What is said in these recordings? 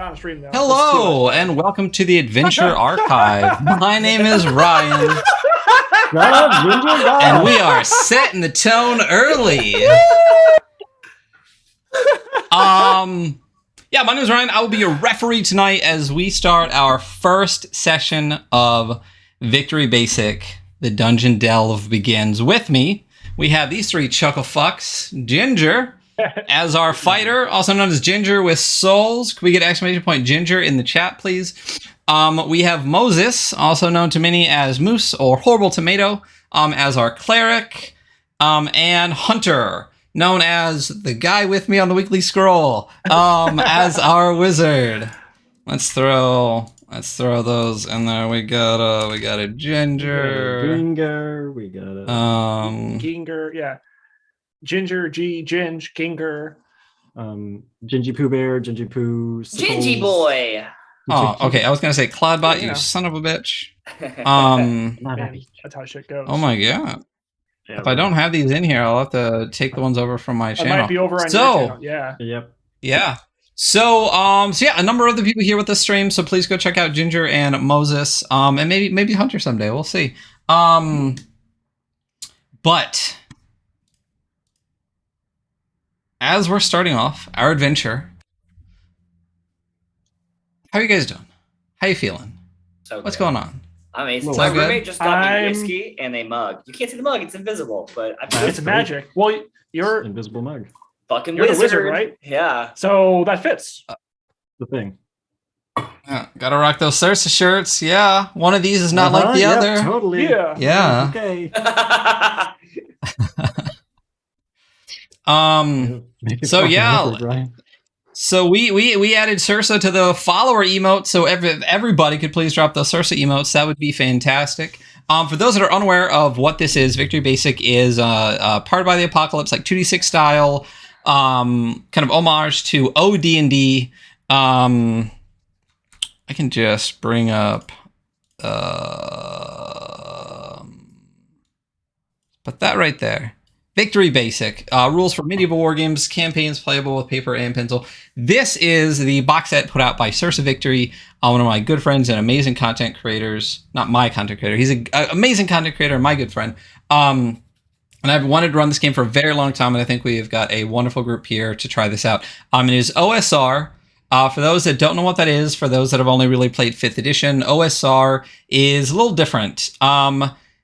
on stream now. Hello, and welcome to the Adventure Archive. My name is Ryan, and we are setting the tone early. Yeah, my name is Ryan. I will be your referee tonight as we start our first session of Victory Basic. The Dungeon Delve begins. With me, we have these three chuckle fucks. Ginger, as our fighter, also known as Ginger with Souls. Can we get exclamation point Ginger in the chat, please? We have Moses, also known to many as Moose or Horrible Tomato, as our cleric, and Hunter, known as the guy with me on the weekly scroll, as our wizard. Let's throw those in there. We got a Ginger. We got a Ginger, yeah. Ginger, Ginge, Ginger. Gingy Pooh Bear, Gingy Poo. Gingy Boy. Oh, okay. I was gonna say Cloudbot, you son of a bitch. That's how shit goes. Oh my god. If I don't have these in here, I'll have to take the ones over from my channel. It might be over on your channel. Yeah. Yep. Yeah. So yeah, a number of the people here with the stream, so please go check out Ginger and Moses, and maybe Hunter someday. We'll see. But as we're starting off our adventure, how are you guys doing? How you feeling? So What's going on? Amazing. So My good? roommate just got me whiskey and a mug. You can't see the mug; it's invisible. But It's magic. Well, you're invisible mug. fucking You're the wizard, wizard, right? Yeah. so that fits. The thing. Yeah, gotta rock those Cersei shirts. Yeah, one of these is not like the other. Totally. Yeah. Yeah. Okay. So yeah. So we added Cersei to the follower emote, so everybody could please drop those Cersei emotes. That would be fantastic. For those that are unaware of what this is, Victory Basic is Powered by the Apocalypse, like 2D6 style, kind of homage to OD&D. I can just bring up, put that right there. Victory Basic, rules for medieval war games, campaigns playable with paper and pencil. This is the box set put out by Cersei Victory, one of my good friends and amazing content creators. Not my content creator, he's an amazing content creator, my good friend. And I've wanted to run this game for a very long time, and I think we've got a wonderful group here to try this out. It is OSR. For those that don't know what that is, for those that have only really played 5th edition, OSR is a little different.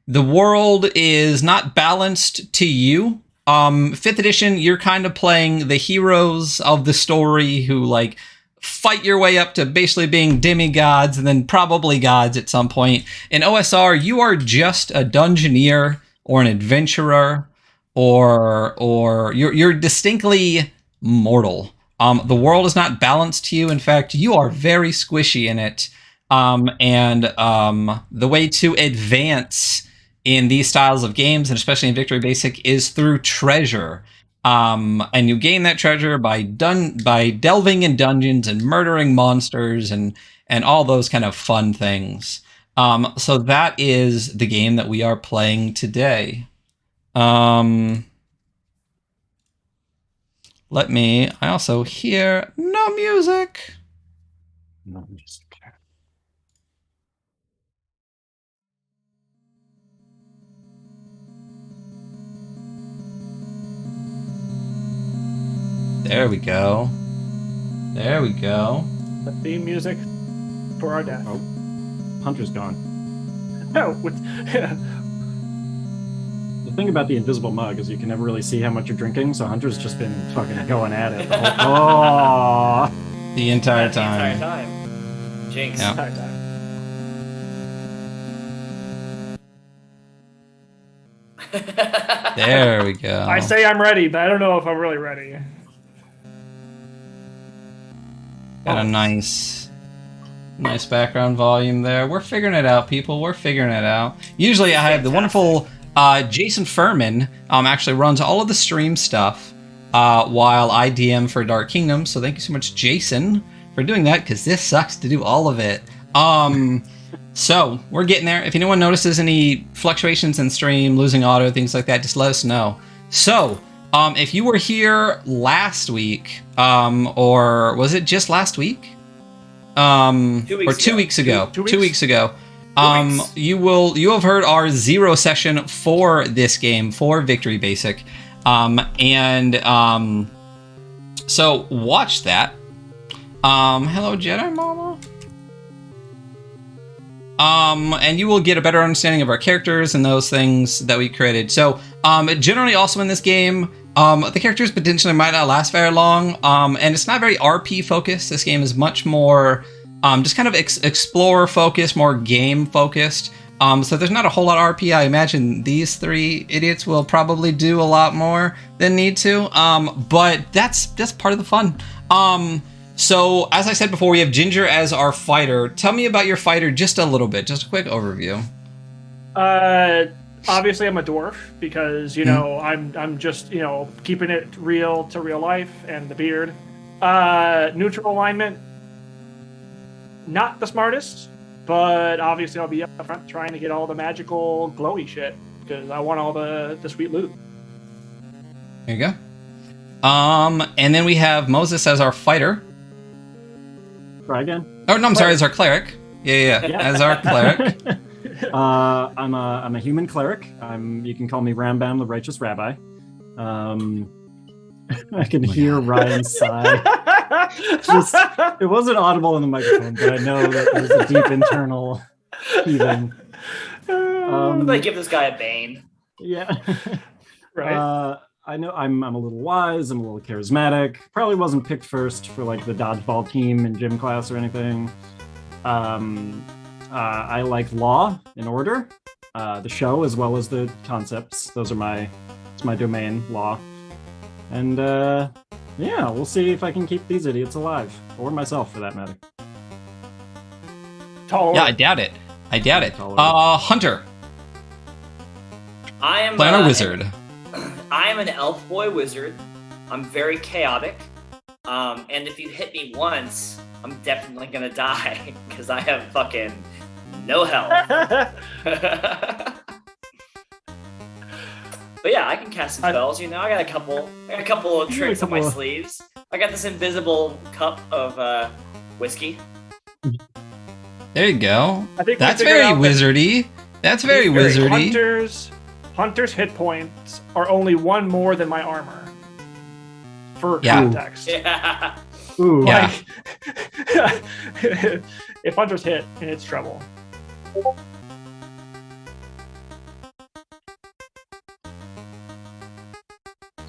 The world is not balanced to you. 5th edition, you're kind of playing the heroes of the story who like fight your way up to basically being demigods and then probably gods at some point. In OSR, you are just a dungeoneer or an adventurer, or you're distinctly mortal. The world is not balanced to you. In fact, you are very squishy in it. And the way to advance in these styles of games, and especially in Victory Basic, is through treasure. And you gain that treasure by delving in dungeons and murdering monsters and all those kind of fun things. So that is the game that we are playing today. I also hear no music. No music. There we go. There we go. The theme music for our death. Oh, Hunter's gone. No, The thing about the invisible mug is you can never really see how much you're drinking, so Hunter's just been fucking going at it. The entire The entire time. time. Jinx. Yeah. entire time. There we go. I say I'm ready, but I don't know if I'm really ready. Got a nice background volume there. We're figuring it out, people. We're figuring it out. Usually I have the wonderful Jason Furman actually runs all of the stream stuff while I DM for Dark Kingdom. So thank you so much, Jason, for doing that, because this sucks to do all of it. So we're getting there. If anyone notices any fluctuations in stream, losing audio, things like that, just let us know. So if you were here last week, or was it just last week? 2 or 2 weeks ago. 2 weeks? 2 weeks ago. weeks. You have heard our 0 session for this game for Victory Basic. So watch that. Hello, Jedi Mama. And you will get a better understanding of our characters and those things that we created. So, generally also in this game, the characters potentially might not last very long. And it's not very RP focused. This game is much more, just kind of explorer focused, more game focused. So there's not a whole lot of RP. I imagine these 3 idiots will probably do a lot more than need to. But that's part of the fun. So as I said before, we have Ginger as our fighter. Tell me about your fighter just a little bit, just a quick overview. Obviously I'm a dwarf because, I'm just, keeping it real to real life and the beard. Neutral alignment, not the smartest, but obviously I'll be up front trying to get all the magical glowy shit because I want all the sweet loot. There you go. And then we have Moses as our fighter. Try again. Oh no, I'm sorry, as our cleric. Yeah. As our cleric. I'm a human cleric. You can call me Rambam, the righteous rabbi. I can hear Ryan sigh. It wasn't audible in the microphone, but I know that there's a deep internal heaving. They give this guy a bane. Yeah. Right. I know I'm a little wise, I'm a little charismatic. Probably wasn't picked first for like the dodgeball team in gym class or anything. I like law and order, the show as well as the concepts. It's my domain, law. And yeah, we'll see if I can keep these idiots alive, or myself for that matter. Tall. Yeah, I doubt it. Hunter. I am Planner wizard. I am an elf boy wizard. I'm very chaotic. And if you hit me once, I'm definitely gonna die because I have fucking no health. But yeah, I can cast some spells. I got a couple of tricks up my sleeves. I got this invisible cup of whiskey. There you go. I think that's very wizardy. That's very wizardy. Hunter's hit points are only 1 more than my armor. For context. Yeah. Ooh. Yeah. If Hunter's hit, it's trouble.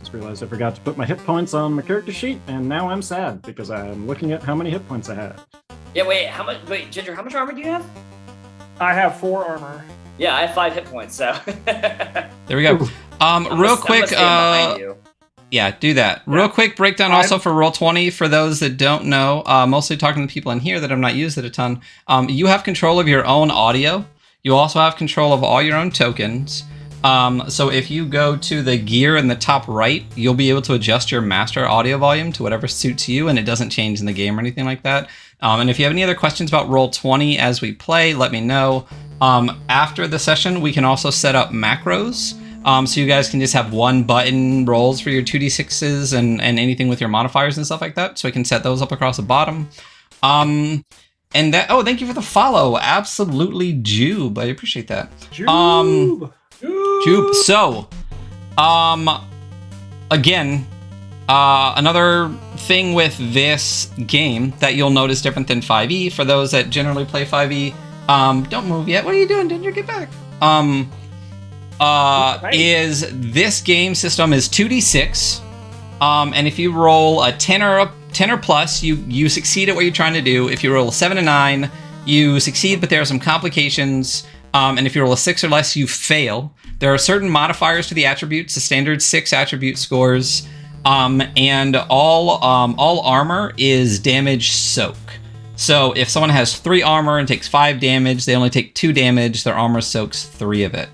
Just realized I forgot to put my hit points on my character sheet, and now I'm sad because I'm looking at how many hit points I had. Yeah, wait, Ginger, how much armor do you have? I have 4 armor. Yeah, I have 5 hit points, so. There we go. Real quick, yeah, do that. Yeah. Real quick breakdown also for Roll20 for those that don't know, mostly talking to people in here that have not used it a ton. You have control of your own audio. You also have control of all your own tokens. So if you go to the gear in the top right, you'll be able to adjust your master audio volume to whatever suits you, and it doesn't change in the game or anything like that. And if you have any other questions about Roll20 as we play, let me know. After the session, we can also set up macros. So you guys can just have 1 button rolls for your 2d6s and anything with your modifiers and stuff like that. So we can set those up across the bottom. And that, thank you for the follow. Absolutely, Jube. I appreciate that. Jube. Jube. So, again, another thing with this game that you'll notice different than 5e, for those that generally play 5e, don't move yet. What are you doing, Ginger? Get back. Is this game system is 2d6, and if you roll a 10 or plus, you succeed at what you're trying to do. If you roll a 7 and 9, you succeed, but there are some complications. And if you roll a 6 or less, you fail. There are certain modifiers to the attributes, the standard 6 attribute scores, and all armor is damage soak. So if someone has 3 armor and takes 5 damage, they only take 2 damage. Their armor soaks 3 of it.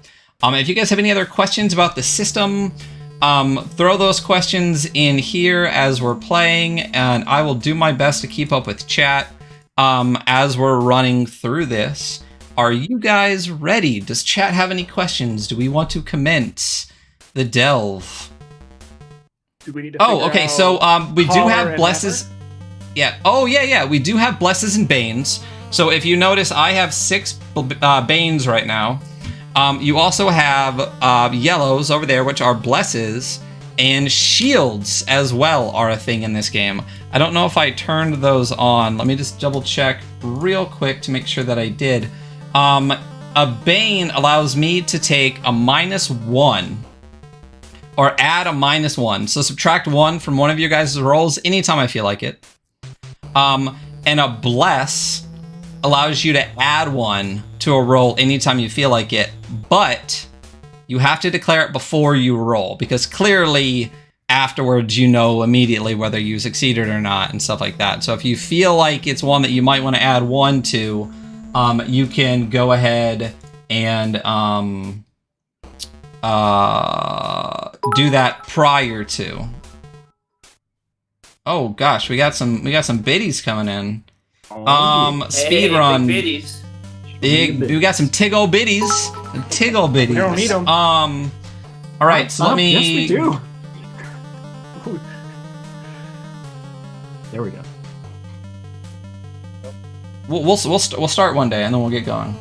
If you guys have any other questions about the system, throw those questions in here as we're playing, and I will do my best to keep up with chat as we're running through this. Are you guys ready? Does chat have any questions? Do we want to commence the delve? Do we need to okay. So we do have Bless's. Yeah. Oh, yeah. We do have Blesses and Banes. So if you notice, I have 6 Banes right now. You also have yellows over there, which are Blesses, and shields as well are a thing in this game. I don't know if I turned those on. Let me just double check real quick to make sure that I did. A Bane allows me to take a -1 or add a -1. So subtract 1 from one of your guys' rolls anytime I feel like it. And a Bless allows you to add 1 to a roll anytime you feel like it, but you have to declare it before you roll, because clearly afterwards you know immediately whether you succeeded or not and stuff like that. So if you feel like it's one that you might want to add 1 to, you can go ahead and do that prior to. Oh gosh, we got some biddies coming in. Speed run. Big biddies. We got some Tiggle biddies. Tiggle biddies. We don't need them. All right, so let me. Yes, we do. There we go. We'll start one day and then we'll get going.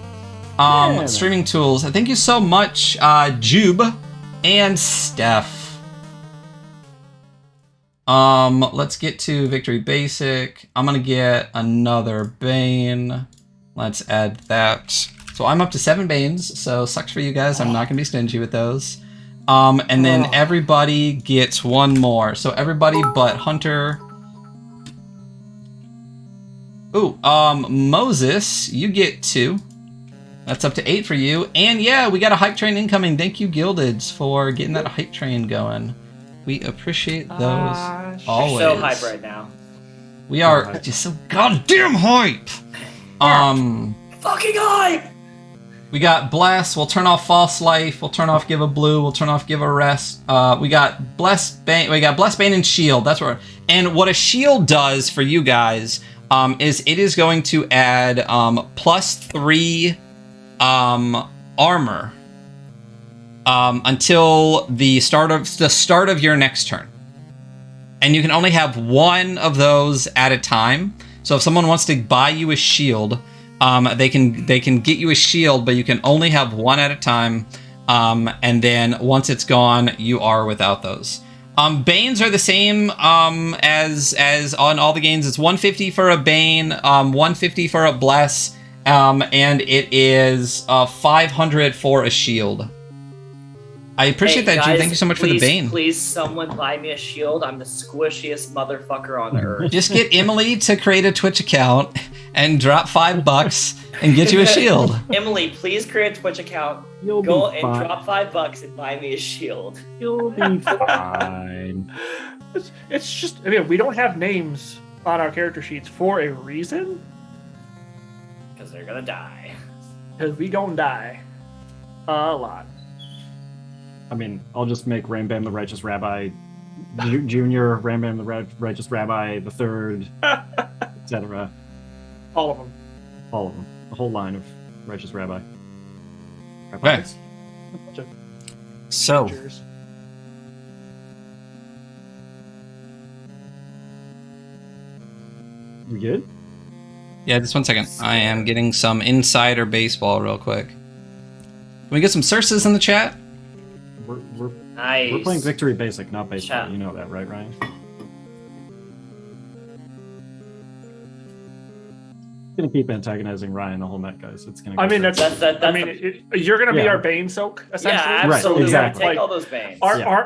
Yeah, Streaming tools. Thank you so much, Jube and Steph. Let's get to Victory Basic. I'm gonna get another Bane. Let's add that. So I'm up to 7 Banes, so sucks for you guys. I'm not gonna be stingy with those. And then everybody gets 1 more. So everybody but Hunter. Ooh, Moses, you get 2. That's up to 8 for you. And yeah, we got a hype train incoming. Thank you, Gildeds, for getting that hype train going. We appreciate those always. You're so hype right now. We are just so goddamn hype. Fucking hype! We got Bless. We'll turn off False Life. We'll turn off Give a Blue. We'll turn off Give a Rest. We got Bless Bane. We got Bless Bane and Shield. That's what. And what a shield does for you guys is it is going to add +3 armor until the start of your next turn, and you can only have 1 of those at a time. So if someone wants to buy you a shield, they can get you a shield, but you can only have 1 at a time. And then once it's gone, you are without those. Banes are the same as on all the games. It's 150 for a Bane, 150 for a Bless, and it is 500 for a shield. I appreciate that, guys, Jim. Thank you so much for the Bane. Please, someone buy me a shield. I'm the squishiest motherfucker on earth. Just get Emily to create a Twitch account and drop $5 and get you a shield. Emily, please create a Twitch account. You'll Go be and fine. drop $5 and buy me a shield. You'll be fine. It's just, I mean, we don't have names on our character sheets for a reason. Because they're gonna die. Because we gonna die a lot. I mean, I'll just make Rambam the Righteous Rabbi Junior, Rambam the Righteous Rabbi the Third, etc. All of them. All of them. The whole line of Righteous Rabbi. Okay. So, Cheers. We good? yeah, just 1 second. I am getting some insider baseball real quick. Can we get some Circes in the chat? We're Nice. we're playing Victory Basic, not baseball. Chat. You know that, right, Ryan? Gonna keep antagonizing Ryan the whole night, guys. It's gonna. I mean, go that's. That's I mean, you're gonna be Yeah. our Bane soak essentially. Yeah, Right, absolutely. exactly. Take all those Banes.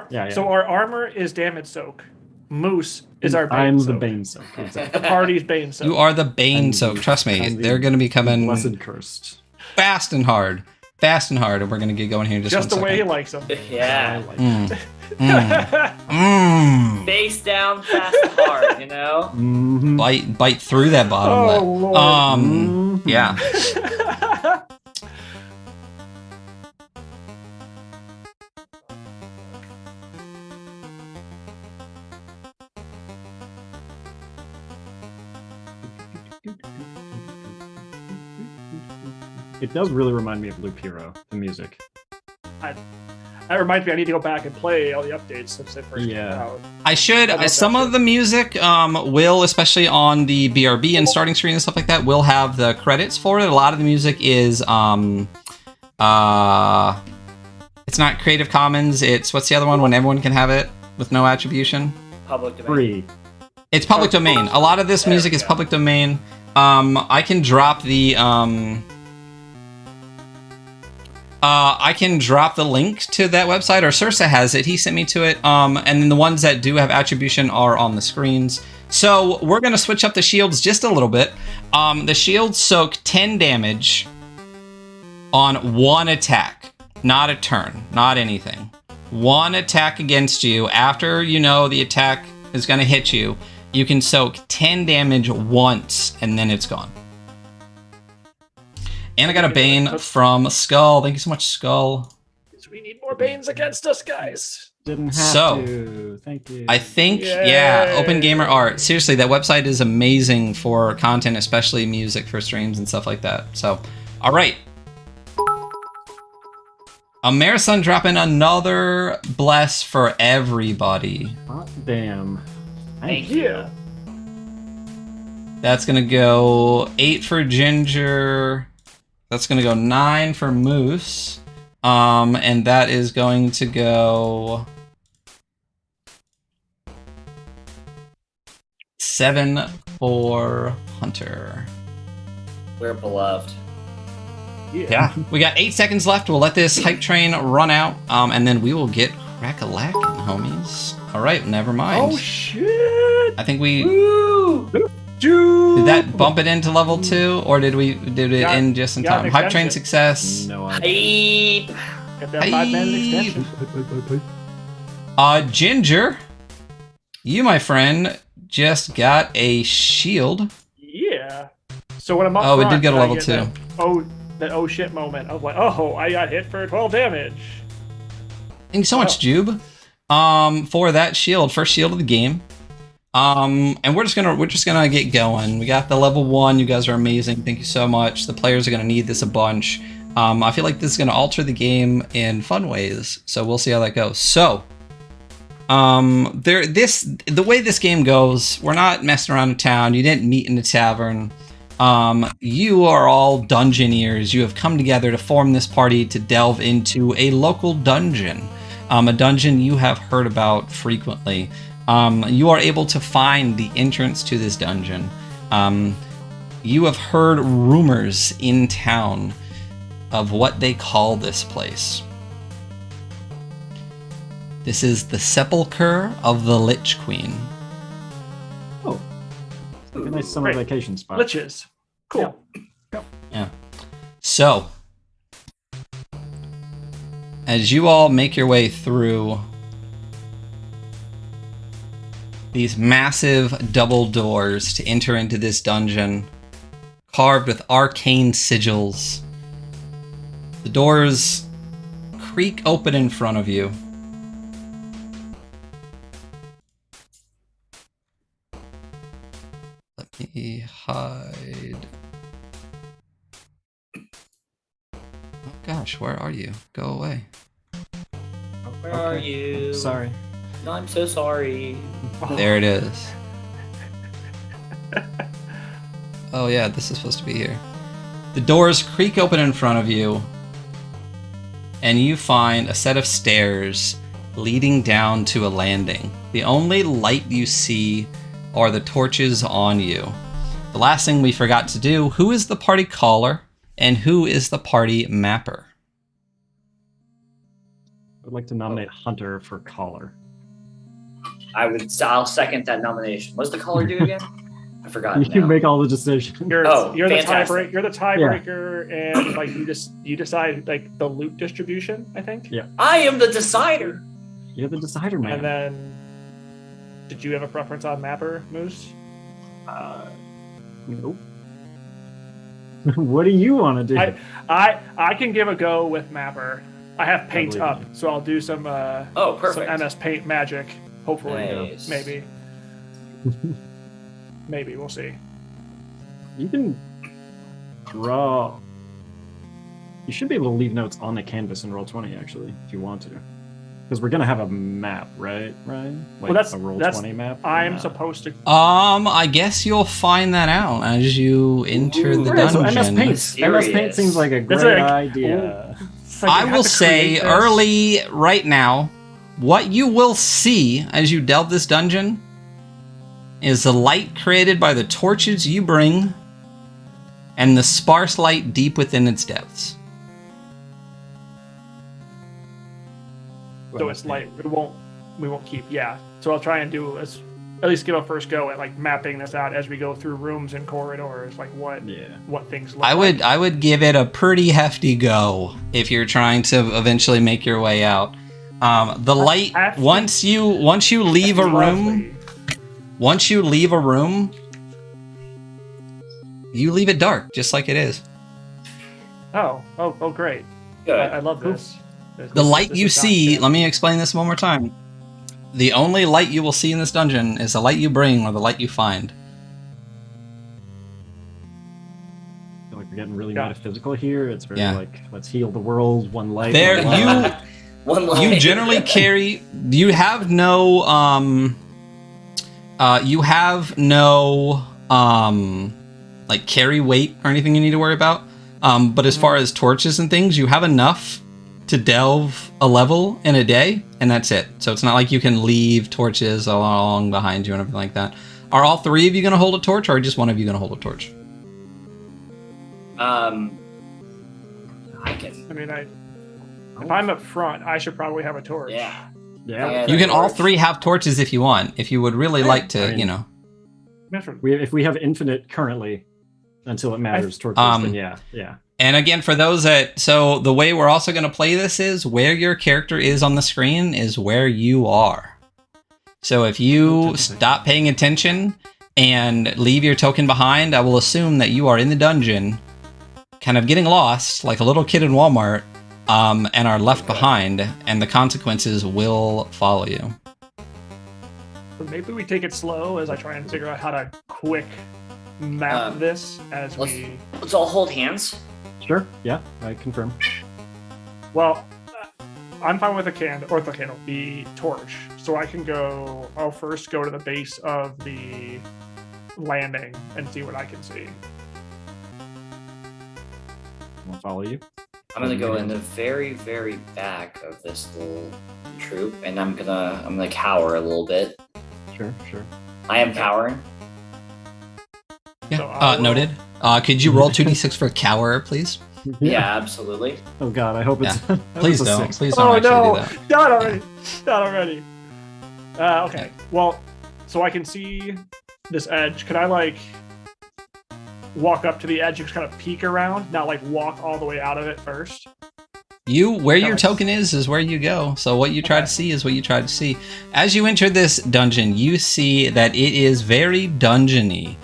Yeah. So our armor is damage soak. Moose is our Bane I'm soak. the Bane soak. Exactly. The party's Bane soak. You are the Bane And soak. Trust me, and the they're going to be coming Blessed cursed. fast and hard. And we're going to get going here in just the 1 way he second. likes them. Yeah. I like Mm. Mm. Face down, fast and hard, you know? Mhm. Bite through that bottom Oh, lip. Lord. Mhm. Yeah. It does really remind me of Loop Hero, the music. That reminds me, I need to go back and play all the updates since they first came out. I should. I love Some that of the music will, especially on the BRB and starting screen and stuff like that, will have the credits for it. A lot of the music is it's not Creative Commons. It's what's the other one when everyone can have it with no attribution? Public domain. Free. It's public domain. A lot of this music is public domain. I can drop the link to that website, or Sursa has it. He sent me to it. And then the ones that do have attribution are on the screens. So we're gonna switch up the shields just a little bit. The shields soak 10 damage on one attack, not a turn, not anything. One attack against you. After you know the attack is gonna hit you, you can soak 10 damage once, and then it's gone. And I got a Bane from Skull. Thank you so much, Skull. We need more Banes against us, guys. Didn't have to. Thank you. I think, yeah, Open Gamer Art. Seriously, that website is amazing for content, especially music for streams and stuff like that. So, all right. Amerisun dropping another bless for everybody. Hot damn. Thank you. That's going to go 8 for Ginger. That's going to go 9 for Moose. And that is going to go 7 for Hunter. We're beloved. Yeah. We got 8 seconds left. We'll let this hype train run out, and then we will get crack-a-lackin', homies. All right, never mind. Oh, shit. I think we... Woo! Did that bump it into level 2, or did it end just in got time? an Hype train extension. success. No idea. Hype. Get that 5-minute extension. Ginger, you, my friend, just got a shield. Yeah. So when I'm up Oh, it front, did go to I level get 2. That oh shit moment of like, oh, I got hit for 12 damage. Thank you so much, Jube, for that shield, first shield of the game. And we're just gonna get going. We got the level 1. You guys are amazing. Thank you so much. The players are gonna need this a bunch. I feel like this is gonna alter the game in fun ways. So we'll see how that goes. So, the way this game goes, we're not messing around in town. You didn't meet in the tavern. You are all dungeoneers. You have come together to form this party to delve into a local dungeon. A dungeon you have heard about frequently. You are able to find the entrance to this dungeon. You have heard rumors in town of what they call this place. This is the Sepulchre of the Lich Queen. Oh. A nice summer Great. vacation spot. Liches. Cool. Yeah. So, as you all make your way through these massive double doors to enter into this dungeon, carved with arcane sigils, the doors creak open in front of you. Let me hide. Oh gosh, where are you? Go away. Where are you? Sorry. No, I'm so sorry. There it is. Oh yeah, this is supposed to be here. The doors creak open in front of you, and you find a set of stairs leading down to a landing. The only light you see are the torches on you. The last thing we forgot to do, who is the party caller and who is the party mapper? I'd like to nominate Hunter for caller. I'll second that nomination. What's the caller do again? I forgot. You now. make all the decisions. You're the fantastic. tiebreaker, and like you decide like the loot distribution. I think. Yeah. I am the decider. You're the decider, man. And then, did you have a preference on mapper, Moose? Nope. What do you want to do? I can give a go with mapper. I have paint believe up, you. so I'll do some Oh, perfect. some MS Paint magic. Hopefully, Nice. maybe. Maybe we'll see. You can draw. You should be able to leave notes on the canvas in Roll20, actually, if you want to. Because we're gonna have a map, right? Like Well, that's a roll that's 20 map. or I'm not? supposed to. I guess you'll find that out as you enter the Ooh. Okay, so dungeon. MS Paint. MS Serious. Paint seems like a That's great like- idea. It's like I you have will to say create this. early right now, what you will see as you delve this dungeon is the light created by the torches you bring and the sparse light deep within its depths. So it's like we won't keep. Yeah. So I'll try and do at least give a first go at like mapping this out as we go through rooms and corridors, like what things look like. I would give it a pretty hefty go if you're trying to eventually make your way out. The light hefty? once you leave a room, you leave it dark just like it is. Oh, great. Good. I love this. The light This you is not see, good. let me explain this one more time. The only light you will see in this dungeon is the light you bring or the light you find. I feel like we're getting really Yeah. metaphysical here. It's very Yeah. like, let's heal the world, one light. There one light. One line. You generally carry. You have no. Like carry weight or anything you need to worry about. But as far as torches and things, you have enough to delve a level in a day, and that's it. So it's not like you can leave torches along behind you and everything like that. Are all three of you going to hold a torch, or just one of you going to hold a torch? I can. I mean, if I'm up front, I should probably have a torch. Yeah. Yeah. You can all torch. three have torches if you want. If you would really like to, I mean- you know. If we have infinite currently until it matters torches, then yeah. And again, for those so the way we're also going to play this is where your character is on the screen is where you are. So if you stop paying attention and leave your token behind, I will assume that you are in the dungeon, kind of getting lost like a little kid in Walmart, and are left behind, and the consequences will follow you. But maybe we take it slow as I try and figure out how to quick map this as we. Let's all hold hands. Sure. Yeah, I confirm. Well, I'm fine with the torch. So I can go. I'll first go to the base of the landing and see what I can see. I'll follow you. I'm gonna go in the very, very back of this little troop, and I'm gonna cower a little bit. Sure. I am cowering. Yeah. So I will- Noted. Could you roll 2d6 for cower, please? Yeah, absolutely. Oh God, I hope it's. I hope Please it's a don't. 6. Please don't Oh actually no! do that. Not already. Not already. Okay. Well, so I can see this edge. Could I walk up to the edge and just kind of peek around, not walk all the way out of it first? Where your Nice. token is where you go. So what you try to see is what you try to see. As you enter this dungeon, you see that it is very dungeony,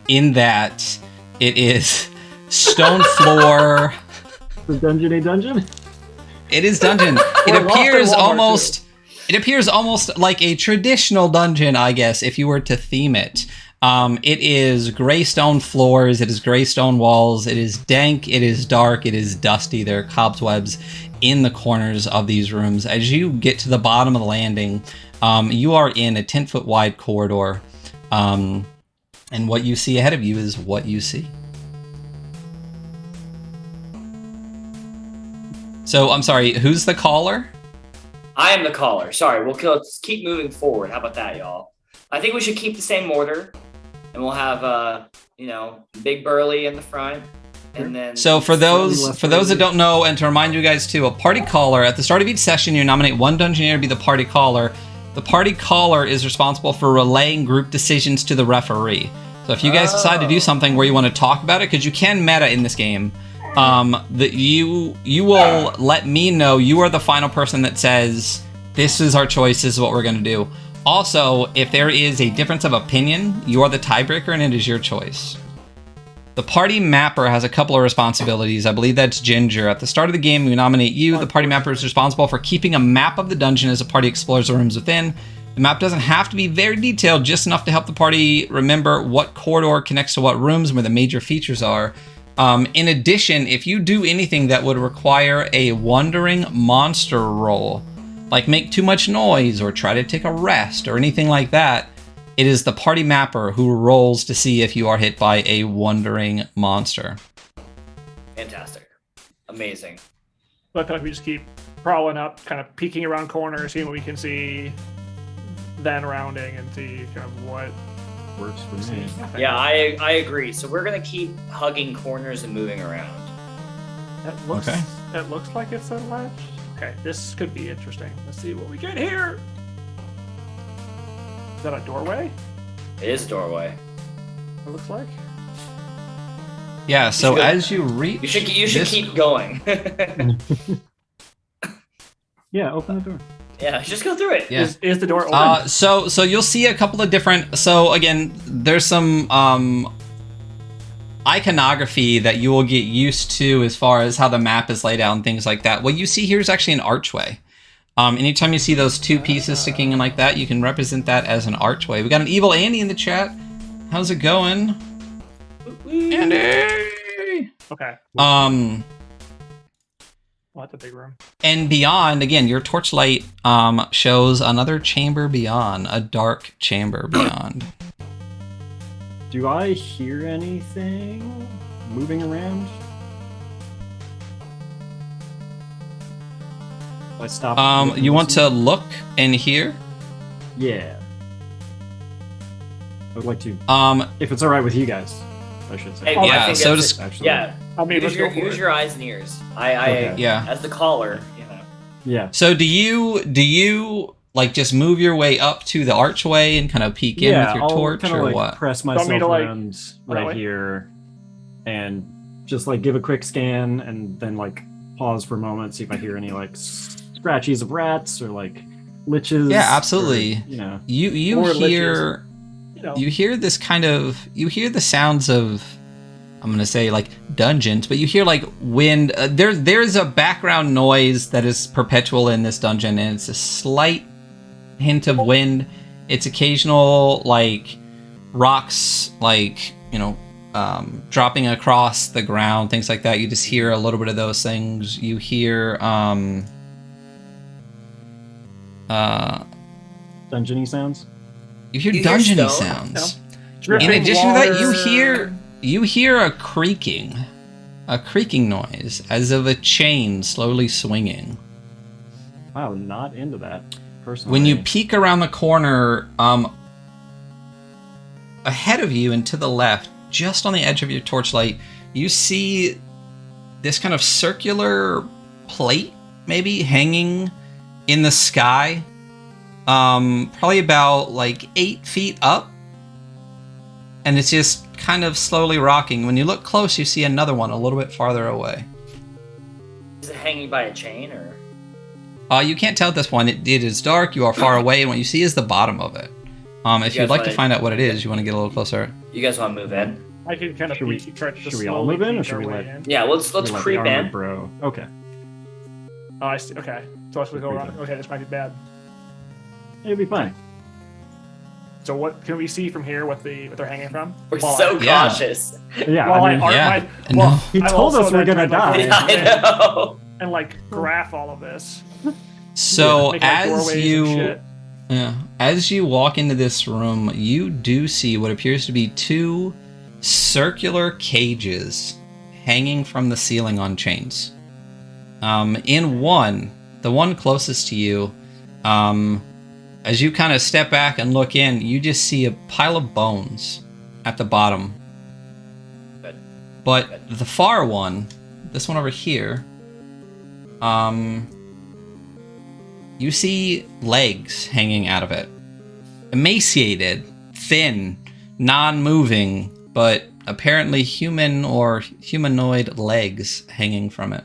in that it is stone floor. The dungeon. It is dungeon. We're lost in Walmart, It appears almost like a traditional dungeon, I guess, if you were to theme it. It is gray stone floors, it is gray stone walls, it is dank, it is dark, it is dusty. There are cobwebs in the corners of these rooms. As you get to the bottom of the landing, you are in a 10-foot wide corridor, and what you see ahead of you is what you see. So, I'm sorry, who's the caller? I am the caller. Sorry, let's keep moving forward. How about that, y'all? I think we should keep the same order, and we'll have Big Burly in the front, and then. So for those Slightly less that don't know, and to remind you guys too, a party caller at the start of each session, you nominate one dungeoneer to be the party caller. The party caller is responsible for relaying group decisions to the referee. So if you guys decide to do something where you want to talk about it, because you can meta in this game, that you will let me know you are the final person that says this is our choice, this is what we're going to do. Also, if there is a difference of opinion, you are the tiebreaker and it is your choice. The party mapper has a couple of responsibilities. I believe that's Ginger. At the start of the game, we nominate you. The party mapper is responsible for keeping a map of the dungeon as the party explores the rooms within. The map doesn't have to be very detailed, just enough to help the party remember what corridor connects to what rooms and where the major features are. In addition, if you do anything that would require a wandering monster roll, like make too much noise or try to take a rest or anything like that, it is the party mapper who rolls to see if you are hit by a wandering monster. Fantastic. Amazing. So I feel like we just keep crawling up, kind of peeking around corners, seeing what we can see, then rounding and see kind of what Works for me. Okay. Yeah, I agree. So we're gonna keep hugging corners and moving around. It looks like it's a ledge. Okay, this could be interesting. Let's see what we get here. Is that a doorway? It is a doorway. It looks like. Yeah, so should- as you reach, You should this- keep going. Yeah, open the door. Yeah, just go through it. Yeah. Is the door open? So you'll see a couple of different. So again, there's some iconography that you will get used to as far as how the map is laid out and things like that. What you see here is actually an archway. Anytime you see those two pieces sticking in like that, you can represent that as an archway. We got an evil Andy in the chat. How's it going, Andy? Okay. Well, that's a big room. And beyond, again, your torchlight shows another chamber beyond, a dark chamber beyond. Do I hear anything moving around? I stop. You want to look and hear? Yeah. I would like to, Um, if it's all right with you guys, I should say. Hey, I yeah, think so that's just it. Actually, Yeah. I mean, let's go for Use it. your eyes and ears. Okay. yeah. As the caller, you know. yeah. So do you like just move your way up to the archway and kind of peek in Yeah, with your I'll torch kind of or like what? press Want me myself to, like, around that right way? here, and just like give a quick scan, and then like pause for a moment, see if I hear any like scratchies of rats or like liches. Yeah, absolutely. or, you know. You Or hear You know, you hear this kind of you hear the sounds of, I'm gonna say like dungeons, but you hear like wind. There's a background noise that is perpetual in this dungeon, and it's a slight hint of wind. It's occasional like rocks, like dropping across the ground, things like that. You just hear a little bit of those things. You hear Dungeony sounds. you hear You hear dungeony stone? sounds. dripping In addition to that, water. you hear a creaking noise as of a chain slowly swinging. Wow, not into that personally. When you peek around the corner, ahead of you and to the left, just on the edge of your torchlight, you see this kind of circular plate, maybe hanging in the sky, probably about like 8 feet up, and it's just kind of slowly rocking. When you look close, you see another one a little bit farther away. Is it hanging by a chain or? You can't tell at this point. It is dark. You are far away, and what you see is the bottom of it. If You you'd guys like to wanna- find out what it is, you want to get a little closer. You guys want to move in? I can kind of Should we- try to should we all slowly move in, or peek should our we way let- in. Yeah, let's You're like the creep armored in. bro. Okay. Oh, I see. Okay, so let's go around. Okay, this might be bad. It'll be fine. So what can we see from here? What they're hanging from? We're Well, so Yeah. cautious. Yeah, Well, I mean, I Yeah. arc my. No. Well, He I'm told us also we're then gonna trying to, die. like, Yeah, I know. and like graph all of this. So Make, like, as doorways and you shit. as you walk into this room, you do see what appears to be 2 circular cages hanging from the ceiling on chains. In one, the one closest to you, as you kind of step back and look in, you just see a pile of bones at the bottom. Good. But the far one, this one over here, you see legs hanging out of it. Emaciated, thin, non-moving, but apparently human or humanoid legs hanging from it.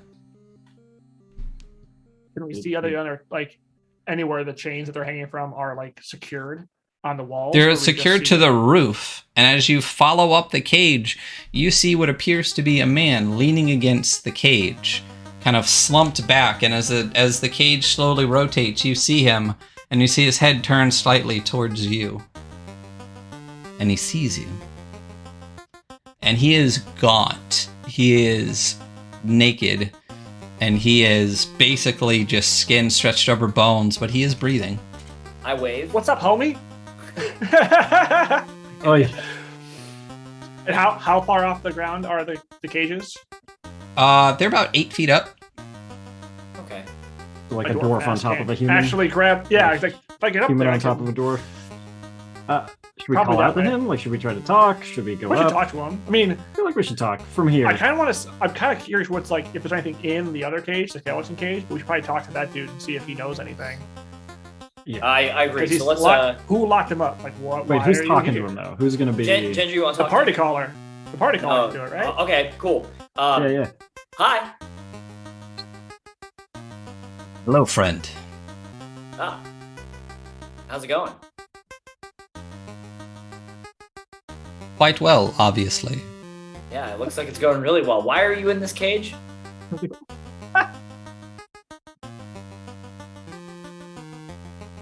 Can we see other like anywhere the chains that they're hanging from are like secured on the walls? They're or we just secured see- to the roof, and as you follow up the cage, you see what appears to be a man leaning against the cage, kind of slumped back, and as the cage slowly rotates, you see him, and you see his head turn slightly towards you. And he sees you. And he is gaunt. He is naked. and he is basically just skin stretched over bones, but he is breathing. I wave. What's up, homie? Oh, yeah. And how far off the ground are the cages? They're about 8 feet up. Okay. Like a My dwarf on fast top can of a human. Actually grab, yeah, like, if I get up Human there, on top of a dwarf. Should we Probably call out that to way. him? Like, should we try to talk? Should we go we should up? talk to him. I mean, I feel like we should talk from here. I kind of want to. I'm kind of curious what's like if there's anything in the other cage, the skeleton cage. But we should probably talk to that dude and see if he knows anything. I agree. 'Cause he's So let's who locked him up? Like what? Wait, why who's are you talking here? to him though? Who's gonna be? Ginger, you want to The talk? party to caller. The party him? caller can do it, right? Okay, cool. Yeah. Hi. Hello, friend. Ah. How's it going? Quite well, obviously. Yeah, it looks like it's going really well. Why are you in this cage?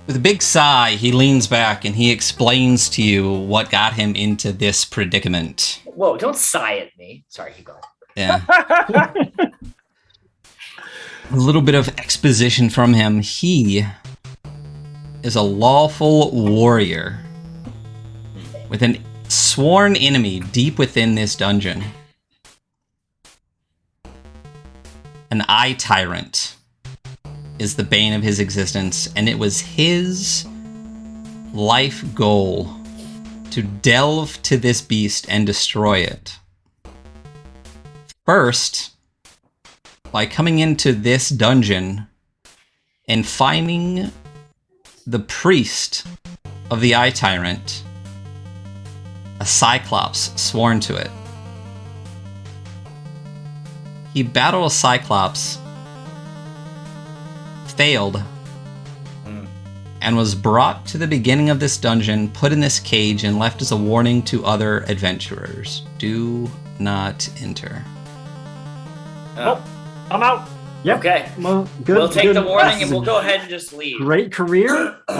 With a big sigh, he leans back and he explains to you what got him into this predicament. Whoa, don't sigh at me. Sorry, keep going. Yeah. A little bit of exposition from him. He is a lawful warrior with an sworn enemy deep within this dungeon. An eye tyrant is the bane of his existence, and it was his life goal to delve to this beast and destroy it. First, by coming into this dungeon and finding the priest of the Eye Tyrant, a Cyclops sworn to it. He battled a Cyclops, failed, and was brought to the beginning of this dungeon, put in this cage, and left as a warning to other adventurers. Do not enter. Oh, I'm out. Yep. Okay. Well, good. We'll take good. the warning This and is we'll a go ahead and just leave. Great career. We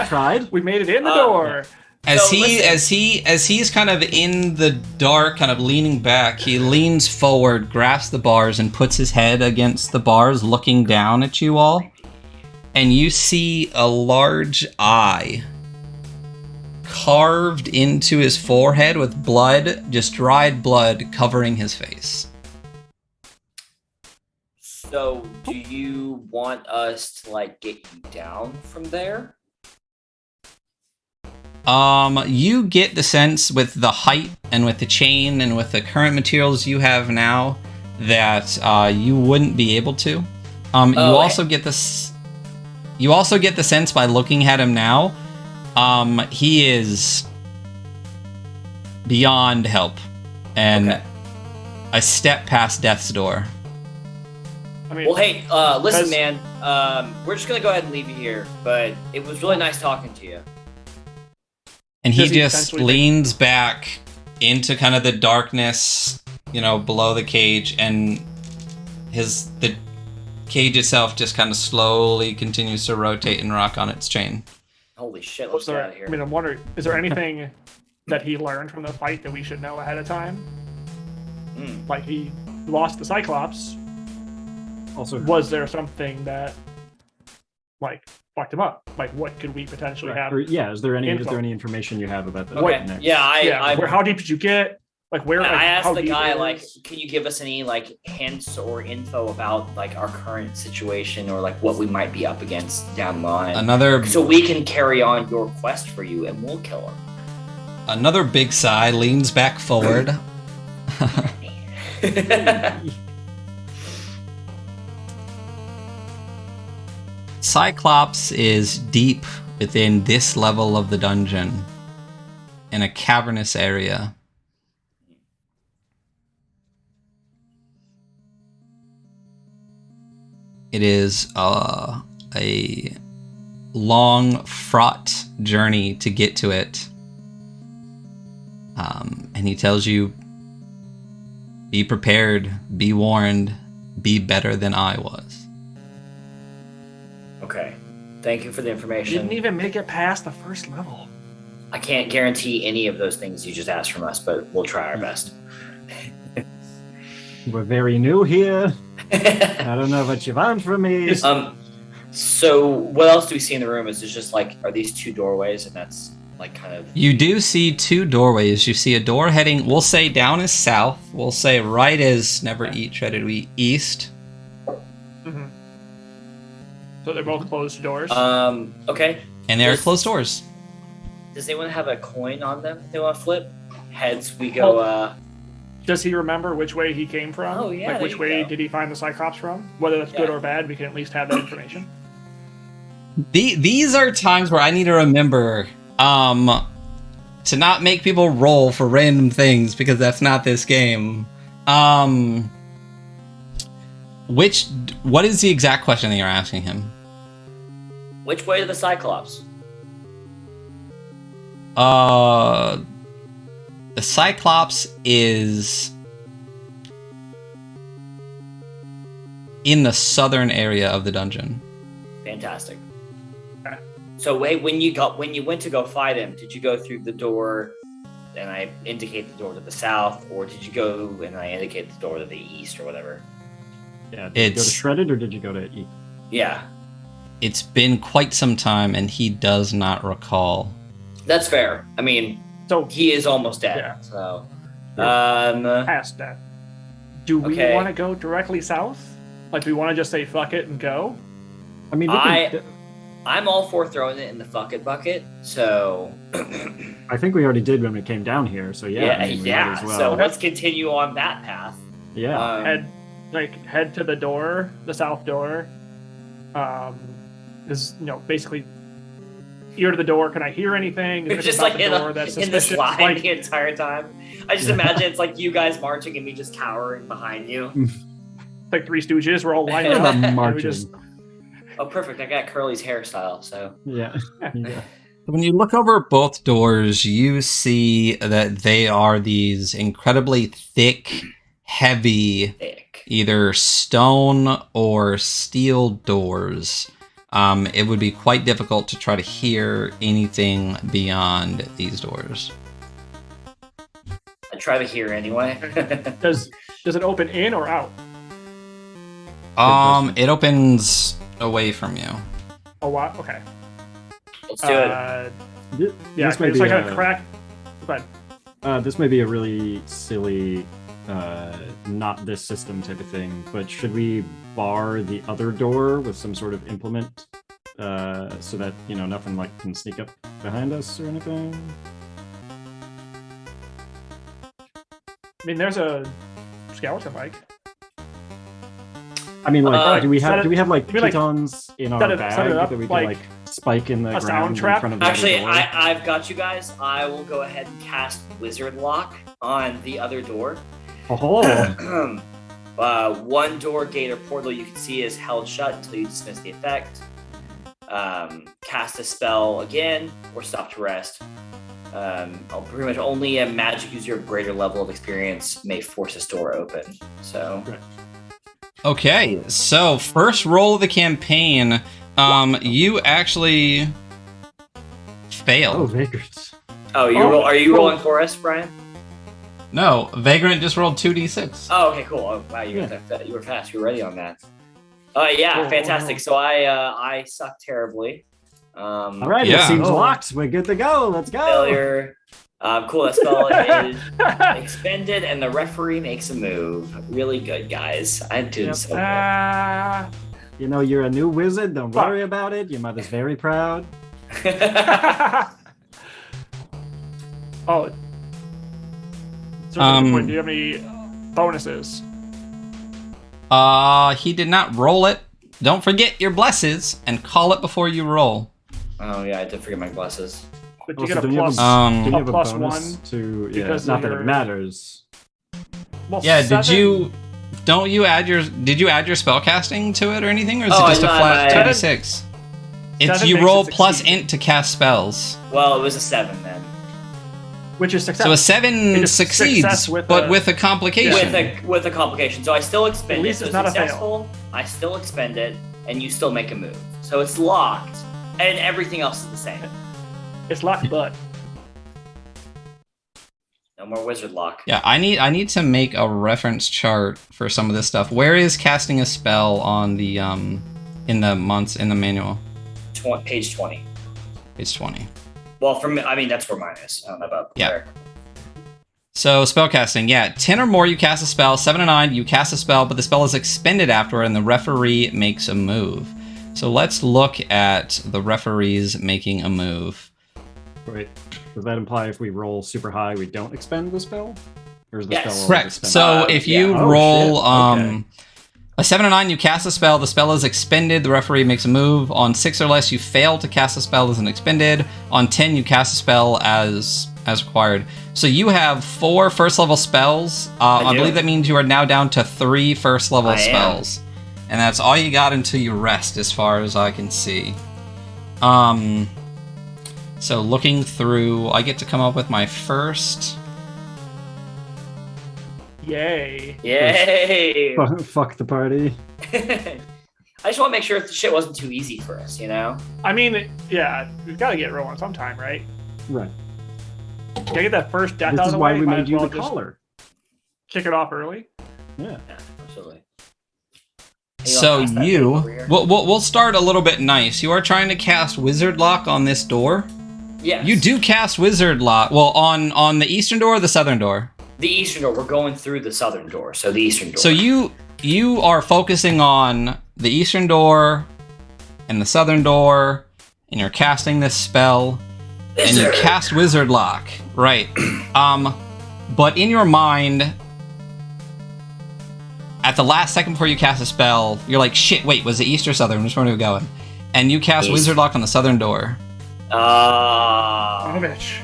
tried. We made it in the door. As So, he's kind of in the dark, kind of leaning back, he leans forward, grasps the bars, and puts his head against the bars, looking down at you all. And you see a large eye carved into his forehead with blood, just dried blood, covering his face. So, do you want us to like get you down from there? You get the sense with the height and with the chain and with the current materials you have now that you wouldn't be able to. You also get this. You also get the sense by looking at him now, he is beyond help and a step past death's door. I mean, Well, hey, listen, man. We're just gonna go ahead and leave you here, but it was really nice talking to you. And he Does he just essentially leans back into kind of the darkness, below the cage, and the cage itself just kind of slowly continues to rotate and rock on its chain. Holy shit! was Let's get there, out of here. I mean, I'm wondering, is there anything that he learned from the fight that we should know ahead of time? Like he lost the Cyclops. Also, Was there something that like fucked him up? Like what could we potentially have? or, yeah. Is there any info. information you have about the Okay. next? Yeah, I How deep did you get? Like where? Like, I asked how the deep guy, it like, is? can you give us any like hints or info about like our current situation or like what we might be up against down the line, Another so we can carry on your quest for you and we'll kill him. Another big sigh, leans back forward. Cyclops is deep within this level of the dungeon, in a cavernous area. It is a long, fraught journey to get to it. And he tells you, be prepared, be warned, be better than I was. Okay. Thank you for the information. Didn't even make it past the first level. I can't guarantee any of those things you just asked from us, but we'll try our best. We're very new here. I don't know what you want from me. So what else do we see in the room? Is it just like, are these two doorways, and that's like kind of... You do see two doorways. You see a door heading, we'll say down is south. We'll say right is never eat, treaded we east. Mm-hmm. So they're both closed doors. Okay. And there are closed doors. Does anyone have a coin on them they want to flip? Heads, we go, Does he remember which way he came from? Oh, yeah, Like, there which you way go. did he find the Cyclops from? Whether that's good or bad, we can at least have that information. These are times where I need to remember to not make people roll for random things, because that's not this game. What is the exact question that you're asking him? which way to the Cyclops? The Cyclops is in the southern area of the dungeon. Fantastic. Okay. So wait, when you went to go fight him, did you go through the door and I indicate the door to the south, or did you go and I indicate the door to the east or whatever? Yeah, did you go to Shredded or did you go to E? Yeah. It's been quite some time, and he does not recall. That's fair. I mean, So he is almost dead. Yeah. So, past that, do we Okay. want to go directly south? Like, do we want to just say fuck it and go? I mean, we can, I'm all for throwing it in the fuck it bucket. So, I think we already did when we came down here. So yeah, I mean, we might as well. So let's continue on that path. yeah. Head to the door, the south door. Is basically ear to the door. Can I hear anything? Is We're there just anything like about the door that's in this suspicious? line Like, the entire time. I just imagine it's like you guys marching and me just cowering behind you. like Three Stooges, we're all lined What up. about and we marching? just- Oh, perfect! I got Curly's hairstyle. So Yeah. Yeah. When you look over both doors, you see that they are these incredibly thick, heavy, thick. either stone or steel doors. It would be quite difficult to try to hear anything beyond these doors. I try to hear anyway. does it open in or out? It opens away from you. Oh wow. Okay. Let's do it. Yeah, This may it's be like a crack. But this may be a really silly, not this system type of thing, but should we bar the other door with some sort of implement, so that nothing like can sneak up behind us or anything? I mean, there's a skeleton like. I mean, like, do we set have like you mean, like, pitons in our set it bag up that we like could like spike in the a ground sound trap? in front of the Actually, other door? I've got you guys. I will go ahead and cast Wizard Lock on the other door. Oh, One door, gate, or portal you can see is held shut until you dismiss the effect. Cast a spell again, or stop to rest. Pretty much only a magic user of greater level of experience may force this door open. So, Okay, so first roll of the campaign, you actually fail. oh, vagrants. are you rolling for us, Brian? No, Vagrant just rolled 2d6. Oh, okay, cool. Oh, wow, you were fast. You were ready on that. Yeah, Cool. fantastic. So I suck terribly. All right, Yeah. it seems Oh. locked. We're good to go. Let's go. Failure. Cool. That spell is expended, and the referee makes a move. Really good, guys. I'm doing Yep. so good. You're a new wizard. Don't Fuck. worry about it. Your mother's very proud. Oh. So do you have any bonuses? He did not roll it. Don't forget your blesses and call it before you roll. Oh yeah, I did forget my glasses. But you Also, get a don't you have plus. Do you have a plus bonus one to because not of that your- it matters. well, Yeah, seven? did you add your spellcasting to it or anything, or is Oh, it just a I- flat I- 2d6? It's Seven you makes roll it plus succeed. int to cast spells. Well, it was a 7 then. Which is success. So a 7 It's succeeds, success with but a- with a complication. With a complication. So I still expend At least it. So it's not a fail. successful. I still expend it, and you still make a move. So it's locked, and everything else is the same. It's locked, but No more wizard lock. Yeah, I need to make a reference chart for some of this stuff. Where is casting a spell on the in the manual? Page 20. Page 20. Well, for me, I mean that's where mine is. I don't know about there. So spellcasting, yeah, 10 or more you cast a spell. 7 to 9 you cast a spell, but the spell is expended afterward, and the referee makes a move. So let's look at the referees making a move. Wait, does that imply if we roll super high, we don't expend the spell? Or is the Yes. spell Correct. expended? So if you Oh, roll shit. Okay. a 7 or 9, you cast a spell. The spell is expended. The referee makes a move. On 6 or less, you fail to cast a spell as an expended. On 10, you cast a spell as required. So you have 4 first level spells. I do. believe that means you are now down to 3 first level I am. spells, and that's all you got until you rest, as far as I can see. So looking through, I get to come up with my first. Yay. Yay! Fuck the party. I just want to make sure the shit wasn't too easy for us, you know? I mean, yeah, we've got to get rolling sometime, right? Right. Gotta get that first death This out of is the why way. we might made as you well the just caller. kick it off early. Yeah. Yeah, absolutely. So Pass that thing you, over here. we'll start a little bit nice. You are trying to cast Wizard Lock on this door. Yes. You do cast Wizard Lock. Well, on the eastern door or the southern door? The eastern door. We're going through the southern door, so the eastern door. So you are focusing on the eastern door and the southern door, and you're casting this spell, and you cast Wizard Lock. Right. But in your mind, at the last second before you cast a spell, you're like, shit, wait, was it east or southern? Which one are we going? And you cast East. Wizard Lock on the southern door. Son of a bitch.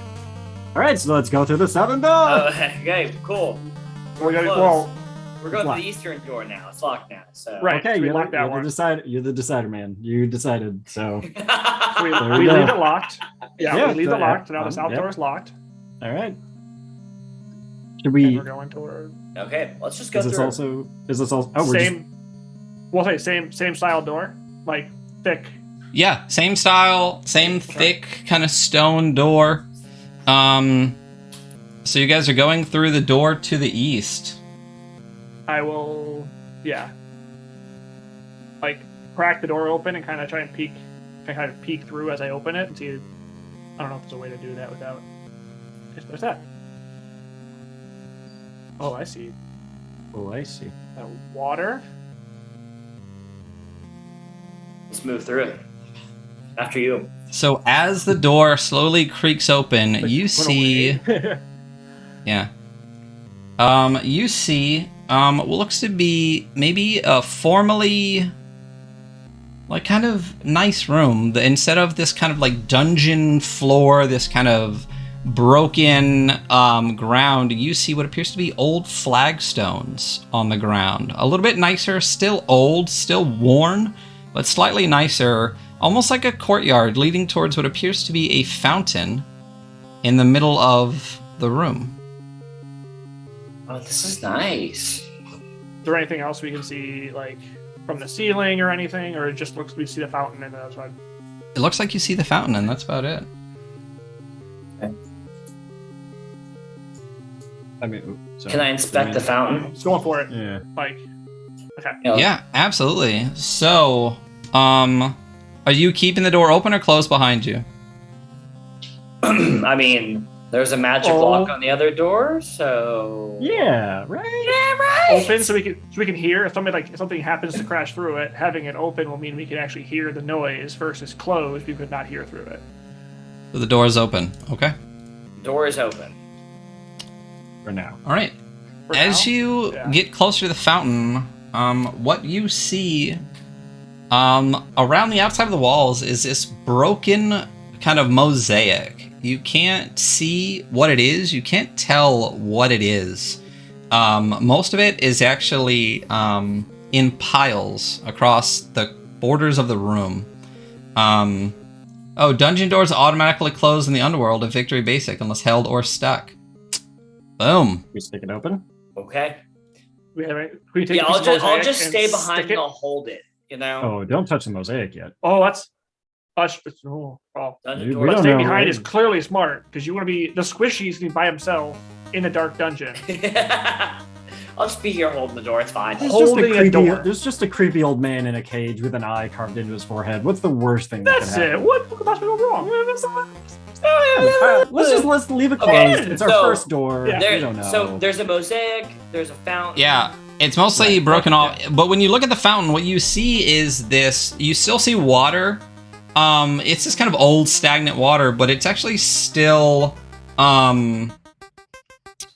All right, so let's go through the southern door. Okay, cool. We're going, close. well, We're going to locked. the eastern door now. It's locked now. So right. Okay, so we you're, locked that one. you're the decider, man. You decided. So, We, There we we go. leave it locked. Yeah, Yeah, we leave so, it locked. yeah, Now the south yeah. door is locked. all right. Should And we? we're going toward Okay, let's just go Is this through. also? Is this also? Oh, we're just. same. We'll say same style door, like thick. Yeah, same style, same thick kind of stone door. So you guys are going through the door to the east. I will, yeah, like crack the door open and kind of try and peek through as I open it and see. I don't know if there's a way to do that without. What's that? Oh, I see. Oh, I see. Water. Let's move through it. After you. So as the door slowly creaks open, Like, you run see, away. yeah, you see, what looks to be maybe a formerly, like, kind of nice room. Instead of this kind of like dungeon floor, this kind of broken ground, you see what appears to be old flagstones on the ground. A little bit nicer, still old, still worn, but slightly nicer. Almost like a courtyard leading towards what appears to be a fountain in the middle of the room. Oh, this is nice. Is there anything else we can see, like from the ceiling or anything, or it just looks we see the fountain and that's why? It looks like you see the fountain, and that's about it. I mean, sorry. Can I inspect the fountain? Just going for it. Yeah. Like, okay. Yeah, absolutely. So, are you keeping the door open or closed behind you? I mean, there's a magic Oh. lock on the other door, so Yeah. Right. Yeah, right. Open so we can hear if something happens to crash through it. Having it open will mean we can actually hear the noise versus closed. We could not hear through it. So the door is open. Okay. Door is open. For now. All right. For As now. you Yeah. get closer to the fountain, what you see around the outside of the walls is this broken kind of mosaic. You can't see what it is. You can't tell what it is. Most of it is actually in piles across the borders of the room. Dungeon doors automatically close in the underworld of Victory Basic unless held or stuck. Boom. We stick it open. Okay. We take Yeah, a piece of I'll mosaic just and stay stick behind it. and I'll hold it. You know. Oh, don't touch the mosaic yet. Oh, that's. Oh, Dungeon We door. don't staying know, behind right? is clearly smart because you want to be the squishy's gonna be by himself. in a dark dungeon. I'll just be here holding the door. It's fine. There's just a creepy old man in a cage with an eye carved into his forehead. What's the worst thing that That's can it. happen? What could possibly go wrong? Let's leave it closed. Okay, It's our so- first door. Yeah. We don't know. So there's a mosaic. There's a fountain. Yeah, it's mostly Right. broken off. But when you look at the fountain, what you see is this. You still see water. It's this kind of old, stagnant water, but it's actually still.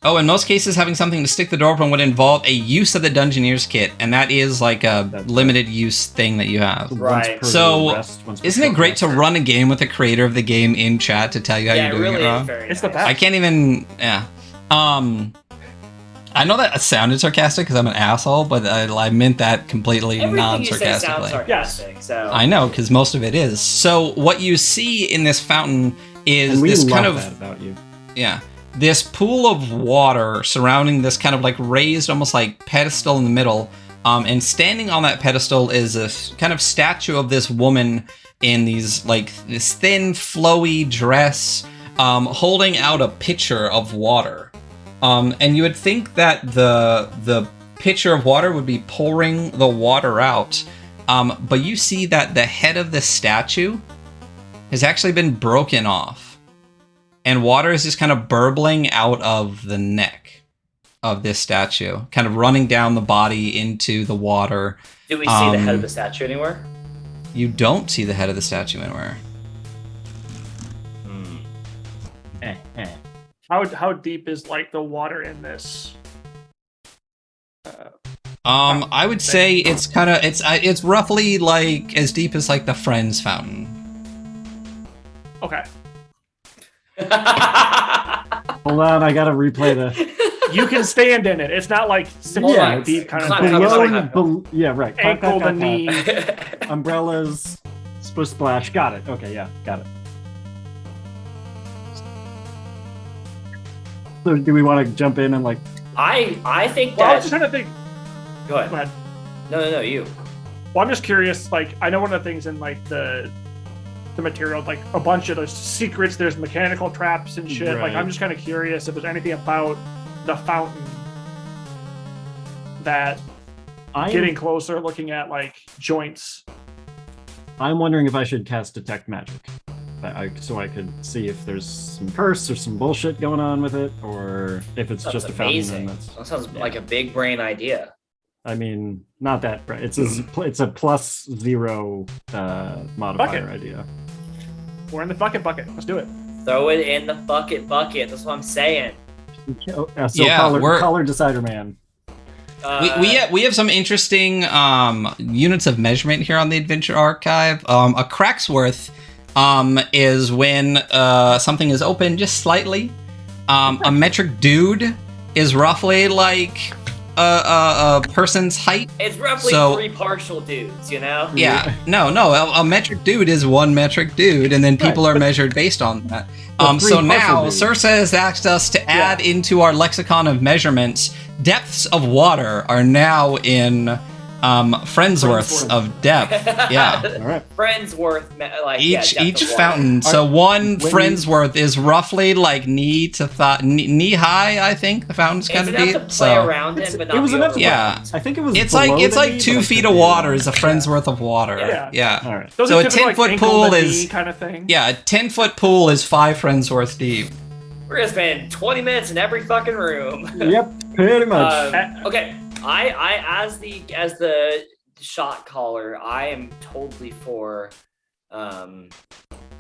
Oh, in most cases, having something to stick the door open would involve a use of the Dungeoneer's kit, and that is like a That's limited use thing that you have. Right. So, Isn't it great to run a game with the creator of the game in chat to tell you how Yeah, you're it doing really it is wrong? very It's the nice. best. I can't even. Yeah. I know that sounded sarcastic because I'm an asshole, but I meant that completely Everything you say sounds non-sarcastically. sarcastic. So I know, because most of it is. So what you see in this fountain is And we this love kind of that about you. yeah, this pool of water surrounding this kind of like raised, almost like pedestal in the middle. And standing on that pedestal is a kind of statue of this woman in these like this thin, flowy dress, holding out a pitcher of water. And you would think that the pitcher of water would be pouring the water out, but you see that the head of the statue has actually been broken off, and water is just kind of burbling out of the neck of this statue, kind of running down the body into the water. do we see the head of the statue anywhere? You don't see the head of the statue anywhere. How deep is like the water in this? I would say it's kind of it's roughly like as deep as like the Friends fountain. Okay. Hold on, I gotta replay the You can stand in it. It's not like six Hold feet on. deep kind of Clap, thing. clap, It's clap, like clap. yeah, right. Clap, ankle clap, to clap, clap. knee. Umbrellas, splash. Got it. Okay, yeah, got it. So, do we want to jump in and like? I think Well, I was that. just trying to think. Go ahead. Go ahead. No, you. Well, I'm just curious. Like, I know one of the things in like the material, like a bunch of those secrets. There's mechanical traps and shit. Like, Right. I'm just kind of curious if there's anything about the fountain that getting closer, looking at like joints. I'm wondering if I should cast Detect Magic, so I could see if there's some curse or some bullshit going on with it, or if it's That's just a fountain. amazing. And That sounds like a big brain idea. I mean, not that. It's a plus 0 modifier idea. We're in the bucket. Let's do it. Throw it in the bucket. That's what I'm saying. So Yeah, color decider man. We have some interesting units of measurement here on the Adventure Archive. A cracksworth is when something is open just slightly. A metric dude is roughly like a person's height. It's roughly So- 3 partial dudes, you know? Yeah, no, a metric dude is one metric dude, and then people Right, are measured based on that. But So three now partial dudes. Sursa has asked us to add into our lexicon of measurements, depths of water are now in Friendsworths of depth. Yeah. All right. Friendsworth, like Each depth of water. fountain. So one when you- Friendsworth is roughly like knee high. I think the fountain's It's kind of enough deep. to play So around in, but not It was be enough. Yeah. I think it was. it's below like the knee, 2 but I feet could of be water wrong. is a Friendsworth of water. Yeah. Yeah. All right. Those So are a typical, 10-foot ankle pool to is- knee kind of thing. Yeah, a 10-foot pool is 5 Friendsworth deep. We're gonna spend 20 minutes in every fucking room. Yep, pretty much. Okay, I as the shot caller, I am totally for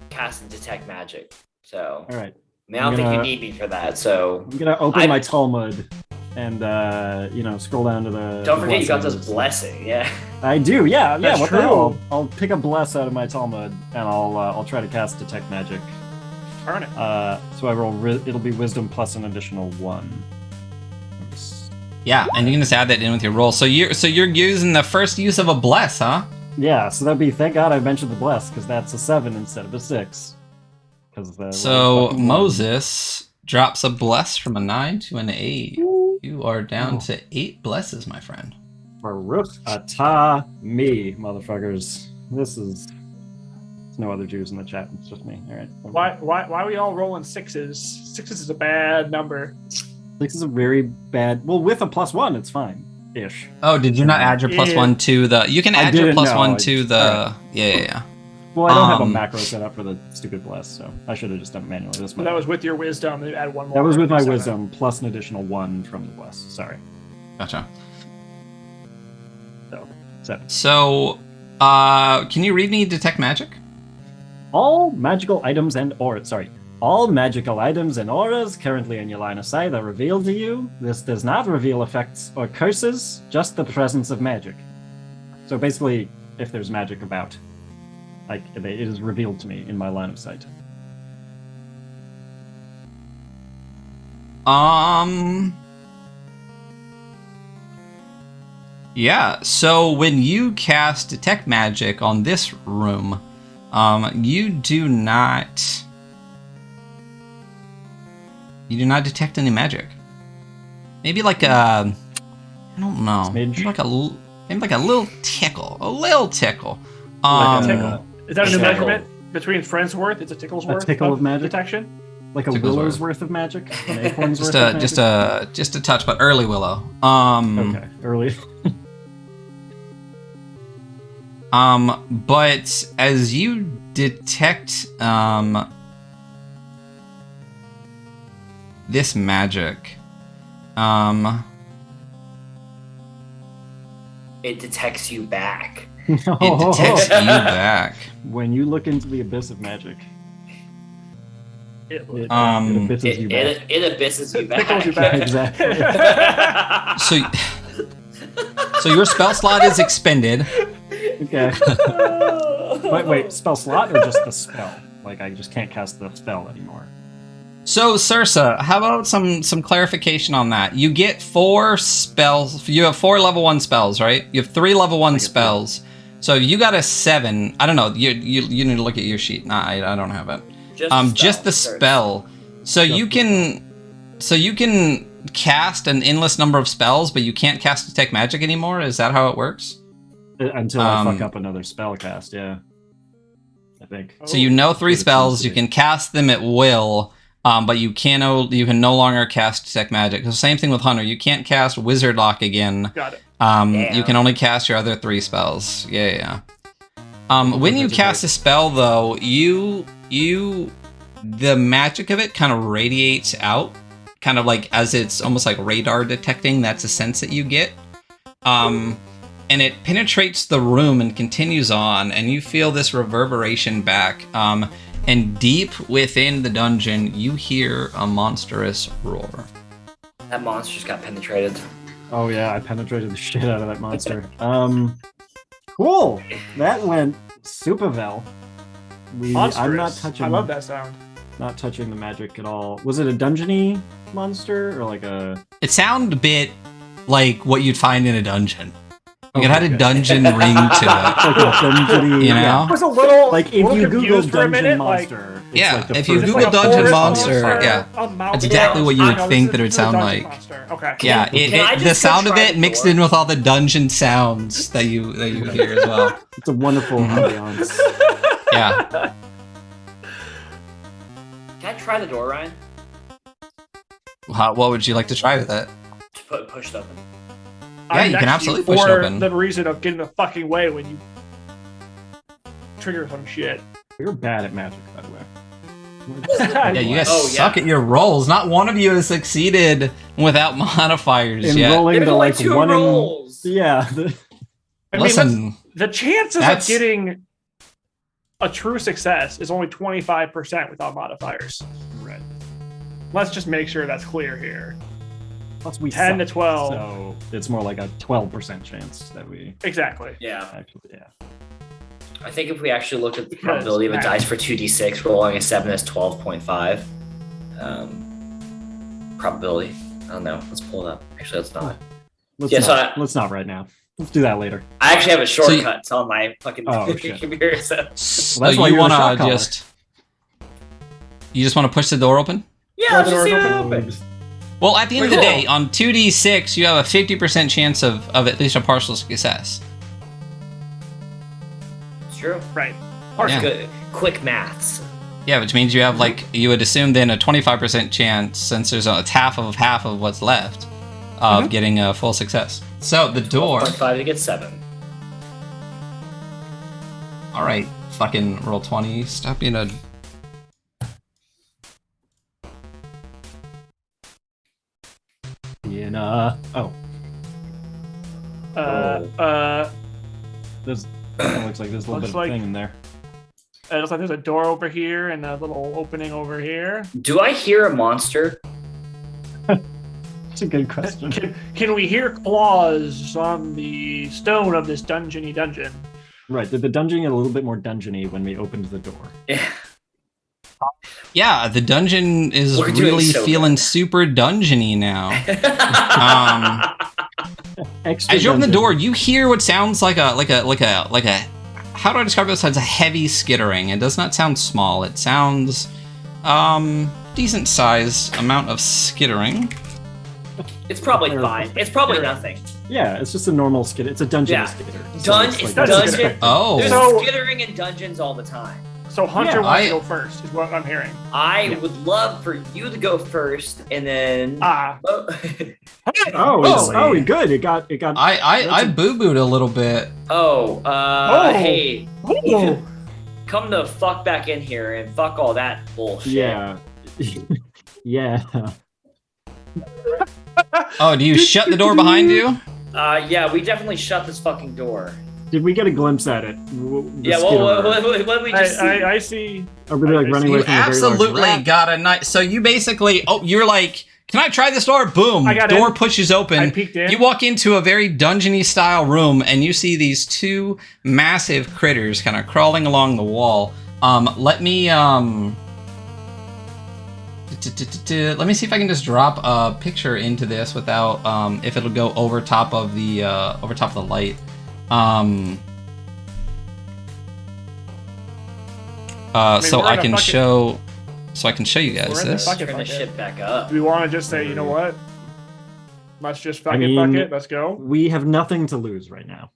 casting detect magic. So All right. I mean, I don't I'm think you gonna- need me for that. So I'm gonna open I- my Talmud and scroll down to the. don't forget you got this blessings. blessing. Yeah. I do. Yeah. That's What the true. hell? I'll pick a bless out of my Talmud and I'll try to cast detect magic. Turn it. So I roll. It'll be wisdom plus an additional 1. Yeah, and you can just add that in with your roll. So you're using the first use of a bless, huh? Yeah. So that'd be. Thank God I mentioned the bless because that's a 7 instead of a 6. So Moses drops a bless from a 9 to an 8. You are down to 8 blesses, my friend. Baruch atah me, motherfuckers. This is. There's no other Jews in the chat. It's just me. All right. Why are we all rolling 6s? 6s is a bad number. 6 is a very bad. Well, with a +1, it's fine ish. Oh, did you not add your +1 to the? You can I add your didn't know. +1 to the. Alright. Yeah. Well, I don't have a Um, macro set up for the stupid bless, so I should have just done it manually. That's my That was with your wisdom. You add one more. That was with my 7. wisdom plus an additional 1 from the bless. Sorry. Gotcha. So 7. So, can you read me detect magic? All magical items and auras. Sorry. All magical items and auras currently in your line of sight are revealed to you. This does not reveal effects or curses, just the presence of magic. So basically, if there's magic about, like it is revealed to me in my line of sight. Yeah, so when you cast detect magic on this room, you do not detect any magic. Maybe like a, I don't know, maybe like a little tickle, Like a Tickle. Is that a new Tickle. measurement between friends worth? It's a tickle's worth. tickle of magic? detection. Like a Tickle's willow's worth of magic, an acorn's just worth of a magic. just a touch, but early willow. Okay, early. But as you detect this magic, It detects you back. it detects you back. When you look into the abyss of magic, It, it Um, abysses you back. It abysses you back. tickles you back. Exactly. So your spell slot is expended. Okay. Wait, spell slot or just the spell? Like I just can't cast the spell anymore. So Sursa, how about some clarification on that? You get 4 spells. You have 4 level 1 spells, right? You have 3 level 1 spells. So you got a 7. I don't know. You need to look at your sheet. Nah, I don't have it. Just the spell. So you can cast an endless number of spells, but you can't cast detect magic anymore. Is that how it works? Until I fuck up another spell cast, yeah. I think. So you know 3 What it spells. seems to You be. can cast them at will, but you can no longer cast detect magic. So same thing with Hunter. You can't cast Wizard Lock again. Got it. You can only cast your other 3 spells. Yeah. When you cast a spell, though, the magic of it kind of radiates out, kind of like as it's almost like radar detecting. That's a sense that you get. And it penetrates the room and continues on, and you feel this reverberation back. And deep within the dungeon, you hear a monstrous roar. That monster just got penetrated. Oh yeah, I penetrated the shit out of that monster. Cool. That went super well. I'm not Monstrous. touching. I love that sound. Not touching the magic at all. Was it a dungeony monster or like a? It sounded a bit like what you'd find in a dungeon. Like it Okay, had a good. dungeon ring to it. Like a dungeony. You yeah. I know? was a little Like if little you Google confused for a dungeon minute, like, monster, it's Yeah, like the if you first it's Google like a dungeon forest monster, yeah. That's That's exactly what you would think that it would sound like. Monster. Okay. Yeah, Can I just the go sound of try it the mixed door? in with all the dungeon sounds that you hear as well. It's a wonderful ambiance. Yeah. Can I try the door, Ryan? What would you like to try with it? Just push it open. Yeah, I'm you can next to absolutely push it for open. the reason of getting the fucking way when you trigger some shit. You're bad at magic, by the way. Yeah, you guys Oh, yeah. suck at your rolls. Not one of you has succeeded without modifiers In yet. rolling There's to only like 2 one rolls. Yeah. I mean, Listen, the chances That's- of getting a true success is only 25% without modifiers. Right. Let's just make sure that's clear here. Plus we 10 to suck, 12. So it's more like a 12% chance that we Exactly. Yeah. actually, yeah. I think if we actually looked at the Because probability of a math. dice for 2d6, rolling a 7 is 12.5. Probability. I don't know. Let's pull it up. Actually, let's not. Let's Yeah, so not, let's not right now. Let's do that later. I actually have a So you- shortcut on my fucking Oh, shit. computer. So. so Well, that's why you you're the want shot to caller. you just want to push the door open? Yeah, Door let's just see doors it open. open. Well, at the end of the Cool. day, on 2d6, you have a 50% chance of at least a partial success. It's true. Right. Yeah. Good. Quick maths. Yeah, which means you have you would assume then a 25% chance, since it's half of what's left, of getting a full success. So the door. 12.5 to get 7. All right, fucking roll 20. Stop being a. There's looks like there's a little bit of thing in there. It looks like there's a door over here and a little opening over here. Do I hear a monster? That's a good question. Can we hear claws on the stone of this dungeony dungeon? Right, did the dungeon get a little bit more dungeony when we opened the door? Yeah. Yeah, the dungeon is We're doing really so feeling good. super dungeony now. Extra As you open the dungeon. door, you hear what sounds like a how do I describe this? It's a heavy skittering. It does not sound small. It sounds decent sized amount of skittering. It's probably fine. It's probably nothing. Yeah, it's just a normal skitter. It's a dungeon Yeah. skitter. It's that's dungeon. expected. Oh. There's So- skittering in dungeons all the time. So Hunter Yeah, wants I- to go first, is what I'm hearing. I would love for you to go first, and then. Oh, good. It got. I boo-booed a little bit. Hey, Oh. come the fuck back in here and fuck all that bullshit. Yeah. Yeah. Oh, do you shut the door behind you? Yeah, we definitely shut this fucking door. Did we get a glimpse at it? Yeah, what did we just see? I see. Are we like running away You from a very large absolutely rat? got a nice. So you basically, you're like, can I try this door? Boom. I got Door in. pushes I open. peeked in. You walk into a very dungeony style room, and you see these two massive critters kind of crawling along the wall. Let me let me see if I can just drop a picture into this without if it'll go over top of the light. So we're I in a can fucking- show you guys We're in the this. fucking- Turn this shit back up. Do we want to just say, you know what? Let's just fucking I mean- fuck it. Let's go. We have nothing to lose right now.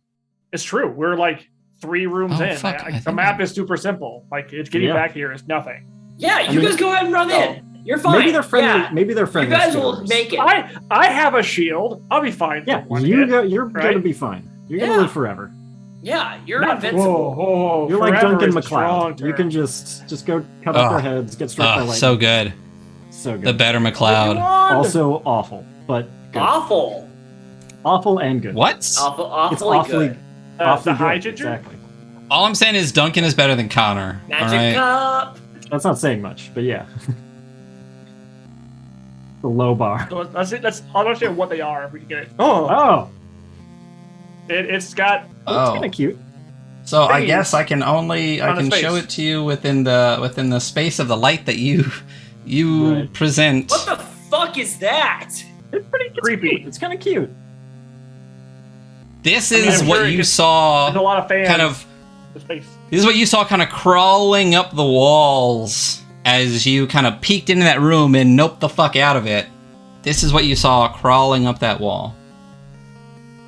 It's true. We're like 3 rooms Oh, in. fuck, I The think map is super simple. Like it's getting Yeah. back here is nothing. Yeah, you mean- guys go ahead and run in. You're fine. Maybe they're friendly. Yeah. Maybe they're You friendly. guys will skitters. make it. I have a shield. I'll be fine. Yeah, for one you're hit. gonna right? be fine. You're Yeah. gonna live forever. Yeah, you're Not- invincible. Whoa, You're like forever Duncan is a strong McLeod. You term. can just go cut off their heads, get struck by lightning. So good. So good. The better McLeod. Also awful, but good. Awful. Awful and good. What? Awfully It's awfully, good. awfully the high good. ginger. Exactly. All I'm saying is Duncan is better than Connor. Magic all right? cup. That's not saying much, but yeah. The low bar. So let's understand what they are if we can get it. Oh, Oh, it's got. it's Oh. kind of cute. So I Hey, guess I can on his show face. it to you within the space of the light that you Right. present. What the fuck is that? It's pretty Creepy. It's kind of cute. This mean, is I'm what sure you there's saw a lot of fans. kind of The space. this is what you saw kind of crawling up the walls as you kind of peeked into that room and noped the fuck out of it. This is what you saw crawling up that wall.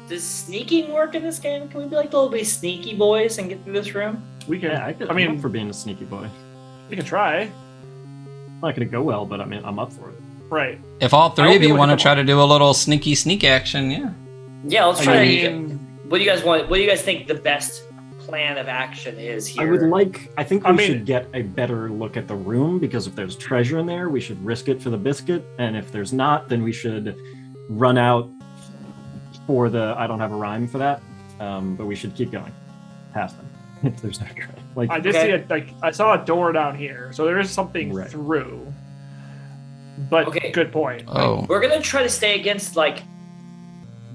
Does sneaking work in this game? Can we be like the little bitty sneaky boys and get through this room? We can. Yeah, I I'm mean, up for being a sneaky boy. we can try. Not gonna go well, but I mean, I'm up for it. Right. If all I three won't of be you able to want to come try to do a little sneaky sneak action, yeah. Yeah, let's I try. mean, What do you guys want? What do you guys think the best plan of action is here? I would like. I think I we mean- should get a better look at the room because if there's treasure in there, we should risk it for the biscuit, and if there's not, then we should run out for the. I don't have a rhyme for that, but we should keep going past them if there's no treasure. Like I did Okay. see I saw a door down here, so there is something Right. through. But Okay. good point. Oh. We're gonna try to stay against like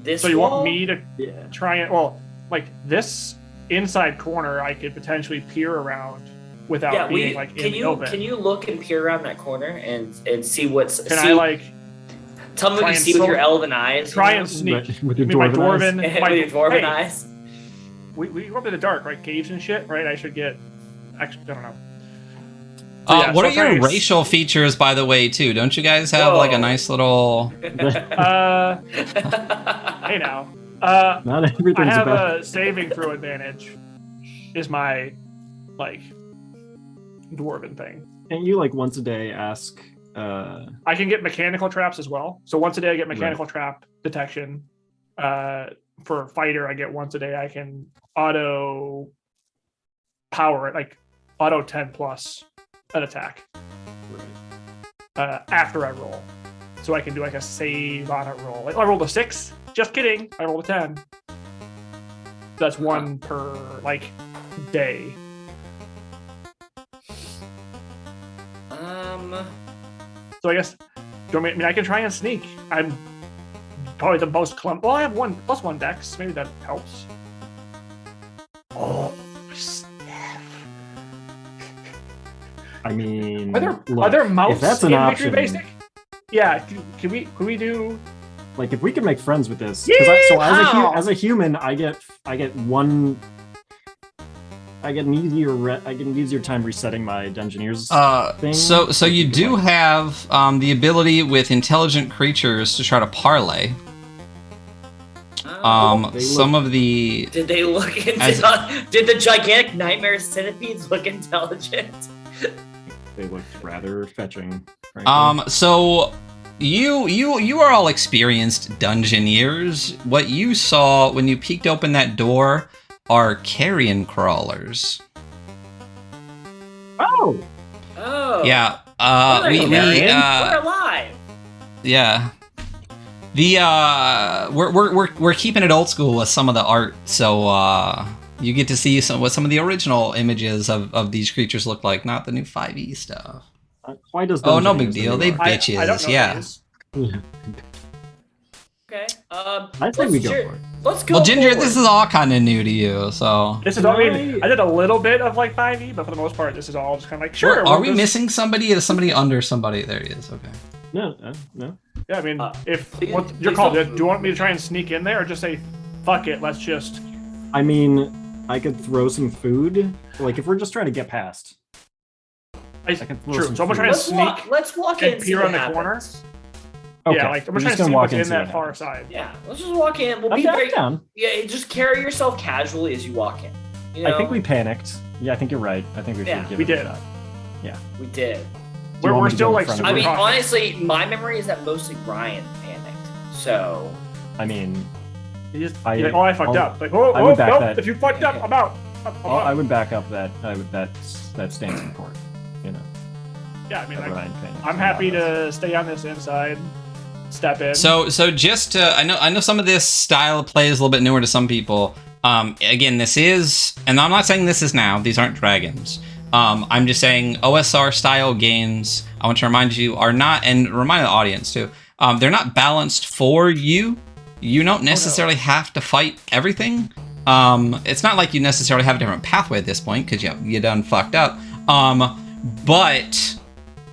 this. So you wall? want me to yeah, try and like this inside corner I could potentially peer around without Yeah, being we like in can the you open. can you look and peer around that corner and see what's Can see, I like tell me what try you and see with sneak- your elven eyes? try you and know? sneak? Right, with your I mean, my dwarven eyes. dwarven, my, with your dwarven hey, eyes. we go up in the dark, right? Caves and shit, right? I should get. Actually, I don't know. So, yeah, What so are your thanks. racial features, by the way, too? Don't you guys have like a Whoa. nice little? Hey now. Not I everything's have about. a saving throw advantage. Is my like dwarven thing. Can't you like once a day ask? I can get mechanical traps as well. So once a day I get mechanical trap detection. For fighter, I get once a day. I can auto power it, like auto 10 plus an attack after I roll. So I can do like a save on a roll. Like I rolled a 6. Just kidding. I rolled a 10. That's one per like day. So I guess, I mean, I can try and sneak. I'm probably the most Well, I have +1 dex. Maybe that helps. Oh, Steph. I mean, are there mouse if that's in an Victory option, Basic? Yeah. Can we do? Like, if we can make friends with this, Yeehaw! as a human, I get one. I get an easier time resetting my Dungeoneers thing. So you do have the ability with intelligent creatures to try to parlay. Some of the Did they look did the gigantic nightmare centipedes look intelligent? They looked rather fetching. Frankly. So you are all experienced Dungeoneers. What you saw when you peeked open that door are carrion crawlers. Oh. Yeah. We're alive. Yeah. We're keeping it old school with some of the art, so you get to see what some of the original images of these creatures look like, not the new 5e stuff. Why does? Oh, no big deal. They bitches. I don't know yeah. these. Okay. I think we go for it. Let's go. Well, Ginger, forward. this is all kind of new to you, so. This is. I mean, I did a little bit of like 5e, but for the most part, this is all just kind of like sure. Are we missing somebody? Is somebody under somebody? There he is. Okay. No. Yeah, I mean, please your call. Do don't- you want me to try and sneak in there, or just say, "Fuck it, let's just"? I mean, I could throw some food. Like, if we're just trying to get past. can throw True. some So I'm gonna try food. and sneak. Let's walk and in. peer on the corner. Okay. Yeah, like I'm we're just trying to see what's in that far side. Yeah, let's just walk in. We'll I'm be down, very. down. Yeah, just carry yourself casually as you walk in. You know? I think we panicked. Yeah, I think you're right. I think we should Yeah, give we it a did. shot. We did. Do you want We're me to still go in like front of super I mean, cautious. honestly, my memory is that mostly Ryan panicked. So. I mean, You just, I- you're like, oh, I fucked I'll- up. Like, oh, I would back nope. that. If you fucked up, I'm out. I would back up that stance in court. You know, Yeah, I mean, that like, Ryan panicked. I'm happy to stay on this inside, step in. So just I know some of this style of play is a little bit newer to some people. Again, this is, and I'm not saying this is now. These aren't dragons. I'm just saying OSR style games, I want to remind you, are not, and remind the audience too, they're not balanced for you. You don't necessarily have to fight everything. It's not like you necessarily have a different pathway at this point because you done fucked up. But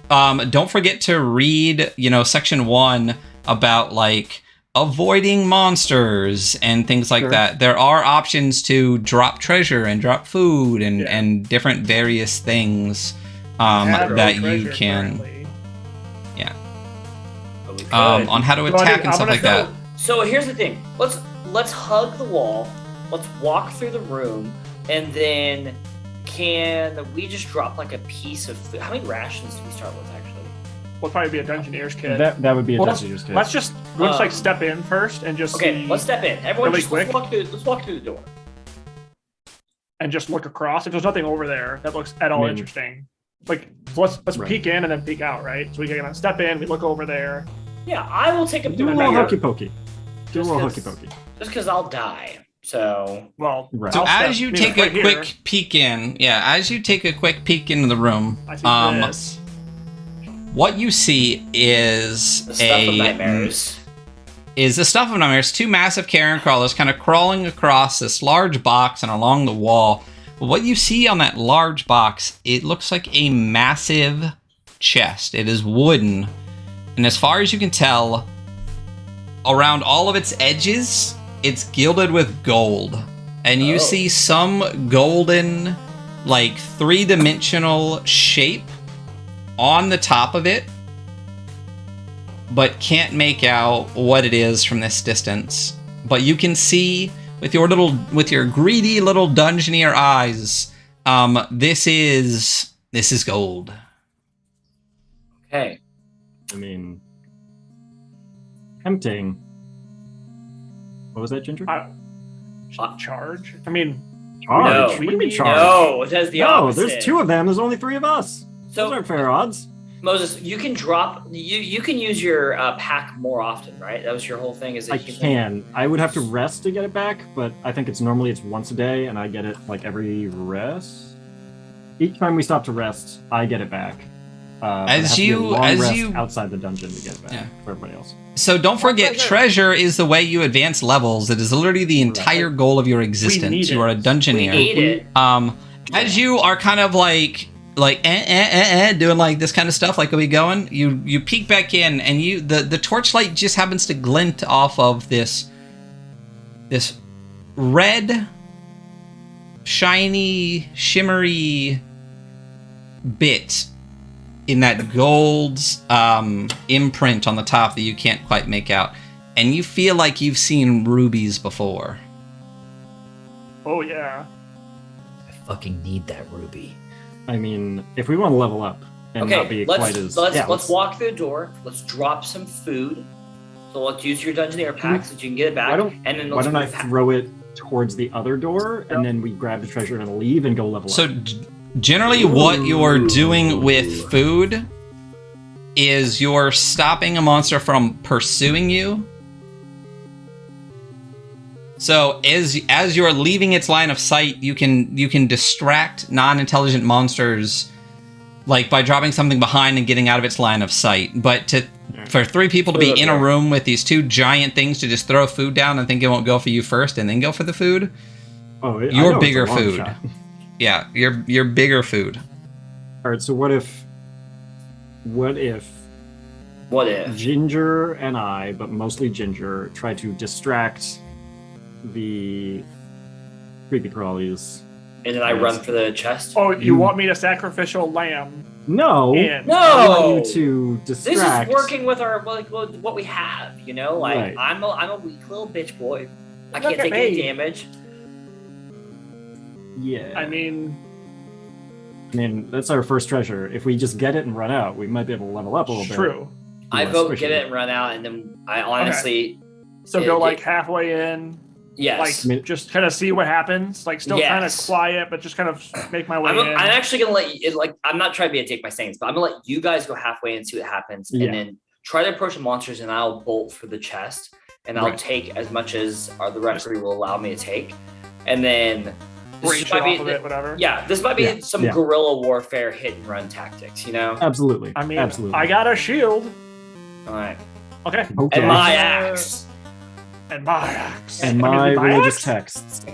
don't forget to read, section 1 about like avoiding monsters and things like Sure. that. There are options to drop treasure and drop food and different various things that you can on how to attack and stuff like that. So here's the thing. Let's hug the wall. Let's walk through the room, and then can we just drop like a piece of food? How many rations do we start with actually? We'll probably be a Dungeoneer's kit. That would be a Well, Dungeoneer's kit. Let's just like step in first and just Okay, see, let's step in. Everyone, really just quick. let's walk through the door. and just look across. If there's nothing over there that looks at all I mean- interesting, like let's Right. peek in and then peek out, right? So we can step in, we look over there. Yeah, I will take a Do a peek. little Yeah. hokey pokey. Do a Just little 'cause- hokey pokey. Just because I'll die. So Well, Right. So I'll as step- you I mean, take right a here, quick peek in, as you take a quick peek into the room, I see this. what you see is the stuff of nightmares. is the stuff of nightmares. Two massive carrion crawlers kind of crawling across this large box and along the wall. But what you see on that large box, it looks like a massive chest. It is wooden, and as far as you can tell, around all of its edges, it's gilded with gold. And you Oh. see some golden, like, three-dimensional shape on the top of it, but can't make out what it is from this distance. But you can see with your greedy little Dungeoneer eyes, this is gold. Okay. I mean, tempting. What was that, Ginger? Charge? I mean, Charge? No. What do you mean We- charge? No, it says the No, opposite. there's 2 of them. There's only 3 of us. So Those aren't fair odds. Moses, you can drop. You can use your pack more often, right? That was your whole thing. Is that I you can. I would have to rest to get it back, but I think it's once a day, and I get it like every rest. Each time we stop to rest, I get it back. But I have to do a long rest outside the dungeon to get it back for everybody else. So don't forget, treasure is the way you advance levels. It is literally the entire goal of your existence. You are a dungeoneer. We need it. As you are kind of like doing like this kind of stuff, like, are we going? You peek back in, and the torchlight just happens to glint off of this red, shiny, shimmery bit in that gold imprint on the top that you can't quite make out, and you feel like you've seen rubies before. oh yeah. I fucking need that ruby. I mean, if we want to level up and not be quite as... let's walk through the door. Let's drop some food. So let's use your Dungeoneer pack so that you can get it back. Why don't I throw it towards the other door, and then we grab the treasure and leave and go level up? So generally what you're doing with food is you're stopping a monster from pursuing you. So as you're leaving its line of sight, you can distract non-intelligent monsters, like by dropping something behind and getting out of its line of sight. But for 3 people to be in a room with these 2 giant things to just throw food down and think it won't go for you first and then go for the food, you're bigger food. Shot. Yeah, you're bigger food. All right, so what if Ginger and I, but mostly Ginger, try to distract the creepy crawlies? And then I run for the chest. Oh, you want me to sacrificial lamb? No. In. No. I want you to distract. This is working with our what we have, you know. Like Right. I'm a weak little bitch boy. I Look can't at take any me. damage. Yeah. I mean, that's our first treasure. If we just get it and run out, we might be able to level up a little bit. true. I less vote squishy. get it and run out, and then I honestly, So go like halfway in, yes. like just kind of see what happens. Like still kind of Yes. quiet, but just kind of make my way I'm in. actually gonna let you. Like I'm not trying to be a dick by saying this, but I'm gonna let you guys go halfway and see what happens, Yeah. and then try to approach the monsters, and I'll bolt for the chest, and I'll Right. take as much as the referee will allow me to take, and then. Breach might off be of it, whatever. Yeah, this might be Yeah, some yeah. guerrilla warfare hit and run tactics, you know? Absolutely. I mean, absolutely. I got a shield. All right. Okay. Okay. And my axe. And my axe. And I mean, my religious axe? texts.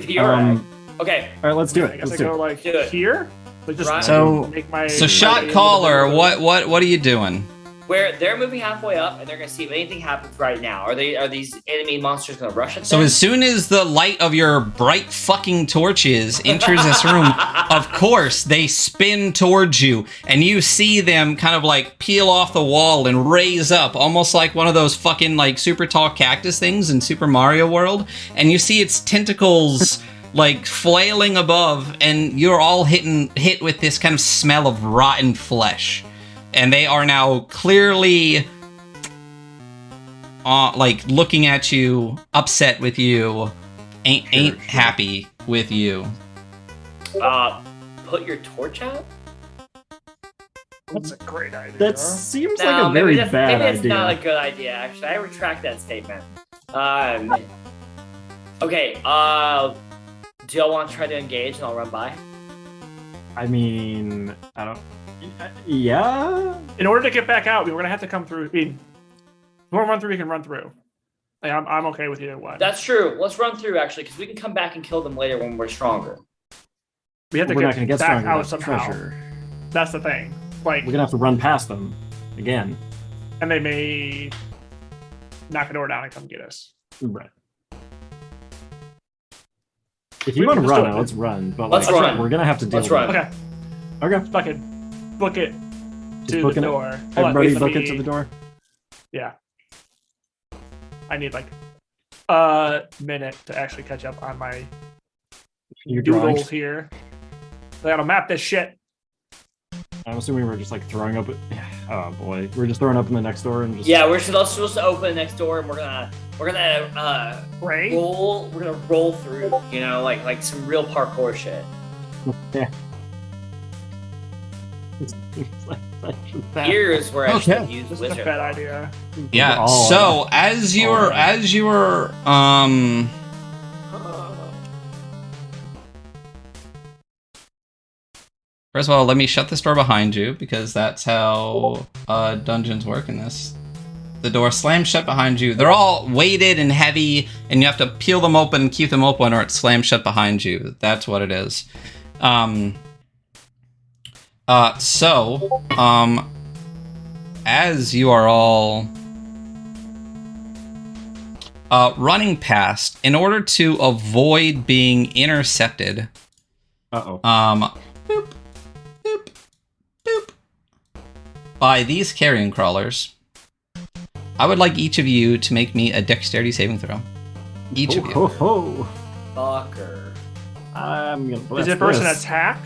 Your axe. Okay. All right, let's do I it. guess Let's I do go it. like Do it. here. Like just Right. So- make my So my shot way into caller, the- what are you doing? Where they're moving halfway up and they're gonna see if anything happens right now. Are these enemy monsters gonna rush at So them? as soon as the light of your bright fucking torches enters this room, of course they spin towards you, and you see them kind of like peel off the wall and raise up, almost like one of those fucking like super tall cactus things in Super Mario World, and you see its tentacles like flailing above, and you're all hit with this kind of smell of rotten flesh. And they are now clearly like looking at you, upset with you, ain't happy with you. Put your torch out? That's a great idea. That seems No, like a very maybe bad that's idea. not a good idea, actually. I retract that statement. Okay, do y'all want to try to engage and I'll run by? I mean, I don't. Yeah. In order to get back out, we're gonna have to come through. I mean, if we want to run through, we can run through. Like, I'm okay with either one. That's true. Let's run through, actually, because we can come back and kill them later when we're stronger. we have to We're not going get to get back stronger out without somehow. treasure. That's the thing. Like, We're going to have to run past them again. and they may knock the door down and come get us. Right. If you We want to can just run, do it. let's run. But Let's like, run. we're going to have to deal Let's with run. it. Okay, Okay. fucking book it Just to the booking it. door. Hold on, Everybody let book me- it to the door. Yeah. I need like a minute to actually catch up on my Your doodles drawings. here. I gotta map this shit. I'm assuming we're just like throwing up. Oh boy, we're just throwing up in the next door and just. Yeah, we're supposed to open the next door, and we're gonna Ray? roll. We're gonna roll through. You know, like some real parkour shit. Yeah. Here's where I should Okay. use This is a wizard. bad idea. Yeah. All- So as you were first of all, let me shut this door behind you because that's how dungeons work in this. The door slams shut behind you. They're all weighted and heavy, and you have to peel them open and keep them open, or it slams shut behind you. That's what it is. As you are all running past, in order to avoid being intercepted, Uh-oh. boop, boop, boop, by these carrion crawlers, I would like each of you to make me a dexterity saving throw. Each of you. Ho, ho. Fucker. I'm gonna bless Is it first an this. attack?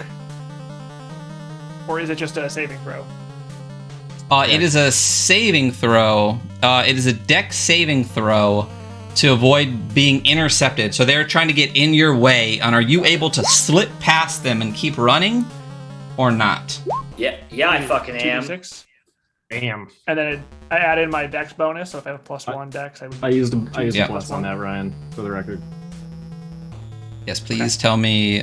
Or is it just a saving throw? It is a saving throw. It is a dex saving throw to avoid being intercepted. So they're trying to get in your way, and are you able to slip past them and keep running, or not? Yeah, I fucking am. 2d6. Damn. And then I add in my dex bonus, so if I have a +1 dex, I would. I used a Yeah. plus on that, Ryan, for the record. Yes, please tell me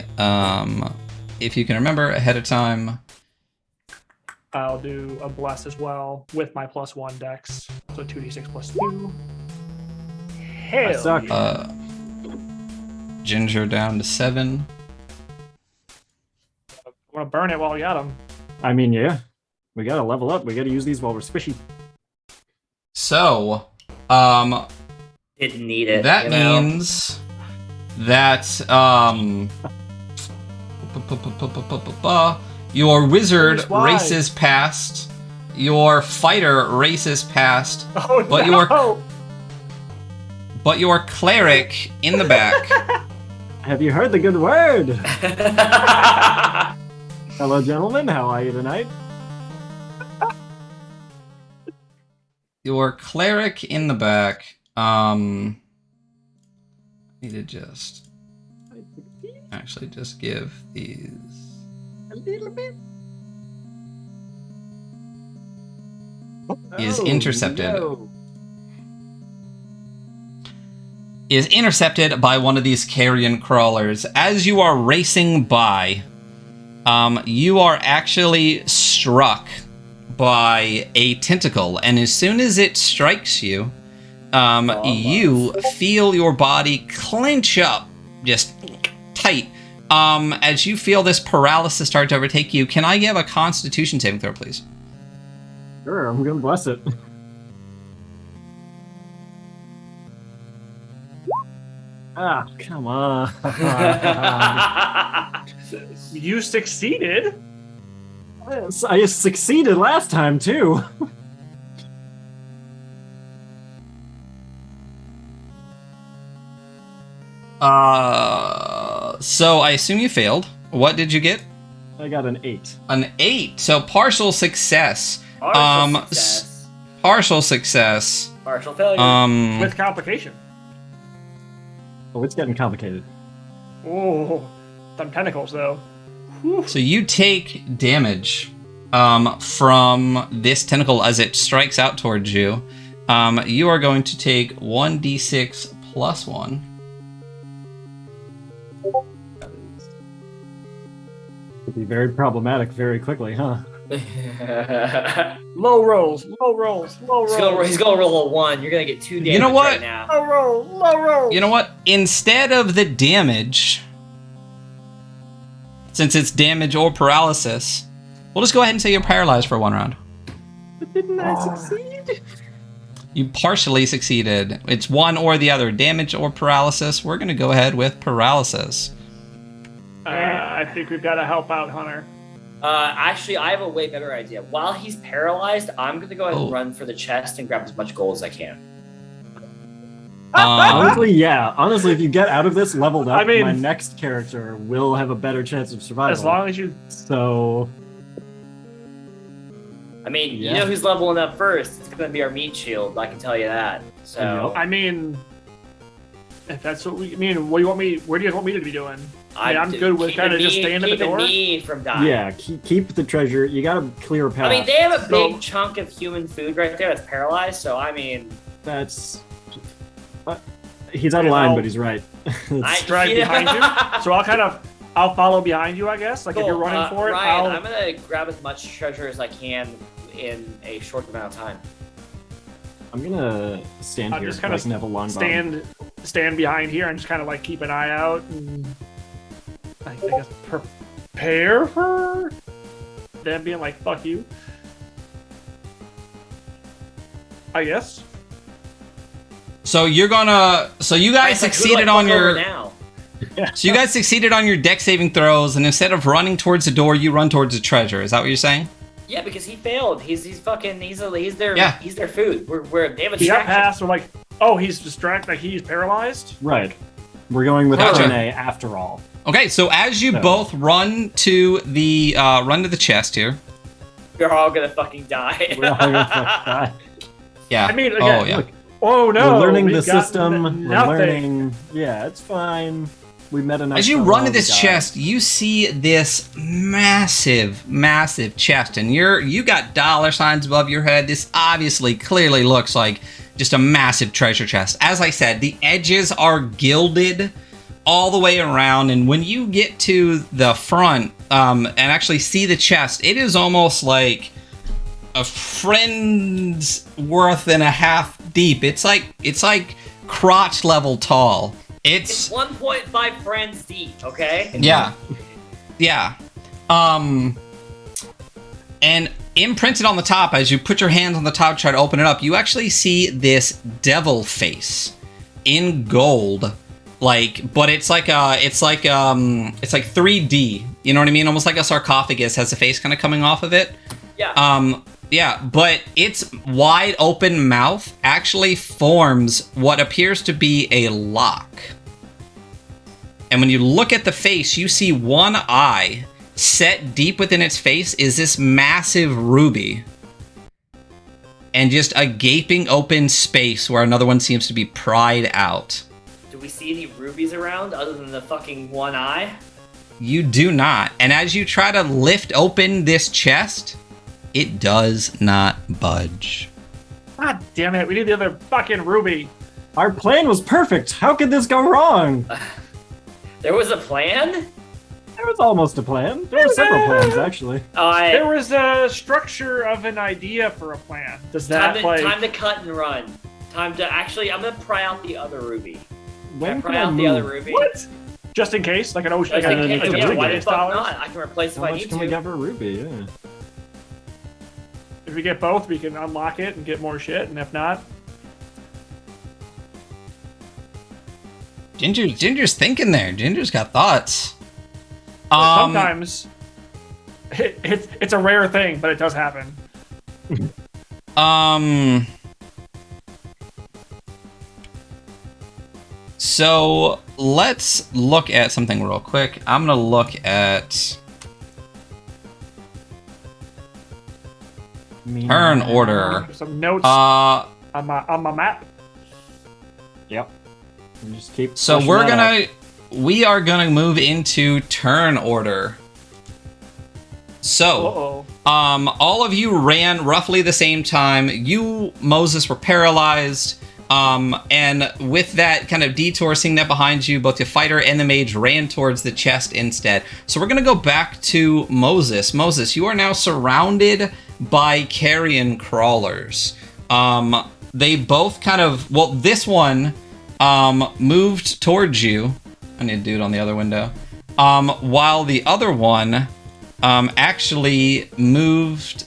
if you can remember ahead of time. I'll do a bless as well with my +1 dex. So 2d6 + 2. Hell. I suck. yeah. Ginger down to 7. I'm gonna burn it while we got him. I mean, yeah. We gotta level up. We gotta use these while we're squishy. So, Didn't need it. that you know? means that your wizard Who's wise? races past, your fighter races past, Oh But no! but your cleric in the back, Have you heard the good word? Hello, gentlemen. How are you tonight? your cleric in the back, need to just actually just give these. A little bit. Is Oh, intercepted. no. Is intercepted by one of these carrion crawlers. As you are racing by, you are actually struck by a tentacle, and as soon as it strikes you, you feel your body clench up, just tight. As you feel this paralysis start to overtake you, can I give a Constitution saving throw, please? Sure, I'm gonna bless it. Ah, come on. You succeeded. Yes, I succeeded last time too. So I assume you failed. What did you get? I got an 8. An 8. So partial success. Partial success. Partial success. Partial failure. With complication. Oh, it's getting complicated. Oh, them tentacles though. So you take damage from this tentacle as it strikes out towards you. You are going to take 1d6 plus 1. Could be very problematic very quickly, huh? Low rolls, low rolls, low rolls. He's gonna roll a 1. You're gonna get 2 damage You know what? right now. Low roll, low roll. You know what? Instead of the damage, since it's damage or paralysis, we'll just go ahead and say you're paralyzed for 1 round. But didn't I succeed? You partially succeeded. It's one or the other, damage or paralysis. We're going to go ahead with paralysis. I think we've got to help out Hunter. Actually, I have a way better idea. While he's paralyzed, I'm gonna go ahead and Oh. run for the chest and grab as much gold as I can. Honestly, yeah. Honestly, if you get out of this leveled up, I mean- my next character will have a better chance of survival. As long as you. So, I mean, Yeah. you know who's leveling up first? It's going to be our meat shield. I can tell you that. So I mean, if that's what we mean, what do you want me? Where do you guys want me to be doing? I'm good with kind of just staying at the door. Keeping me from dying. Yeah, keep the treasure. You gotta clear a path. I mean, they have a So- big chunk of human food right there that's paralyzed. So I mean, That's. He's out of line, but he's right. I Stride behind you. So I'll follow behind you, I guess. Like if you're running for it, Ryan, I'm gonna grab as much treasure as I can in a short amount of time. I'm gonna stand I'll here just kinda like Neville Longbottom. stand behind here and just kind of like keep an eye out and I guess prepare for them being like fuck you. I guess. So you're gonna. So you guys Right, like, who do I succeeded on fuck over your. now? So you guys succeeded on your deck saving throws, and instead of running towards the door, you run towards the treasure. Is that what you're saying? Yeah, because he failed. He's their Yeah. he's their food. They have a He got distraction. past. We're like, oh, he's distracted. Like he's paralyzed. Right. We're going with Gotcha. RNA after all. Okay, so as you No. both run to the chest here. You're all gonna fucking die. We're all gonna fuck die. Yeah. I mean, oh again, yeah. look. Oh no, We're learning we've the gotten system. We're Nothing. learning. Yeah, it's fine. We met a nice. As you fellow, run to we this died. chest, you see this massive, massive chest, and you got dollar signs above your head. This obviously, clearly looks like just a massive treasure chest. As I said, the edges are gilded all the way around, and when you get to the front and actually see the chest, it is almost like a friend's worth and a half deep. It's like crotch level tall. It's 1.5 friends deep, okay? Yeah. Yeah. And imprinted on the top, as you put your hands on the top, try to open it up, you actually see this devil face in gold. But it's like 3D. You know what I mean? Almost like a sarcophagus has a face kind of coming off of it. Yeah. Yeah, but its wide open mouth actually forms what appears to be a lock. And when you look at the face, you see one eye. Set deep within its face is this massive ruby. And just a gaping open space where another one seems to be pried out. Do we see any rubies around other than the fucking one eye? You do not. And as you try to lift open this chest, it does not budge. God damn it! We need the other fucking ruby. Our plan was perfect. How could this go wrong? There was a plan? There was almost a plan. There were several plans, actually. There was a structure of an idea for a plan. Does that time to cut and run. Time to actually. I'm gonna pry out the other ruby. When Pry can I out the other move? ruby. What? Just in case, like an ocean. Just Like in a, case, like a yeah, why the million fuck dollars. not? I can replace if How I much need can we to. get for a ruby? Yeah. If we get both, we can unlock it and get more shit. And if not, Ginger's thinking there. Ginger's got thoughts. sometimes it's a rare thing, but it does happen. So let's look at something real quick. I'm gonna look at turn order. Some notes Uh, on my map. Yep. And just keep. so fleshing we are gonna move into turn order. So, Uh-oh. all of you ran roughly the same time. You, Moses, were paralyzed. And with that kind of detour, seeing that behind you, both the fighter and the mage ran towards the chest instead. So we're gonna go back to Moses. Moses, you are now surrounded by carrion crawlers. They both kind of, well, this one moved towards you. I need to do it on the other window. While the other one actually moved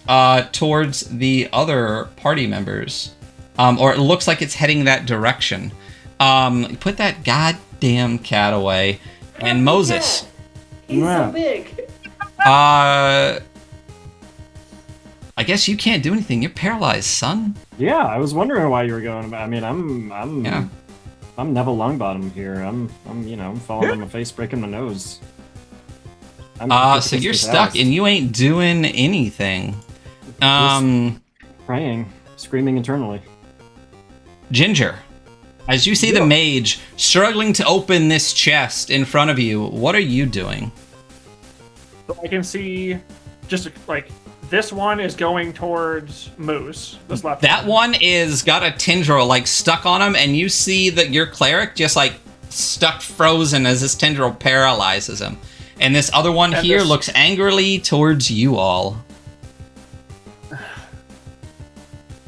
towards the other party members. Or it looks like it's heading that direction. Put that goddamn cat away. And Moses. He's Yeah. so big. I guess you can't do anything. You're paralyzed, son. Yeah, I was wondering why you were going. I mean, I'm Yeah. I'm Neville Longbottom here. I'm falling on my face, breaking my nose. So you're stuck and you ain't doing anything. Praying, screaming internally. Ginger, as you see the mage struggling to open this chest in front of you, what are you doing? So I can see just like this one is going towards Moose. This left. That one is got a tendril like stuck on him, and you see that your cleric just like stuck frozen as this tendril paralyzes him. And this other one And here this- looks angrily towards you all.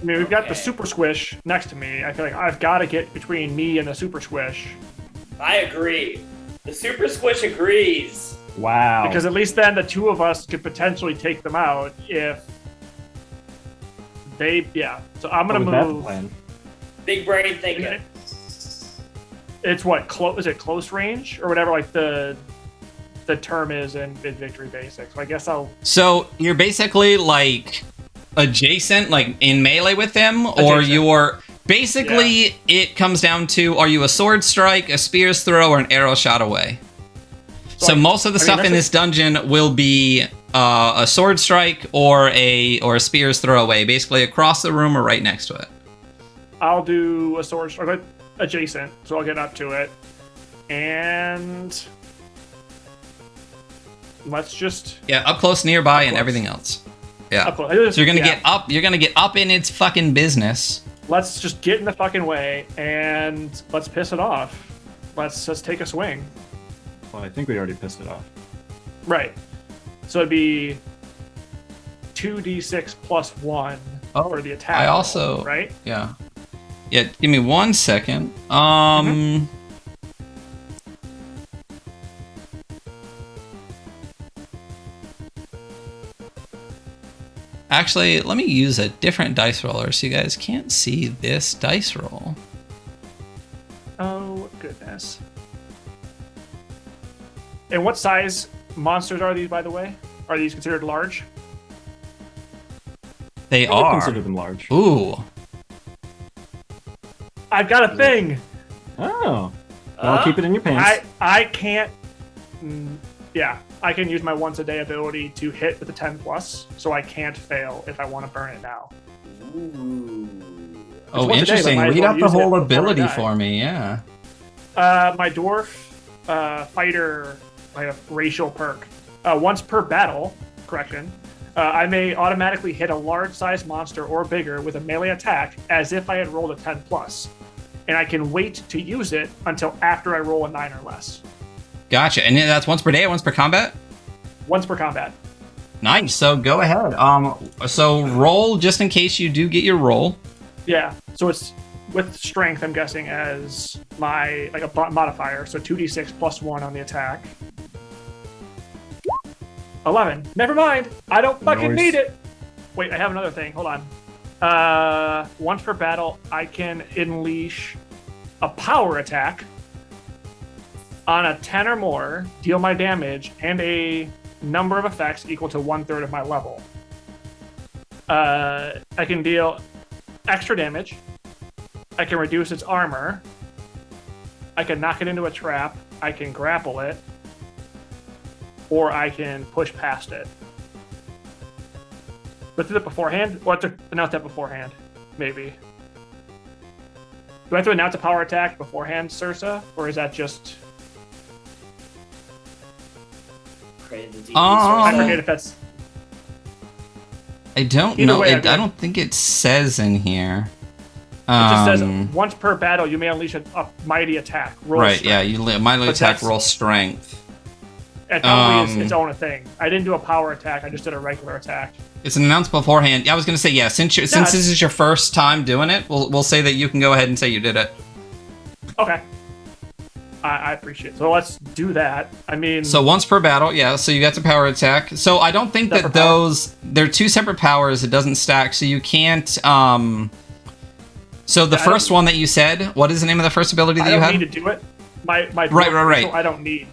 I mean, we've got the super squish next to me. I feel like I've got to get between me and the super squish. I agree. The Super Squish agrees. Wow. Because at least then the two of us could potentially take them out if they, yeah. So I'm going to What was that move. plan? Big brain thinking. It's what, is it close range? Or whatever, like the term is in Victory Basics. So I guess I'll... So you're basically like adjacent, like in melee with them, or Adjacent. you're basically it comes down to, are you a sword strike, a spear's throw, or an arrow shot away? So Like, most of the I mean, stuff that's in this dungeon will be a sword strike or a spear's throw away, basically across the room or right next to it. I'll do a sword strike adjacent, so I'll get up to it. And let's just Yeah, up close, nearby, and close. everything else. Yeah. up close. So you're gonna Yeah. get up. You're gonna get up in its fucking business. Let's just get in the fucking way and let's piss it off. Let's just take a swing. Well, I think we already pissed it off. Right. So it'd be 2d6 plus 1 for the attack. I roll, also- right? Yeah. Yeah. Give me 1 second. Actually, let me use a different dice roller so you guys can't see this dice roll. Oh goodness. And what size monsters are these, by the way? Are these considered large? They I would are. consider them large. Ooh. I've got a thing. Oh. Well, keep it in your pants. I can't. Yeah, I can use my once a day ability to hit with a 10 plus, so I can't fail if I want to burn it now. Ooh. Oh, once a day, but interesting. might as Read well out the use it whole before I ability die. for me. Yeah. My dwarf fighter, I have a racial perk. Once per battle, correction, I may automatically hit a large-sized monster or bigger with a melee attack as if I had rolled a 10 plus, and I can wait to use it until after I roll a 9 or less. Gotcha. And that's once per day, once per combat? Once per combat. Nice. So go ahead. So roll just in case you do get your roll. Yeah, so it's with strength, I'm guessing, as my like a modifier. So 2d6 plus 1 on the attack. 11. Never mind. I don't fucking Nice. need it. Wait, I have another thing. Hold on. Once per battle, I can unleash a power attack on a 10 or more, deal my damage, and a number of effects equal to 1/3 of my level. I can deal extra damage. I can reduce its armor. I can knock it into a trap. I can grapple it. Or I can push past it. Let's do that beforehand. Or to announce that beforehand, maybe. Do I have to announce a power attack beforehand, Sursa? Or is that just... Created the I Oh. forget if that's... I don't Either know. way, I don't think it says in here. It just says, Um, once per battle, you may unleash a mighty attack. Roll right, strength. yeah. You my But attack that's- roll strength. It probably is Um, its own thing. I didn't do a power attack. I just did a regular attack. It's an announced beforehand. Yeah, I was gonna say yeah. Since this is your first time doing it, we'll say that you can go ahead and say you did it. Okay. I appreciate it. So let's do that. I mean... So once per battle, yeah. So you got the power attack. So I don't think that Separate power. they're two separate powers. It doesn't stack. So you can't. So the Yeah, I first don't- one that you said, what is the name of the first ability that I you don't had? need to do it. My Right. I don't need.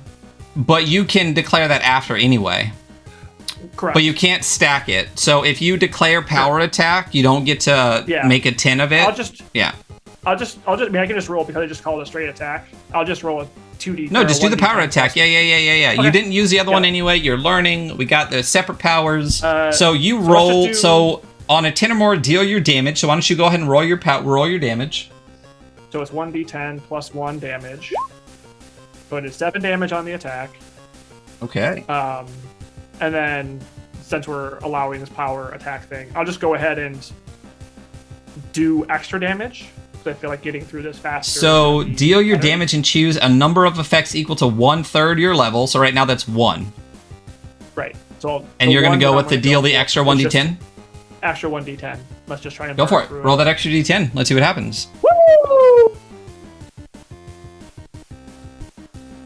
But you can declare that after anyway. Correct. But you can't stack it. So if you declare power attack, you don't get to Yeah. make a 10 of it. I'll just. Yeah. I mean, I can just roll because I just called it a straight attack. I'll just roll 2d. No, or just do the 1d10 power attack. plus- Yeah. You Okay. didn't use the other Yeah. one anyway. You're learning. We got the separate powers. So you let's roll. just do- So on a 10 or more, deal your damage. So why don't you go ahead and roll your damage? So it's 1d10 plus 1 damage. So it is 7 damage on the attack. Okay. And then, since we're allowing this power attack thing, I'll just go ahead and do extra damage. So I feel like getting through this faster. So would be deal your better. damage and choose a number of effects equal to 1/3 your level. So right now that's 1. Right. So And the you're going one to go that with I'm the gonna deal go the for extra is 1d10? just Extra 1d10. Let's just try and Go for burn it. through Roll that extra d10. Let's see what happens. Woo!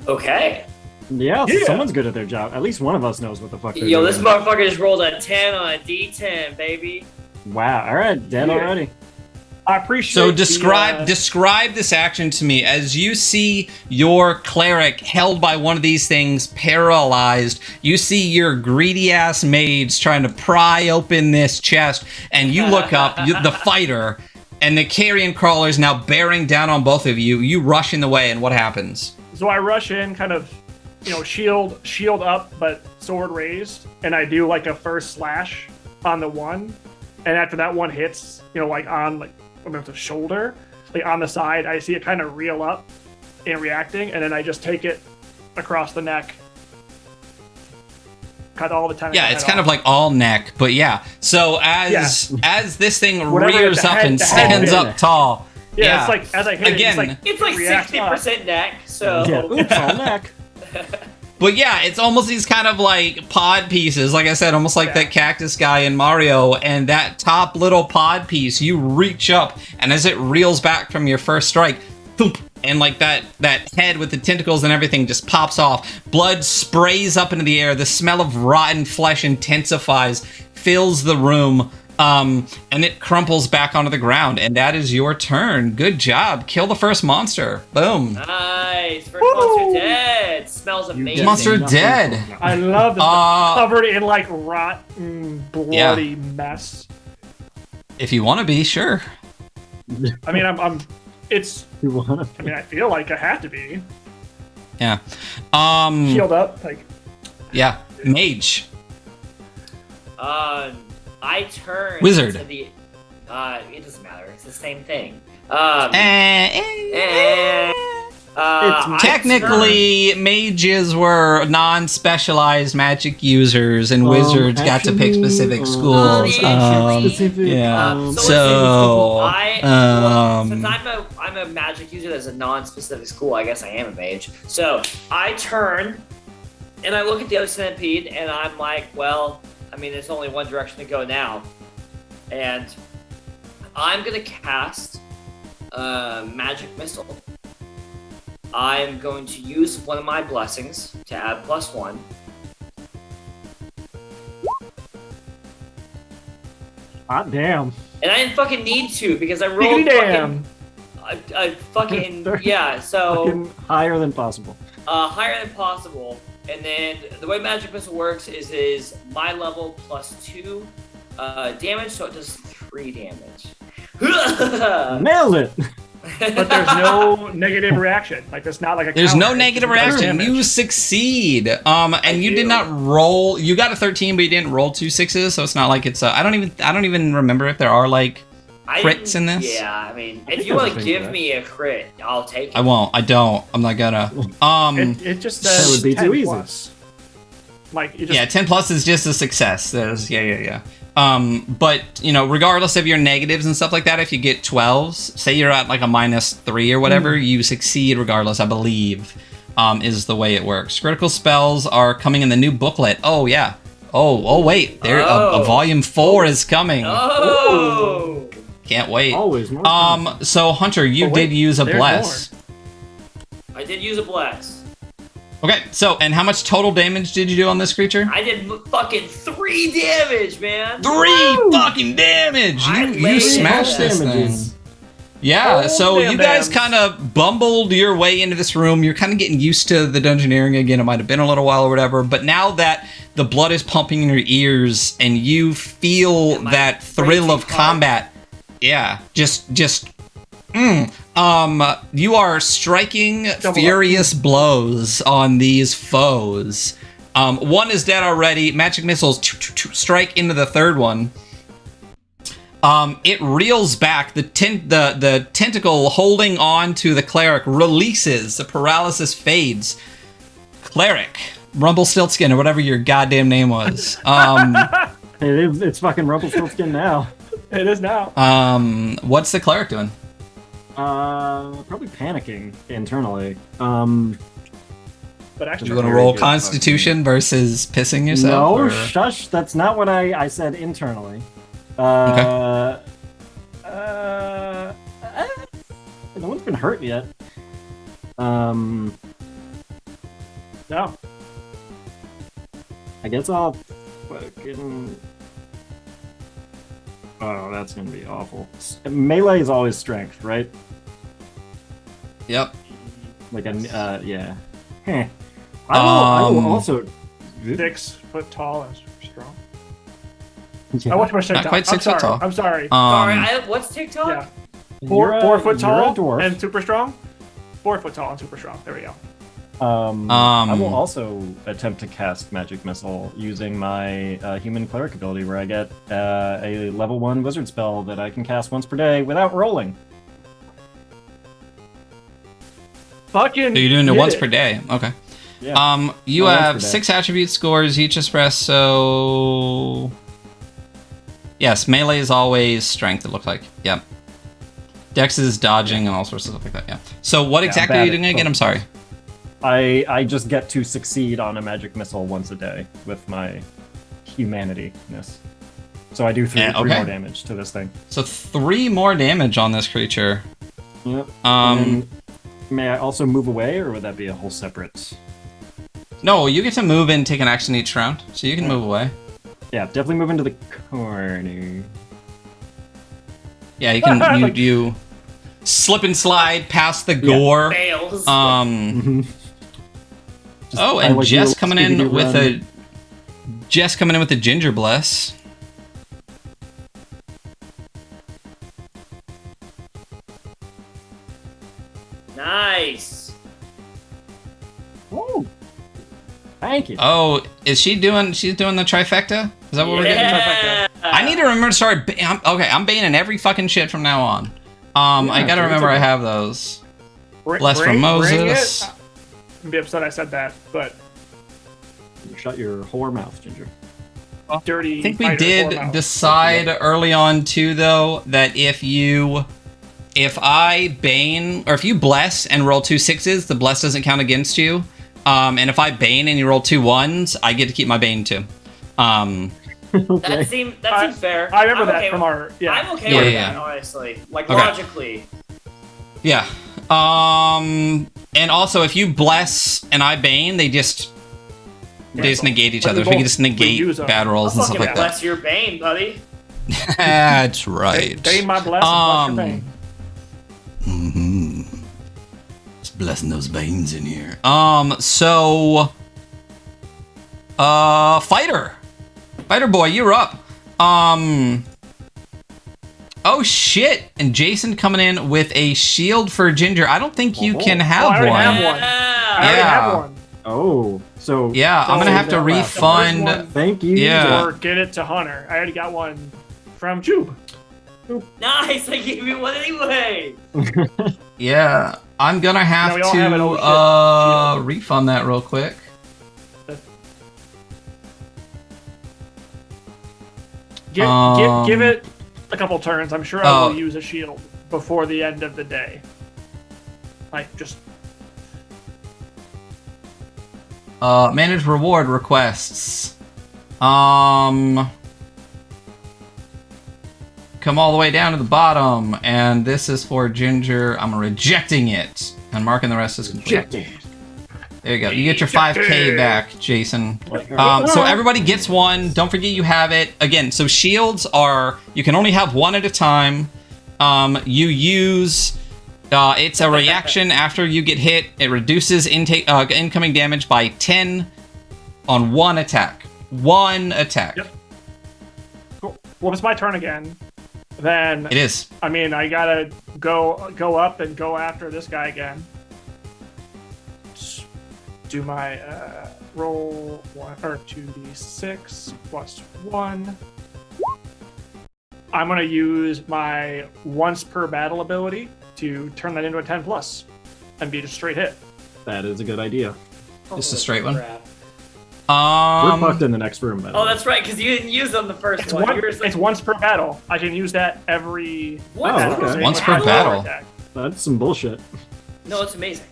Okay. Yeah, so Yeah. someone's good at their job. At least one of us knows what the fuck they're Yo, doing. this motherfucker just rolled a 10 on a D10, baby. Wow. All right, dead Yeah. already. I appreciate. So the, describe this action to me as you see your cleric held by one of these things, paralyzed. You see your greedy ass mage trying to pry open this chest, and you look up, the fighter, and the carrion crawler is now bearing down on both of you. You rush in the way, and what happens? So I rush in, kind of, shield up, but sword raised, and I do like a first slash on the one, and after that one hits, on the shoulder, like on the side, I see it kind of reel up and reacting, and then I just take it across the neck, cut all the tentacles. Yeah, it's kind of like all neck, but yeah. So as this thing rears up and stands up tall. Yeah, it's like as I hit Again, It's like reacts 60% neck, so. Yeah. Oops, all neck. But yeah, it's almost these kind of like pod pieces, like I said, almost like that cactus guy in Mario, and that top little pod piece, you reach up, and as it reels back from your first strike, thump, and like that head with the tentacles and everything just pops off. Blood sprays up into the air, the smell of rotten flesh intensifies, fills the room, and it crumples back onto the ground, and that is your turn. Good job. Kill the first monster. Boom. Nice. First monster dead. Smells amazing. Monster dead. I love this. Covered in like rotten, bloody mess. If you want to be, sure. I mean, it's. You wanna? I mean, I feel like I have to be Yeah. shield up. Like, Yeah. Mage. I turn Wizard. to the. It doesn't matter. It's the same thing. Technically, mages were non-specialized magic users, and wizards got to pick specific schools. Specific, yeah. So So, since I'm a magic user that's a non-specific school, I guess I am a mage. So I turn and I look at the other centipede and I'm like, well, I mean, there's only one direction to go now, and I'm gonna cast magic missile. I'm going to use one of my blessings to add +1. Hot damn. And I didn't fucking need to because I rolled damn. fucking yeah, so Fucking higher than possible. higher than possible. And then the way magic missile works is my level +2 damage, so it does 3 damage. Nailed it. but there's no negative reaction. Like it's not like a. there's counter. no It's negative just reaction. damage. You succeed. And you did not roll. You got a 13, but you didn't roll 2 6s, so it's not like it's. I don't even remember if there are like crits in this. Yeah, I mean, if think you there's want a to thing give for that. me a crit, I'll take it. I won't. I don't. I'm not gonna. It just That says would be 10 too easy. plus. Like you just Yeah, 10 plus is just a success. There's yeah. But regardless of your negatives and stuff like that, if you get 12s, say you're at like a -3 or whatever, you succeed regardless, I believe, is the way it works. Critical spells are coming in the new booklet. Oh yeah. Oh wait, there a volume 4 is coming. Oh! Can't wait. Always more. So Hunter, you Oh, wait, did use a there's bless. I did use a bless. Okay, so and how much total damage did you do on this creature? I did fucking 3 damage, man. 3 fucking damage! I You laid smashed it. this thing. Damages. Yeah, so damn you guys dams. kind of bumbled your way into this room. You're kind of getting used to the dungeoneering again. It might have been a little while or whatever, but now that the blood is pumping in your ears and you feel And my that thrill of raging heart. combat, yeah, just You are striking Double furious blows on these foes. One is dead already. Magic missiles strike into the third one. It reels back. The tentacle holding on to the cleric releases. The paralysis fades. Cleric, Rumpelstiltskin, or whatever your goddamn name was. It's fucking Rumpelstiltskin now. It is now. What's the cleric doing? Probably panicking internally. But actually, You want to very roll good Constitution versus pissing yourself? No, or- shush. That's not what I said internally. No one's been hurt yet. no. I guess I'll fucking. Oh, that's gonna be awful. Melee is always strength, right? Yep. Like yeah. Heh. I will also. 6 foot tall and super strong. Yeah. I watched my TikTok. quite 6 foot tall. I'm sorry. Sorry, what's TikTok? Yeah. You're 4 foot you're tall a dwarf. and super strong. 4 foot tall and super strong. There we go. I will also attempt to cast Magic Missile using my Human Cleric ability, where I get a level 1 wizard spell that I can cast once per day without rolling. Fucking. So you're doing it get once per day. Okay. Yeah. You Once per have day. 6 attribute scores, each espresso. Yes, melee is always strength, it looks like. Yep. Dex is dodging and all sorts of stuff like that, yeah. So what exactly are bad you doing at again? I'm sorry. I just get to succeed on a Magic Missile once a day with my humanity-ness. So I do three okay. more damage to this thing. So 3 more damage on this creature. Yep. Um, And may I also move away, or would that be a whole separate? No, you get to move and take an action each round, so you can move away. Yeah, definitely move into the corner. Yeah, you can you slip and slide past the gore. Fails. Just- Oh, I and like Jess your coming in Scooby-Doo with run. a ginger bless. Nice. Oh, thank you. Oh, she's doing the trifecta? Is that what we're getting? Yeah. I need to remember to start. I'm banning every fucking shit from now on. I gotta sure, remember it's I okay. have those. Bring- Bless from bring Moses. it. I'm be upset I said that, but Shut your whore mouth, Ginger. dirty. I think we fighter did form out. decide early on too, though, that if I bane or if you bless and roll 2 6s, the bless doesn't count against you. And if I bane and you roll 2 1s, I get to keep my bane too. Okay. That seems fair. I remember I'm that okay from with- our. Yeah. I'm okay Yeah, with yeah, that, yeah. honestly. Like, Okay. logically. Yeah. And also if you bless and I bane, they just negate each But other. we So we can both- just we negate use them. bad rolls and I'll stuff fucking like that. bless your bane, buddy. That's right. Bane my bless and bless your bane. Mm-hmm. Just blessing those banes in here. So fighter boy, you're up. Oh shit! And Jason coming in with a shield for Ginger. I don't think you can have I already one. have one. I already Yeah. have one. Oh, so Yeah, I'm gonna So have to that last- refund. The first one- thank you. Yeah. Or get it to Hunter. I already got one from Jube. Nice, I gave you one anyway. Yeah, I'm gonna have No, we all have an old to shield. refund that real quick. Give it a couple turns. I'm sure I Oh. will use a shield before the end of the day. Like, just Manage reward requests. Come all the way down to the bottom, and this is for Ginger. I'm rejecting it and marking the rest as complete. There you go. You get your 5K back, Jason. So everybody gets one. Don't forget you have it. Again, so shields are, you can only have one at a time. You use, it's a reaction after you get hit. It reduces incoming damage by 10 on one attack. One attack. Yep. Cool. Well, it's my turn again. then It is. I mean I gotta go up and go after this guy again. Do my roll 2d6 plus 1. I'm gonna use my once per battle ability to turn that into a 10 plus and be just straight hit. That is a good idea. Just a straight one. Crap. We're fucked in the next room. By the Oh, way. that's right, because you didn't use them the first It's, one. one, You were just it's once per battle. I can use that every What? Oh, okay. Once per battle. attack. That's some bullshit. No, it's amazing.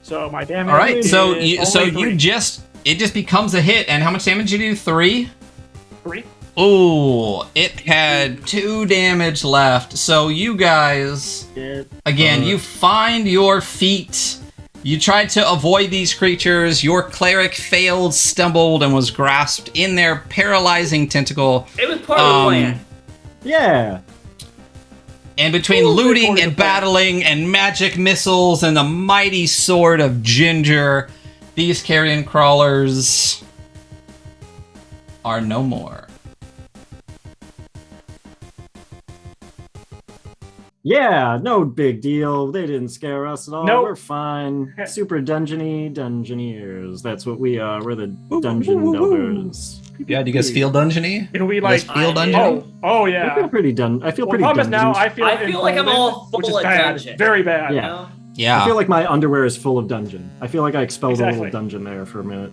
So my damage. All right, is so only it just becomes a hit, and how much damage you do? 3. 3. Ooh, it had 2 damage left. So you guys, again, you find your feet. You tried to avoid these creatures. Your cleric failed, stumbled, and was grasped in their paralyzing tentacle. It was part of the plan. Yeah. And between Ooh, looting recorded and the plan. battling and magic missiles and the mighty sword of Ginger, these carrion crawlers are no more. Yeah, no big deal. They didn't scare us at all. Nope. We're fine. Super dungeony dungeoneers. That's what we are. We're the dungeon delvers. Yeah, do you guys feel dungeony? It'll be You like, guys feel I dungeony? oh I yeah. feel pretty dun. I feel Well, pretty the problem is now dungeoned. I feel like I'm all which is full of bad, dungeon. very bad. Yeah. You know? Yeah. I feel like my underwear is full of dungeon. I feel like I expelled a Exactly. little dungeon there for a minute.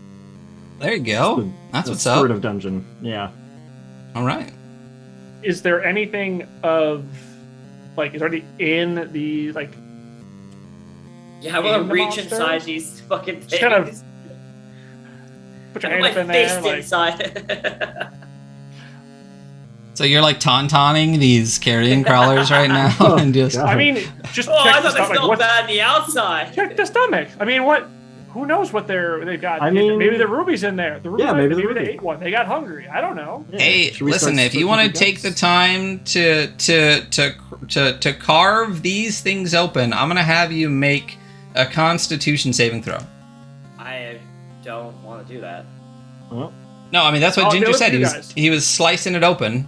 There you go. That's The what's spirit up. of dungeon. Yeah. All right. Is there anything of like is there any in the like Yeah, I want And to the reach monster? inside these fucking things. Just kind of put your Put hand my up in fist there like inside. So you're like taunting these carrion crawlers right now, Oh, and just God. I mean just Oh, check I the thought they stomach. smelled What's- bad on the outside. check the stomach. I mean what who knows what they've got? I mean- maybe the ruby's in there. The ruby, Yeah, maybe the they ruby. ate one. They got hungry. I don't know. Yeah. hey, Should we listen. start If you splitting want to the take the guts? time to carve these things open, I'm gonna have you make a Constitution saving throw. I don't want to do that. Well, No, I mean that's what I'll Ginger do it said. for He you was guys. he was slicing it open.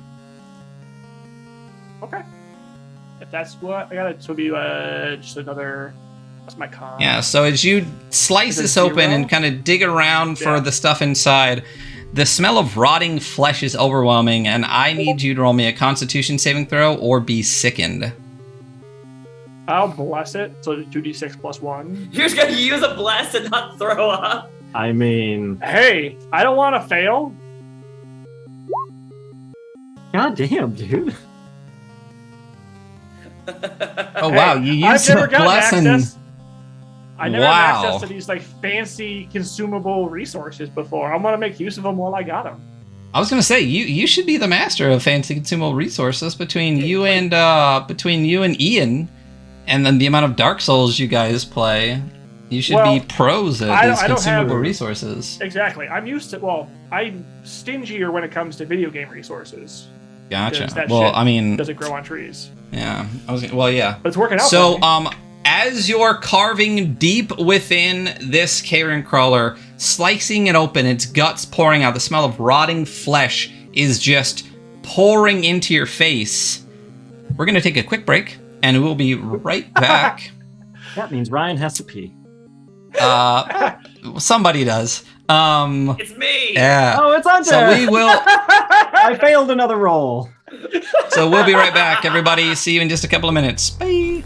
Okay. If that's what I gotta, so it'll be just another. That's my con. Yeah, so as you slice Is it this open 0? and kind of dig around for Yeah. the stuff inside, the smell of rotting flesh is overwhelming, and I need you to roll me a Constitution saving throw or be sickened. I'll bless it. So 2d6 plus 1. You're just gonna use a blast and not throw up. I mean, Hey, I don't want to fail. god damn, dude. Oh wow, you I've used never a gotten blessing. access. I never Wow. had access to these like fancy consumable resources before. I want to make use of them while I got them. I was gonna say you should be the master of fancy consumable resources between you and Ian, and then the amount of Dark Souls you guys play. You should Well, be pros at I these don't have- consumable resources. Exactly. I'm used to. Well, I'm stingier when it comes to video game resources. Gotcha. Because that Well, shit I mean, doesn't grow on trees, yeah. Well, yeah. but it's working out. So, for me. as you're carving deep within this carrion crawler, slicing it open, its guts pouring out, the smell of rotting flesh is just pouring into your face. We're gonna take a quick break, and we'll be right back. That means Ryan has to pee. Somebody does. It's me. Yeah. Oh, it's on So there. we will. I failed another roll. So we'll be right back, everybody. See you in just a couple of minutes. Bye.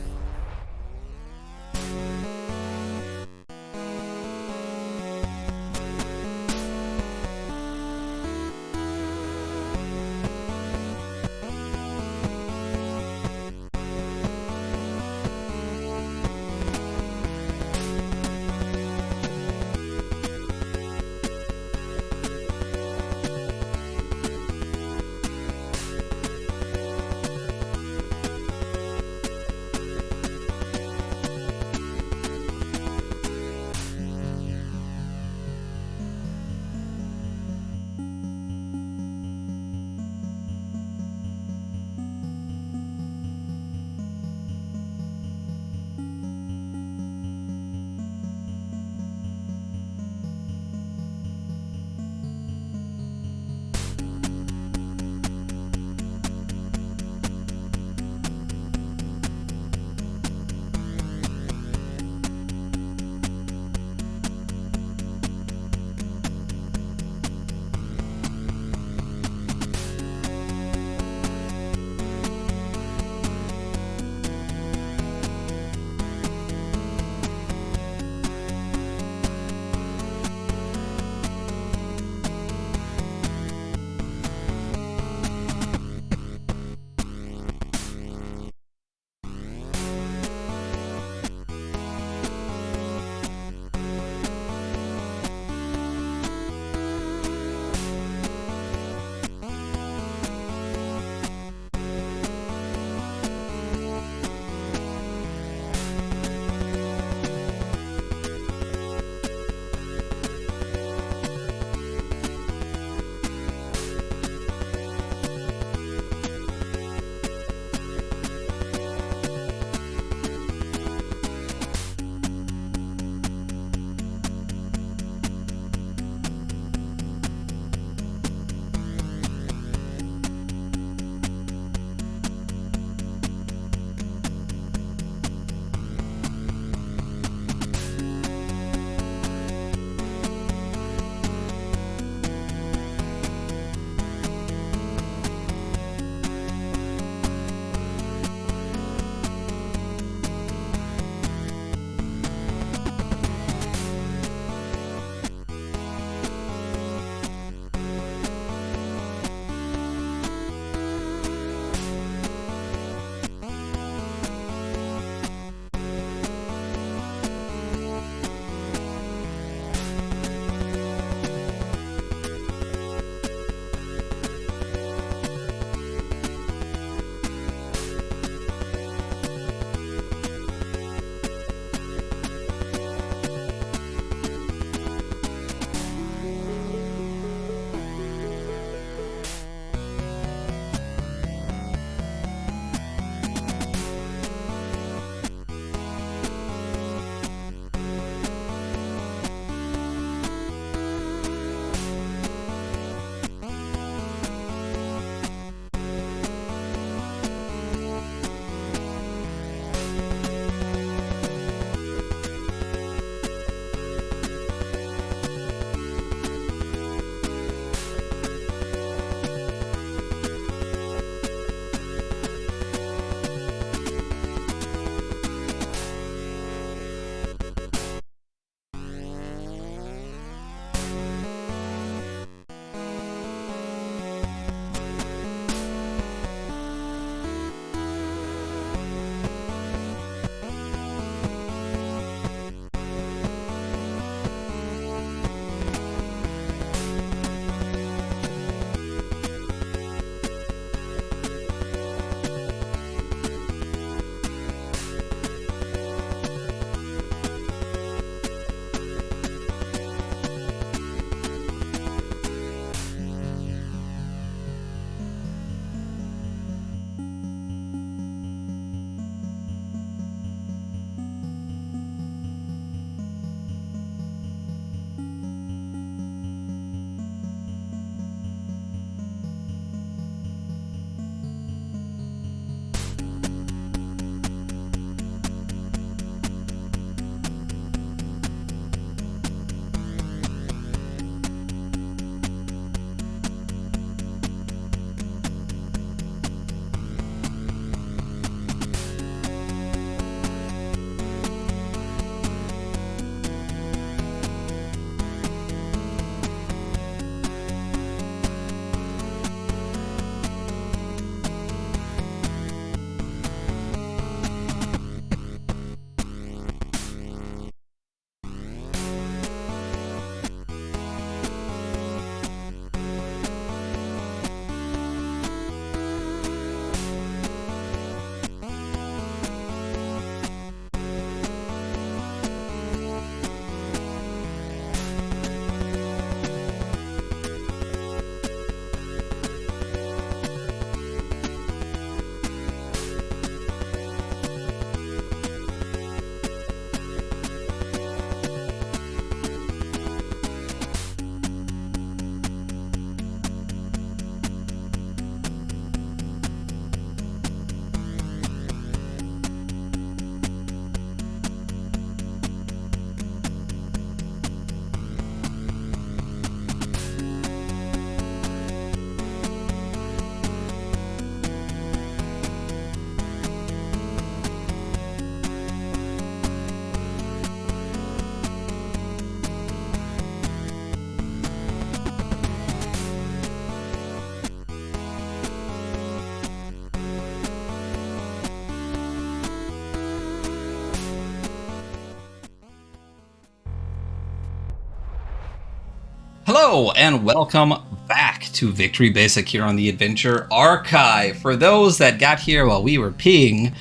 Hello and welcome back to Victory Basic here on the Adventure Archive. For those that got here while we were peeing,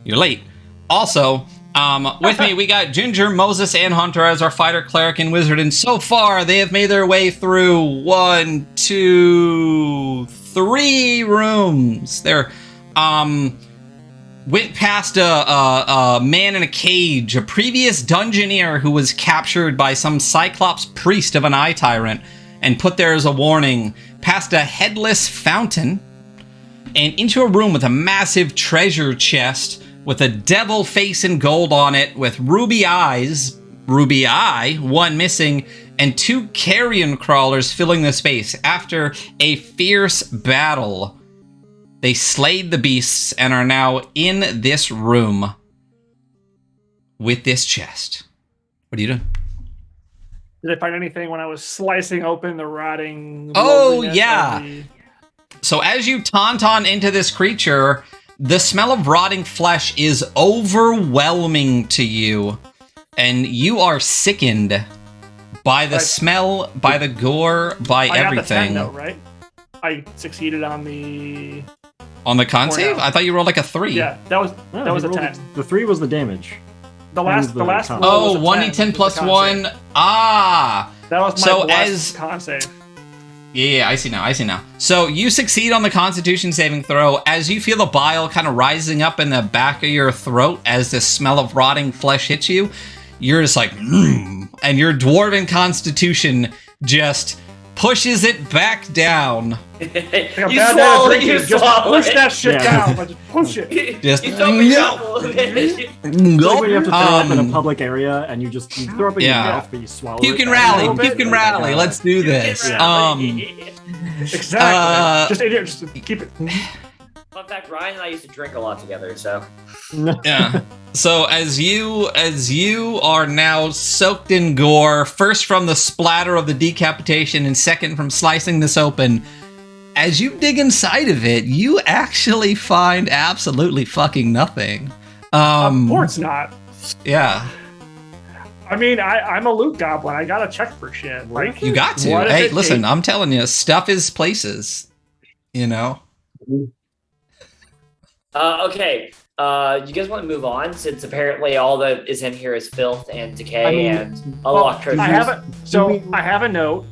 you're late. Also, with me we got Ginger, Moses, and Hunter as our fighter, cleric, and wizard, and so far they have made their way through 1, 2, 3 rooms. They're went past a man in a cage, a previous dungeoneer who was captured by some Cyclops priest of an eye tyrant and put there as a warning, past a headless fountain, and into a room with a massive treasure chest with a devil face in gold on it with ruby eyes, ruby eye, one missing, and 2 carrion crawlers filling the space. After a fierce battle, they slayed the beasts and are now in this room with this chest. What are you doing? Did I find anything when I was slicing open the rotting? Oh, loneliness yeah. of the- So as you tauntaun into this creature, the smell of rotting flesh is overwhelming to you, and you are sickened by the smell, by the gore, by I everything. got the 10 though, right? I succeeded on the. On the con Or save? no. I thought you rolled like a 3. Yeah, that was No, that was he a rolled 10. The 3 was the damage. The last the last. con. roll was Oh, a 1d10 with plus the con 1. save. Ah! That was my So blessed as- con save. Yeah, I see now. So you succeed on the Constitution saving throw as you feel the bile kind of rising up in the back of your throat as the smell of rotting flesh hits you. You're just like, and your dwarven Constitution just pushes it back down. Like a You bad swallow it, drinking, you just swallow push it. that shit Yeah. down. Like, just push it. Just You throw me down. It's like when you have to throw up in a Um, public area and you throw up in Yeah. your mouth, but you swallow You it. can back rally, out. bit. you can rally. Let's do this. Exactly. Just in here, just keep it. Fun fact: Ryan and I used to drink a lot together, so Yeah. So as you are now soaked in gore, first from the splatter of the decapitation and second from slicing this open, as you dig inside of it, you actually find absolutely fucking nothing. Of course not. Yeah. I mean, I'm a loot goblin. I gotta check for shit. Like, You got to. what if Hey, it listen, takes- I'm telling you, stuff is places. You know? okay. You guys want to move on since apparently all that is in here is filth and decay I mean, and a Well, locked treasure. I have a so we- I have a note.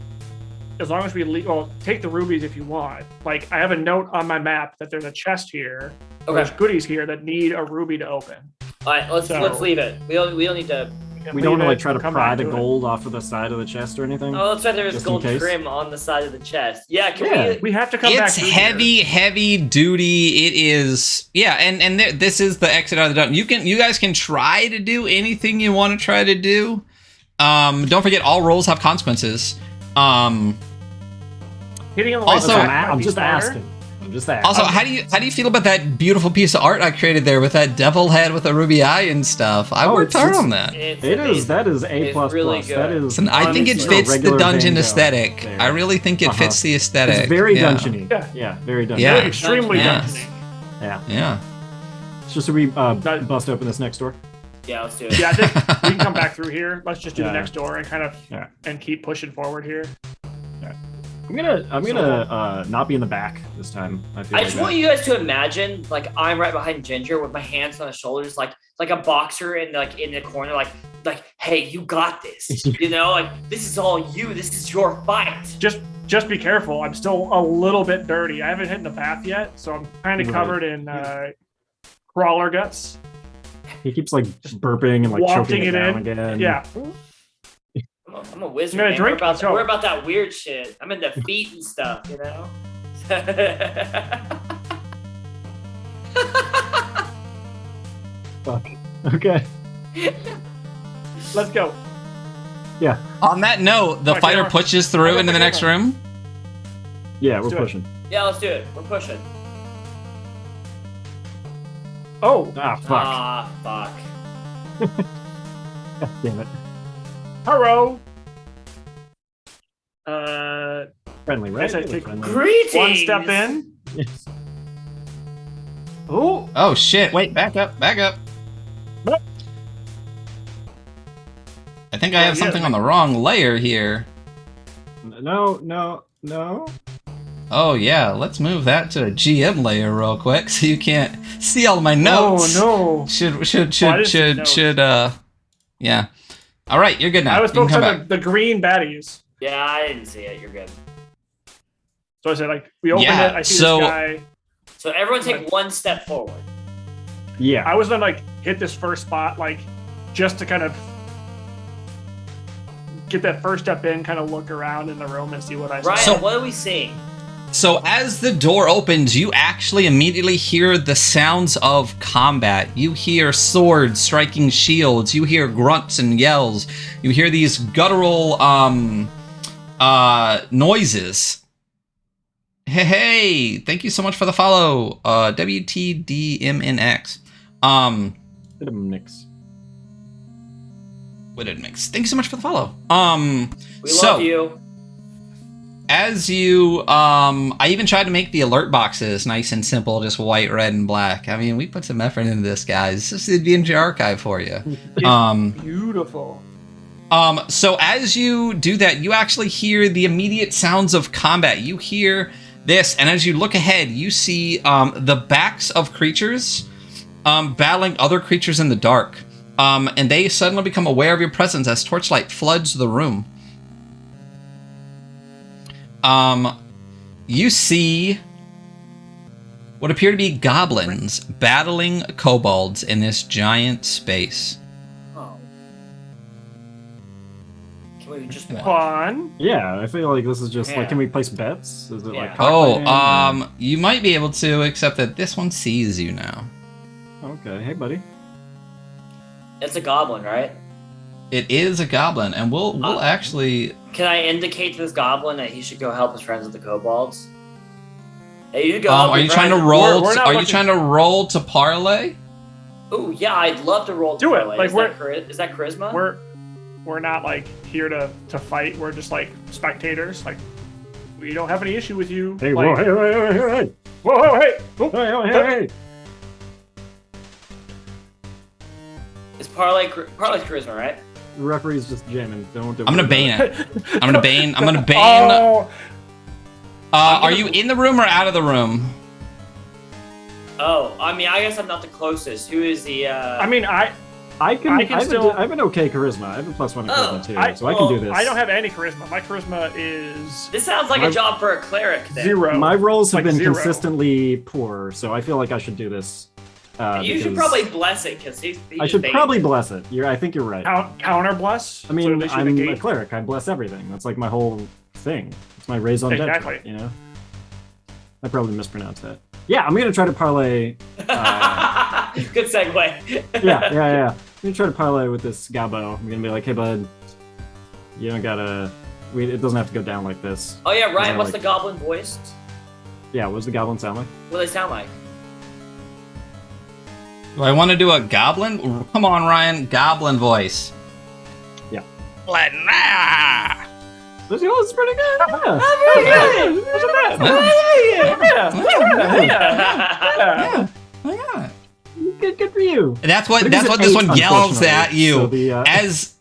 As long as we well, take the rubies if you want. Like, I have a note on my map that there's a chest here. There's Okay. goodies here that need a ruby to open. All right, let's So- leave it. We don't need to. We don't want to Leave like it, try to come pry back the to it. gold off of the side of the chest or anything. Oh, that's right. There's Just in gold case. trim on the side of the chest. Yeah, can Yeah. We have to come back. It's through heavy, here. heavy duty. It is, yeah, and this is the exit out of the dungeon. You guys can try to do anything you want to try to do. Don't forget, all rolls have consequences. Hitting on the Also- light I'm, might I'm be just smarter. asking. I'm just asking. Also, how do you feel about that beautiful piece of art I created there with that devil head with a ruby eye and stuff? I Oh, worked it's- hard it's- on that. It's It amazing. is. That is A It's plus really plus. good. That is. Listen, I think it honestly fits the regular dungeon bingo aesthetic. there. I really think it fits the aesthetic. It's very yeah. dungeony. Yeah. Yeah, very dungeony. Yeah. Extremely Yeah. dungeony. Yeah. Yeah. It's just so we bust open this next door. Yeah, let's do it. Yeah, I think we can come back through here. Let's just do Yeah. the next door and kind of Yeah. and keep pushing forward here. I'm gonna not be in the back this time. I feel I like just that. want you guys to imagine, like, I'm right behind Ginger with my hands on his shoulders, like a boxer in the corner, like, hey, you got this. You know, like, this is all you. This is your fight. Just be careful. I'm still a little bit dirty. I haven't hit the bath yet, so I'm kind of Right. covered in crawler guts. He keeps like burping and like Wafting choking it it down in. again. Yeah. I'm a wizard. I'm gonna Man. drink, so- We're about that weird shit. I'm into feet and stuff, you know? Fuck. Okay. Let's go. On that note, the Right, fighter camera. pushes through Right, into the camera. next room. Yeah, we're do it. pushing. Yeah, let's do it. We're pushing. Oh, Ah, fuck. Ah, fuck. God damn it. hello. Friendly, right? Guess I Really take friendly. Greetings. One step in. Yes. Oh, Oh shit! Wait, back up, back up. What? I think I have yeah, something on the wrong layer here. No. Oh yeah, let's move that to a GM layer real quick so you can't see all my notes. Oh no! Should yeah. All right, you're good now. I was You can focused come on back. the green baddies. Yeah, I didn't see it. You're good. So I said, like, we open Yeah, it. I see so- this guy. So everyone take one step forward. Yeah. I was gonna like hit this first spot, like, just to kind of get that first step in, kind of look around in the room and see what I see. Ryan, So- what are we seeing? So as the door opens, you actually immediately hear the sounds of combat. You hear swords striking shields. You hear grunts and yells. You hear these guttural noises. Hey, thank you so much for the follow, WTDMNX. Bit of a mix. Witted Mix. Thank you so much for the follow. We love you. As you, I even tried to make the alert boxes nice and simple, just white, red, and black. I mean, we put some effort into this, guys. This is the Adventure Archive for you. Beautiful. So as you do that, you actually hear the immediate sounds of combat. You hear this, and as you look ahead, you see the backs of creatures battling other creatures in the dark. And they suddenly become aware of your presence as torchlight floods the room. You see what appear to be goblins battling kobolds in this giant space. Oh. Can we just watch? Fun. Yeah, I feel like this is just Yeah. like, can we place bets? Is it like Yeah. cockfighting, Oh, you might be able to, except that this one sees you now. Okay, hey buddy. It's a goblin, right? It is a goblin, and we'll actually. Can I indicate to this goblin that he should go help his friends with the kobolds? Hey, you go. Are you trying to roll? We're not Are you looking- trying to roll to parlay? Oh yeah, I'd love to roll. Do it. parlay. Like, Is that charisma? We're not like here to fight. We're just like spectators. Like, we don't have any issue with you. Hey, like, whoa, hey. whoa, hey. Oh, Hey. Is parlay's charisma, right? The referee's just jamming. Don't do I'm gonna bane it. I'm gonna bane. Oh, Are you in the room or out of the room? Oh, I mean, I guess I'm not the closest. Who is the? I mean, I can still- I have an okay charisma. I have a +1 in charisma too, so I can well, do this. I don't have any charisma. My charisma is This sounds like a job for a cleric. Then. 0. My rolls have Like been 0. consistently poor, so I feel like I should do this. You should because probably bless it because he's. I should probably bless it. I think you're right. counter bless. I mean, so they should I'm a negate. cleric. I bless everything. That's like my whole thing. It's my raison d'etre. Exactly. You know. I probably mispronounced that. Yeah, I'm gonna try to parlay. Good segue. Yeah. I'm gonna try to parlay with this Gabo. I'm gonna be like, hey bud, you don't gotta. It doesn't have to go down like this. Oh yeah, Ryan. Yeah, What's like- the goblin voice? Yeah, what does the goblin sound like? What do they sound like? Do I want to do a goblin? Come on, Ryan. Goblin voice. Yeah. Nah. This is pretty good. Yeah. Yeah. Yeah. Good for you. That's what But it is an this 8, one yells unfortunately. at you So the, as.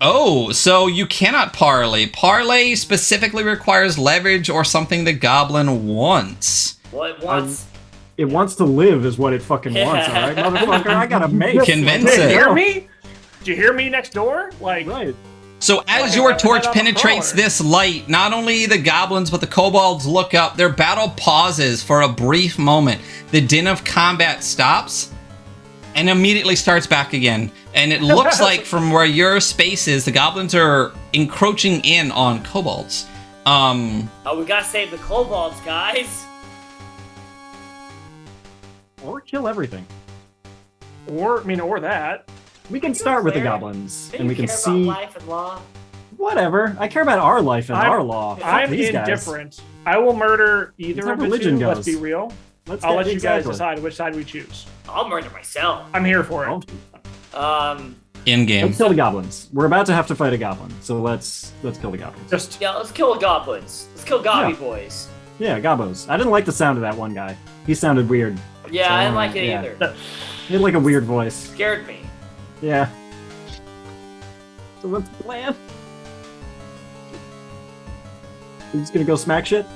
Oh, so you cannot parlay. Parlay specifically requires leverage or something the goblin wants. What wants? It wants to live, is what it fucking wants. All right, motherfucker. I gotta make. Convince Did you it. hear me? Did you hear me next door? Like, Right. So as Like, your I had torch on a penetrates crawler. this light, not only the goblins but the kobolds look up. Their battle pauses for a brief moment. The din of combat stops and immediately starts back again. And it looks like from where your space is, the goblins are encroaching in on kobolds. Oh, we gotta save the kobolds, guys. Or kill everything. or that. We can start with the cleric? goblins, Do and we you can care see. about life and law? Whatever. I care about our life and I'm- our law. Fuck I'm these guys. indifferent. I will murder That's either how of the religion two. Let's goes. be real. Let's I'll get- let you guys exactly. decide which side we choose. I'll murder myself. I'm here for it. Oh, In game. let's kill the goblins. We're about to have to fight a goblin, so let's kill the goblins. Just Yeah, let's kill the goblins. Let's kill Gobby Yeah. boys. Yeah, gobos. I didn't like the sound of that one guy. He sounded weird. Yeah, So, I didn't like it yeah. either. He had like a weird voice. Scared me. Yeah. So what's the plan? We're just gonna go smack shit.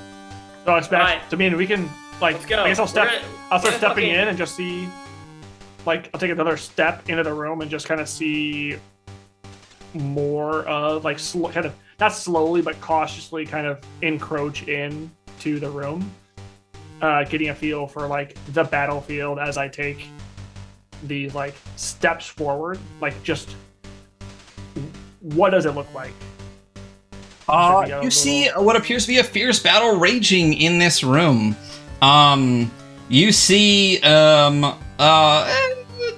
So it's back. Alright. I mean, we can like. Let's go. I guess I'll step. I'll start we're stepping gonna in and just see. Like, I'll take another step into the room and just kind of see more of like kind of not slowly but cautiously kind of encroach in to the room, getting a feel for like the battlefield as I take these like steps forward. Like, just what does it look like? You see what appears to be a fierce battle raging in this room. You see, the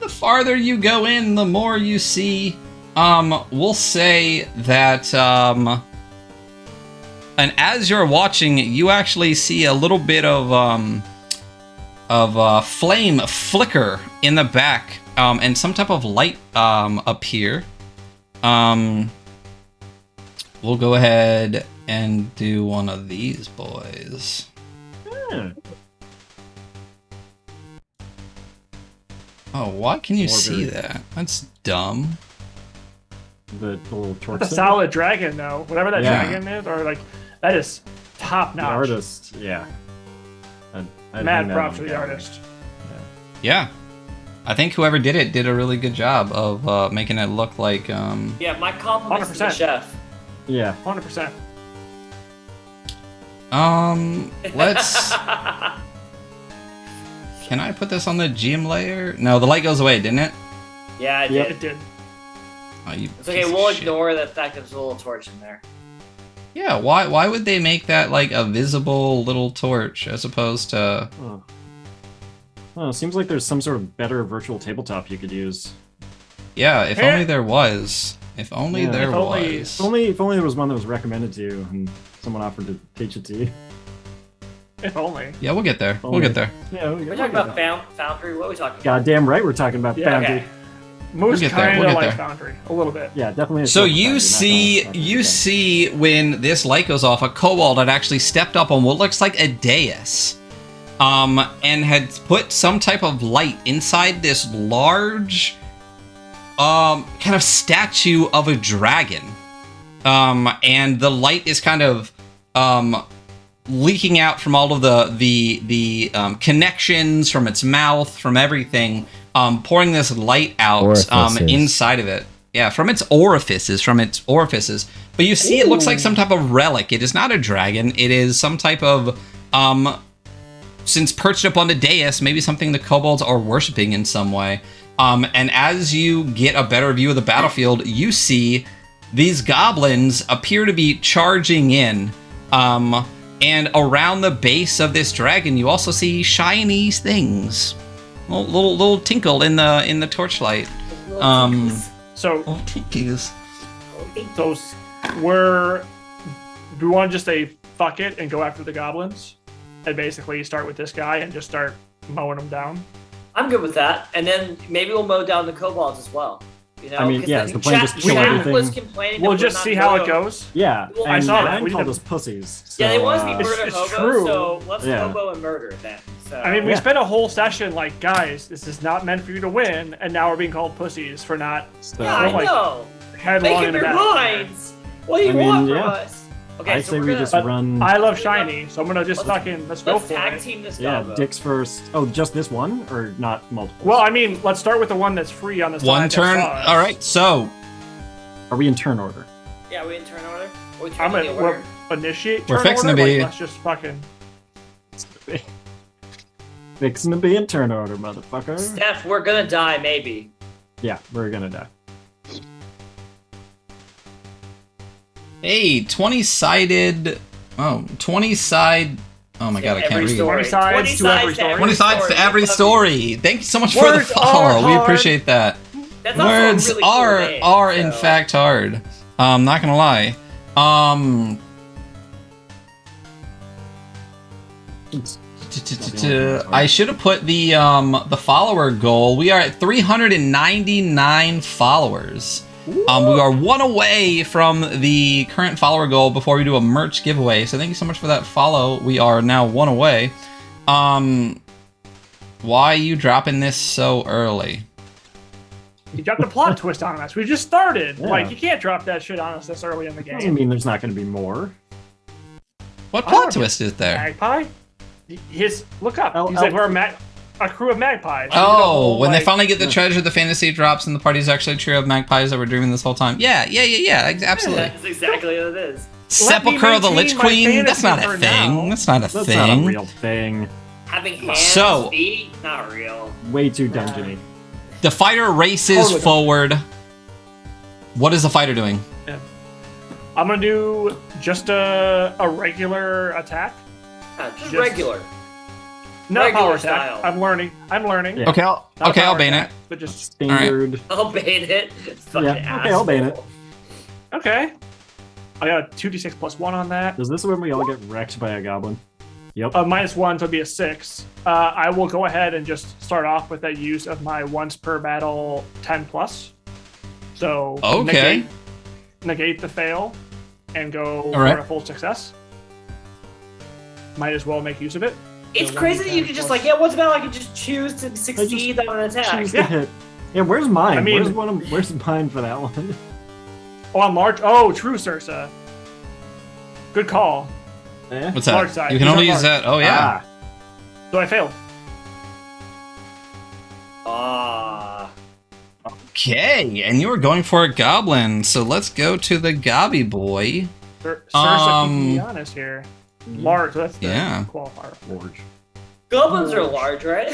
farther you go in, the more you see. We'll say that, and as you're watching, you actually see a little bit of flame flicker in the back, and some type of light appear. We'll go ahead and do one of these boys. Oh, why can you see that? That's dumb. The little torch. That's a thing? solid dragon, though. Whatever that Yeah. dragon is, or like that is top The notch. artist, yeah. I'd hang Mad that props on to the gallery. artist. Yeah. I think whoever did it did a really good job of making it look like, Yeah, my compliments to the 100%. chef. Yeah. 100%. let's... Can I put this on the GM layer? No, the light goes away, didn't it? Yeah, I Yep. did. It did. Oh, you It's okay, piece of we'll shit. ignore the fact that there's a little torch in there. Yeah, why would they make that like a visible little torch as opposed to... Oh, seems like there's some sort of better virtual tabletop you could use. Yeah, if only there was. If only Yeah, there if only- was. If only there was one that was recommended to you and someone offered to teach it to you. If only. Yeah, we'll get there. We'll Only. get there. Yeah, We're talking about Foundry. What are we talking about? Goddamn right, we're talking about Yeah, Foundry. okay. Moose get there, kind we'll of get like there. Foundry. A little bit. Yeah, definitely. a So Foundry, you not see, gonna- you see when this light goes off, a kobold had actually stepped up on what looks like a dais, and had put some type of light inside this large, kind of statue of a dragon, and the light is kind of, leaking out from all of the connections from its mouth, from everything, pouring this light out, Orifices. inside of it. Yeah, from its orifices, But you see, it looks like some type of relic. It is not a dragon. It is some type of, since perched up on the dais, maybe something the kobolds are worshiping in some way. And as you get a better view of the battlefield, you see these goblins appear to be charging in. And around the base of this dragon, you also see shiny things, little tinkle in the torchlight. So Little tinkies. those were. Do we want to just say fuck it and go after the goblins, and basically start with this guy and just start mowing them down? I'm good with that. And then maybe we'll mow down the kobolds as well. You know, I mean, 'cause yeah, the is the plan just to kill chat everything? was complaining that We'll we're just not see how it murder- goes. Yeah, Well, and I saw that. Ryan We called did- us pussies. Yeah, they so, want us to be murder It's hobo, true. so let's Yeah. hobo and murder then. So I mean, we Yeah. spent a whole session like, guys, this is not meant for you to win, and now we're being called pussies for not yeah, I like, know. headlong Make up into your battle. minds. What do you I mean, want from yeah. us? Okay, I so say we're we gonna, just But run. I love shiny, so I'm gonna just let's go let's for tag it. team this Yeah, gobbo. dicks first. Oh, just this one, or not multiple? Well, I mean, let's start with the one that's free on the side. One that turn. saw us. All right, so Are we in turn order? Yeah, we in turn order. Or we I'm turn in gonna the order. initiate. We're turn fixing order, to be- like, let's just fucking. Fixing to be in turn order, motherfucker. Steph, we're gonna die, maybe. Yeah, we're gonna die. hey, 20-sided. Oh, 20-side. Oh my god, I can't Every read. story. 20 sides to every story. 20 sides to every Love you. story. Thank you so much for the Words are follow. We hard. appreciate that. That's also a Words really cool are name, in so- fact hard. Not gonna lie. I should have put the follower goal. We are at 399 followers. We are one away from the current follower goal before we do a merch giveaway. So thank you so much for that follow. We are now one away. Why are you dropping this so early? You got the plot twist on us. We just started. Yeah. Like, you can't drop that shit on us this early in the Doesn't game. mean there's not gonna be more. What I plot don't get twist is there? Magpie? Look up. Oh, He's oh. like, we're a crew of magpies. Oh, when they like, finally get the treasure, the fantasy drops, and the party's actually a trio of magpies that were dreaming this whole time. Yeah, absolutely. That's exactly what it is. Let me Sepulchre of the maintain Lich my Queen? That's not fantasy a for thing. now. That's not a That's not a thing. real thing. Having hands, So- feet, not real. Way too dungeony. The fighter races Totally. forward. What is the fighter doing? I'm gonna do just a regular attack. Just Just- regular. Not Regular power attack. style. I'm learning. Yeah. Okay, I'll Not power bane attack, it. But just Standard. I'll bait it. Fucking Yeah, okay, I'll bane it. okay. I got a 2d6 plus 1 on that. Is this when we all get wrecked by a goblin? Yep. -1, so it'll be a 6. I will go ahead and just start off with a use of my once per battle 10 plus. So Okay. negate the fail and go All right. for a full success. Might as well make use of it. It's So crazy 1d10 that you could just plus- like, yeah, what's about I could just choose to succeed on an attack. Choose to hit. Yeah, where's mine? I mean- where's mine for that one? Oh, on large. Oh, true, Sursa. Good call. Eh? What's Large that? side. You can These only are use large. that. Oh, yeah. So I failed. Ah. Okay, and you were going for a goblin, so let's go to the Gobby boy. Sursa, keep me honest here. Large, that's the Yeah. qualifier. Large. Goblins are large, right?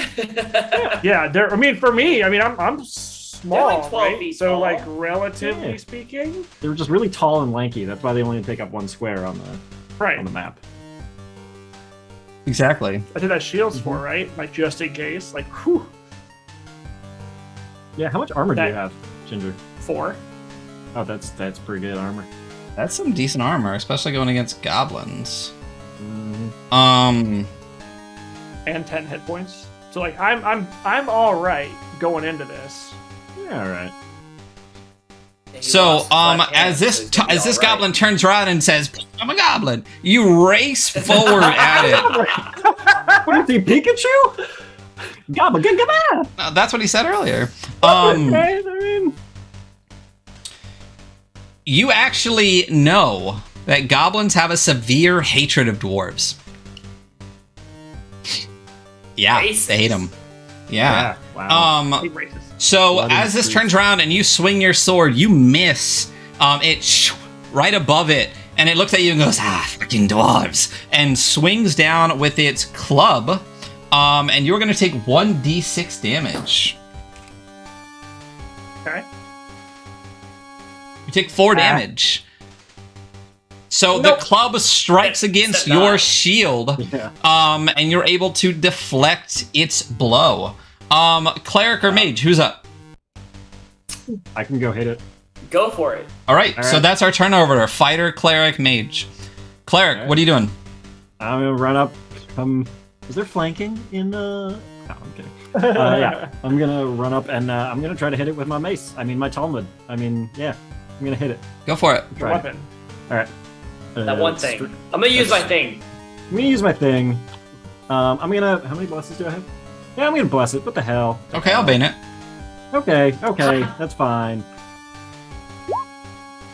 Yeah, they're. I mean, for me, I'm small, They're like 12 right? feet So, tall. like, relatively Yeah. speaking, They were just really tall and lanky. That's why they only take up one square on right? the map. Exactly. I did that shields for, right? Like, just in case. Like, whew, Yeah, how much armor do That- you have, Ginger? 4. Oh, that's pretty good armor. That's some decent armor, especially going against goblins. Mhm. And 10 hit points. So, like, I'm all right going into this. Yeah, all right. So, as this goblin turns around and says, "I'm a goblin," you race forward at it. What is he, Pikachu? Gabba, gabba! No, that's what he said earlier. Right, I mean, You actually know that goblins have a severe hatred of dwarves. Yeah, Racist. they hate them. Yeah. wow. Hate races. So Bloody as this freak. turns around and you swing your sword, you miss. Right above it, and it looks at you and goes, fucking dwarves, and swings down with its club. And you're gonna take 1d6 damage. Okay. You take 4 damage. So Nope. the club strikes against Except your not. shield, Yeah. and you're able to deflect its blow. Cleric or mage, who's up? I can go hit it. Go for it. All right, All so right. that's our turnover. Fighter, cleric, mage. Cleric, All right. what are you doing? I'm gonna run up. Is there flanking in No, I'm kidding. Yeah, I'm gonna run up and I'm gonna try to hit it with my mace. I mean, my Talmud. I mean, yeah, I'm gonna hit it. Go for it. Your Try it. weapon. All right. That one thing. I'm gonna use my thing. I'm gonna use my thing. I'm gonna. How many blesses do I have? Yeah, I'm gonna bless it. What the hell? Okay, I'll bane it. Okay, that's fine.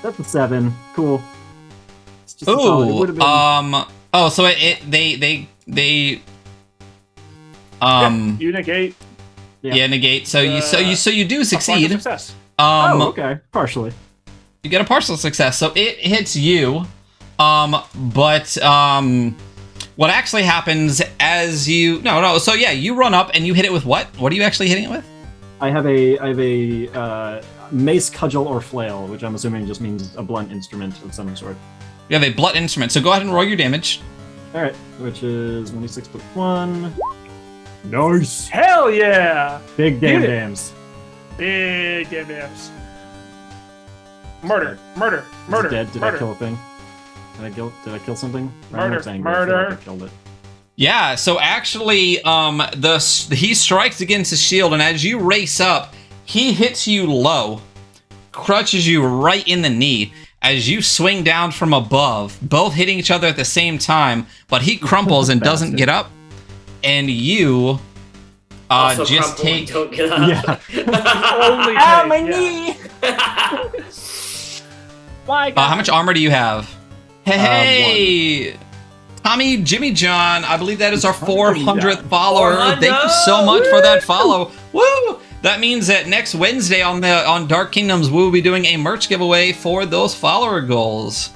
That's a 7. Cool. It's just a solid. It Ooh, would have been. oh, so they You negate. yeah, negate. So you do a partial succeed. Success. Oh, okay. Partially. You get a partial success. So it hits you. But what actually happens as you so yeah, you run up and you hit it with what? What are you actually hitting it with? I have a mace, cudgel, or flail, which I'm assuming just means a blunt instrument of some sort. You have a blunt instrument. So go ahead and roll your damage. All right, which is 1d6 plus 1. Nice. Hell yeah! Big damn Get it. dams. Big damn. Murder. Is it dead? Did I kill a thing? Did I kill something? Murder, I feel like I killed it. Yeah, so actually, he strikes against his shield, and as you race up, he hits you low, crutches you right in the knee as you swing down from above, both hitting each other at the same time, but he crumples and doesn't Bastard. get up, and you Also just crumple and take... don't get up. Only Ah, my take, yeah. knee! My God. how much armor do you have? Hey! Tommy Jimmy John, I believe that is our Tommy 400th John. follower. 400! Thank you so much for that follow. Woo! That means that next Wednesday on Dark Kingdoms, we will be doing a merch giveaway for those follower goals.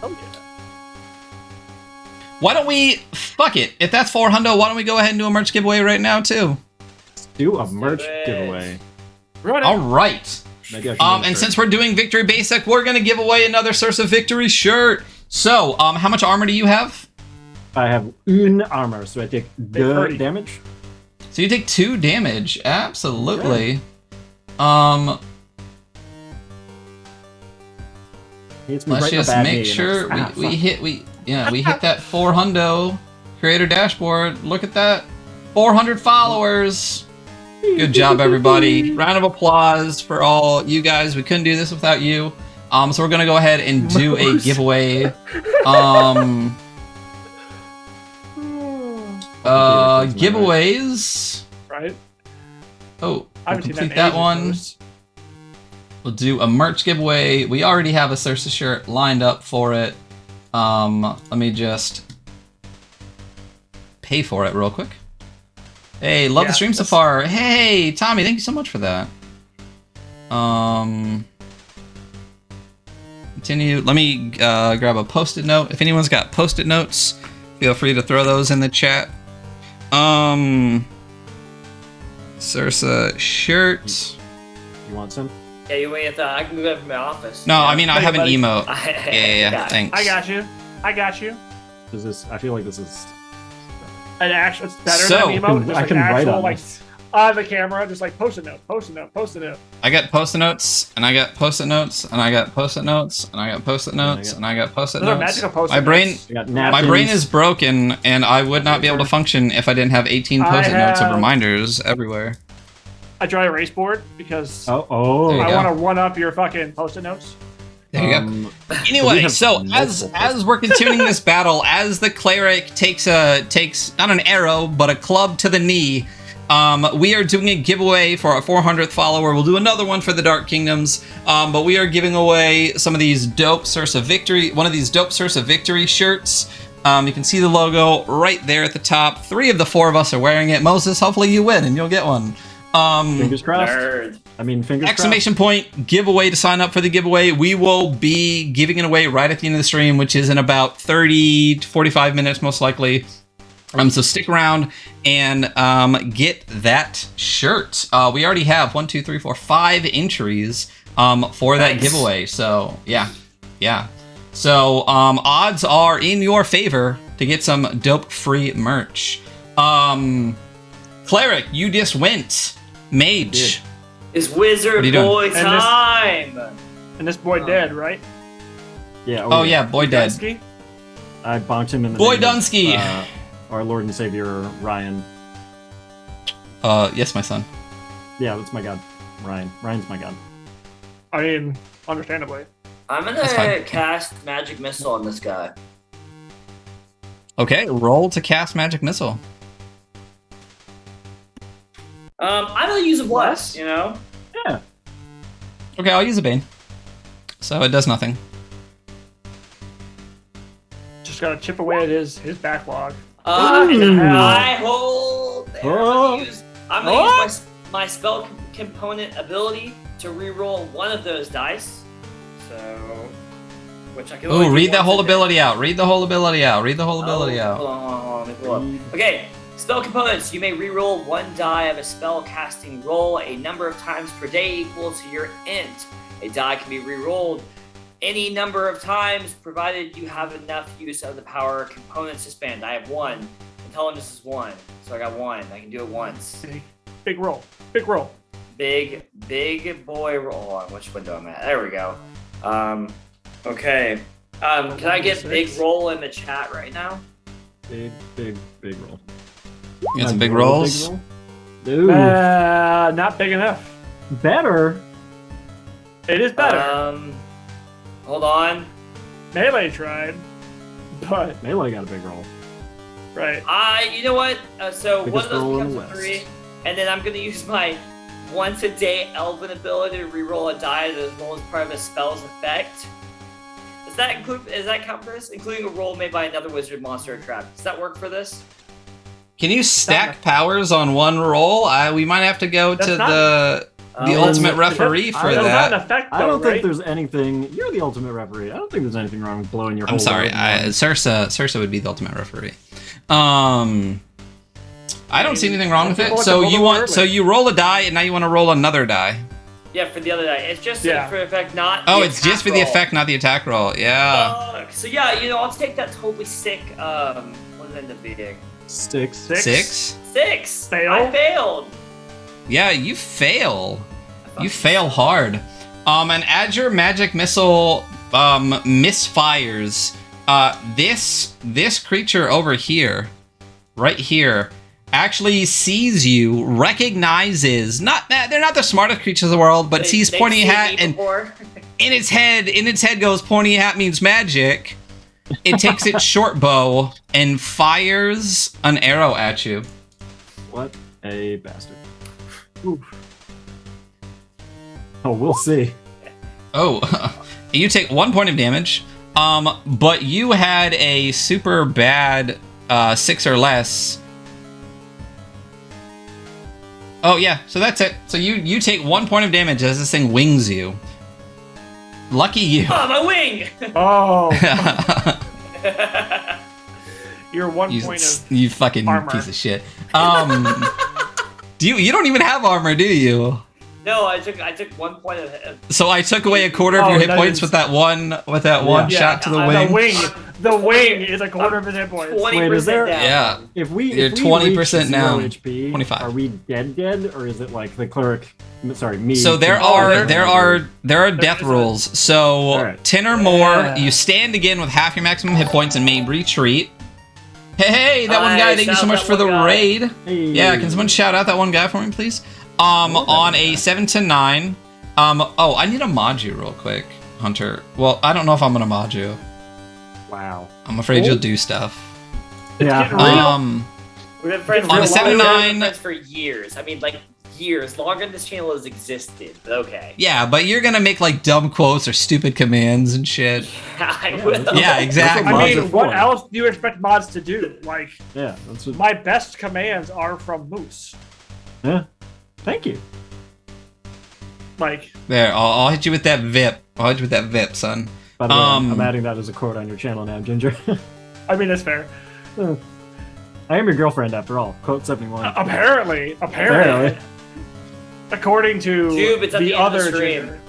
Oh, yeah. Why don't we, fuck it, if that's 400, why don't we go ahead and do a merch giveaway right now too? Do a merch do it. giveaway. Right. All right. Maybe I can And since we're doing Victory Basic, we're going to give away another Source of Victory shirt. So, how much armor do you have? I have un armor, so I take the 30. damage. So you take 2 damage. Absolutely. Hits me Let's right in the just bad make knee, and sure I'm just, we hit that 400 creator dashboard. Look at that. 400 followers. Good job, everybody. Round of applause for all you guys. We couldn't do this without you. So we're gonna go ahead and do a giveaway. Giveaways. Right. Oh, I we'll haven't seen complete in that ages, one. Bruce. We'll do a merch giveaway. We already have a Sursa shirt lined up for it. Let me just pay for it real quick. Hey, love the stream so far. Hey, Tommy, thank you so much for that. Continue. Let me grab a post-it note. If anyone's got post-it notes, feel free to throw those in the chat. Sursa shirt. You want some? Yeah, you wait. I can move that from my office. No, I mean I have an buddy. emote. Yeah, Yeah. Thanks. I got you. I got you. Is this? I feel like this is. An actual, it's better So- than an emote. Just I like can an write actual, on like this. on the camera, just like post-it note, post-it note, post-it note, post-it note. I got post-it notes, and I got post-it notes, and I got post-it notes, and I got post-it notes, and I got post-it Those are notes. magical post-it My brain, notes. I got my napkins. brain is broken, and I would not be able to function if I didn't have 18 I post-it notes of have- reminders everywhere. A dry erase board because Oh. There you I go. want to one up your fucking post-it notes. There you go. we Anyway, have so multiple as we're continuing this battle, as the cleric takes not an arrow but a club to the knee, we are doing a giveaway for our 400th follower. We'll do another one for the Dark Kingdoms, but we are giving away some of these dope Source of Victory, one of these dope Source of Victory shirts. You can see the logo right there at the top. 3 of the 4 of us are wearing it. Moses, hopefully you win and you'll get one. Fingers crossed. Nerd. I mean, fingers Exclamation point, giveaway to sign up for the giveaway. We will be giving it away right at the end of the stream, which is in about 30 to 45 minutes, most likely. So stick around and get that shirt. We already have 5 entries for that Nice. giveaway. So, yeah. So, odds are in your favor to get some dope free merch. Cleric, you just went. Mage. It's What are Wizard you doing? Boy And this- time. And this boy dead, right? Yeah. Oh, yeah, Boy Dead. Dunsky? I bonked him in the Boy name of, Dunsky. our Lord and Savior Ryan. Yes, my son. Yeah, that's my god. Ryan. Ryan's my god. I mean, understandably. I'm That's gonna fine. cast Magic Missile on this guy. Okay, roll to cast Magic Missile. I'm gonna use a bless. You know. Yeah. Okay, I'll use a Bane. So it does nothing. Just gotta chip away at his backlog. And I hold. There. Oh. I'm gonna use my spell component ability to reroll one of those dice. So, which I can. only Ooh, do read that once whole a day. ability out. Read the whole ability out. Read the whole ability out. Hold on, let me pull up. Okay, spell components. You may reroll 1 die of a spell casting roll a number of times per day equal to your int. A die can be rerolled any number of times provided you have enough use of the power components to spend. I have 1. Intelligence is 1, so I got 1. I can do it once. Big roll. Big roll. Big boy roll. Hold on, which window I'm at? There we go. Okay. Can I get big roll in the chat right now? Big roll. You got some A big real rolls. roll? Dude. Not big enough. Better. It is better. Hold on. Melee tried, but Melee got a big roll. right. You know what? So one Biggest of roll those in the becomes a West. 3, and then I'm gonna use my once a day Elven ability to reroll a die that is rolled as part of a spell's effect. Does that include? Is that count for this? Including a roll made by another wizard, monster, or trap. Does that work for this? Can you stack powers on one roll? We might have to go to not- the ultimate referee for That's not an that. effect, though, I don't right? think there's anything. You're the ultimate referee. I don't think there's anything wrong with blowing your. I'm whole sorry, load in one. Sursa would be the ultimate referee. I don't see anything wrong with People it. like So to roll you them want, early. so you roll a die, and now you want to roll another die. Yeah, for the other die. It's just Yeah. for the effect, not. Oh, the it's just for the attack roll. effect, not the attack roll. Yeah. Fuck. So yeah, I'll take that totally sick. What did it end up being? Sticks. Six. 6. Fail? I failed. Yeah, you fail. You fail hard. And as your magic missile misfires, this creature over here, right here, actually sees you, recognizes they're not the smartest creatures in the world, but sees They pointy seen hat me and before. in its head goes pointy hat means magic. It takes its short bow and fires an arrow at you. What a bastard. Oof. Oh, we'll see. Oh, you take 1 point of damage. But you had a super bad 6 or less. Oh yeah, so that's it. So you take 1 point of damage as this thing wings you. Lucky you. Oh, my wing! Oh, you're 1 point of. You fucking armor. piece of shit. You don't even have armor, do you? No, I took 1 point of. So I took away a quarter of your hit that points is- with that one shot to the wing. The wing is a quarter of his hit points. 20% Wait, is there- down. Yeah. If we You're if we 20% reach 0 down. HP, 25. Are we dead, or is it like the cleric? Sorry, me. So there can- are death is a- rules. So Alright. 10 or more, Yeah. you stand again with half your maximum hit points and may retreat. Hey, that one guy! Thank you so shout much out for that the one guy. raid. Hey. Yeah, can someone shout out that one guy for me, please? On a 7 to 9. Oh, I need to mod you real quick, Hunter. Well, I don't know if I'm gonna mod you. Wow. I'm afraid you'll do stuff. Yeah. getting real. We've been friends On for a 7-9 we've been friends for years. I mean, like years, longer than this channel has existed. But okay. Yeah, but you're gonna make like dumb quotes or stupid commands and shit. I will. Yeah, exactly. I Mods are mean, what for. else do you expect mods to do? Like, Yeah. That's what, my best commands are from Moose. yeah. Thank you. Like, There, I'll hit you with that VIP. I'll hit you with that VIP, son. By the way, Um, I'm adding that as a quote on your channel now, Ginger. I mean, that's fair. I am your girlfriend after all. Quote 71. Apparently, Apparently. according to Jube, it's at the end of the other stream. Ginger.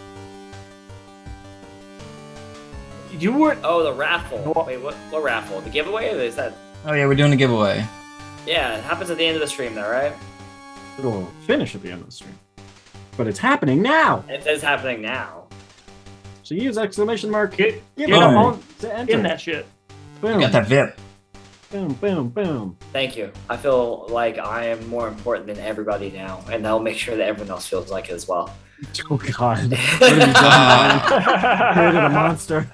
You were Oh, the raffle. What? Wait, what raffle? The giveaway? Or is that? Oh yeah, we're doing a giveaway. Yeah, it happens at the end of the stream, though, right? It'll finish at the end of the stream. But it's happening now! It is happening now. So use exclamation mark. get giveaway him on to enter. in that shit. Boom. Got that VIP. Boom, boom, boom. Thank you. I feel like I am more important than everybody now, and I'll make sure that everyone else feels like it as well. Oh god. What have you done, man? Created a monster.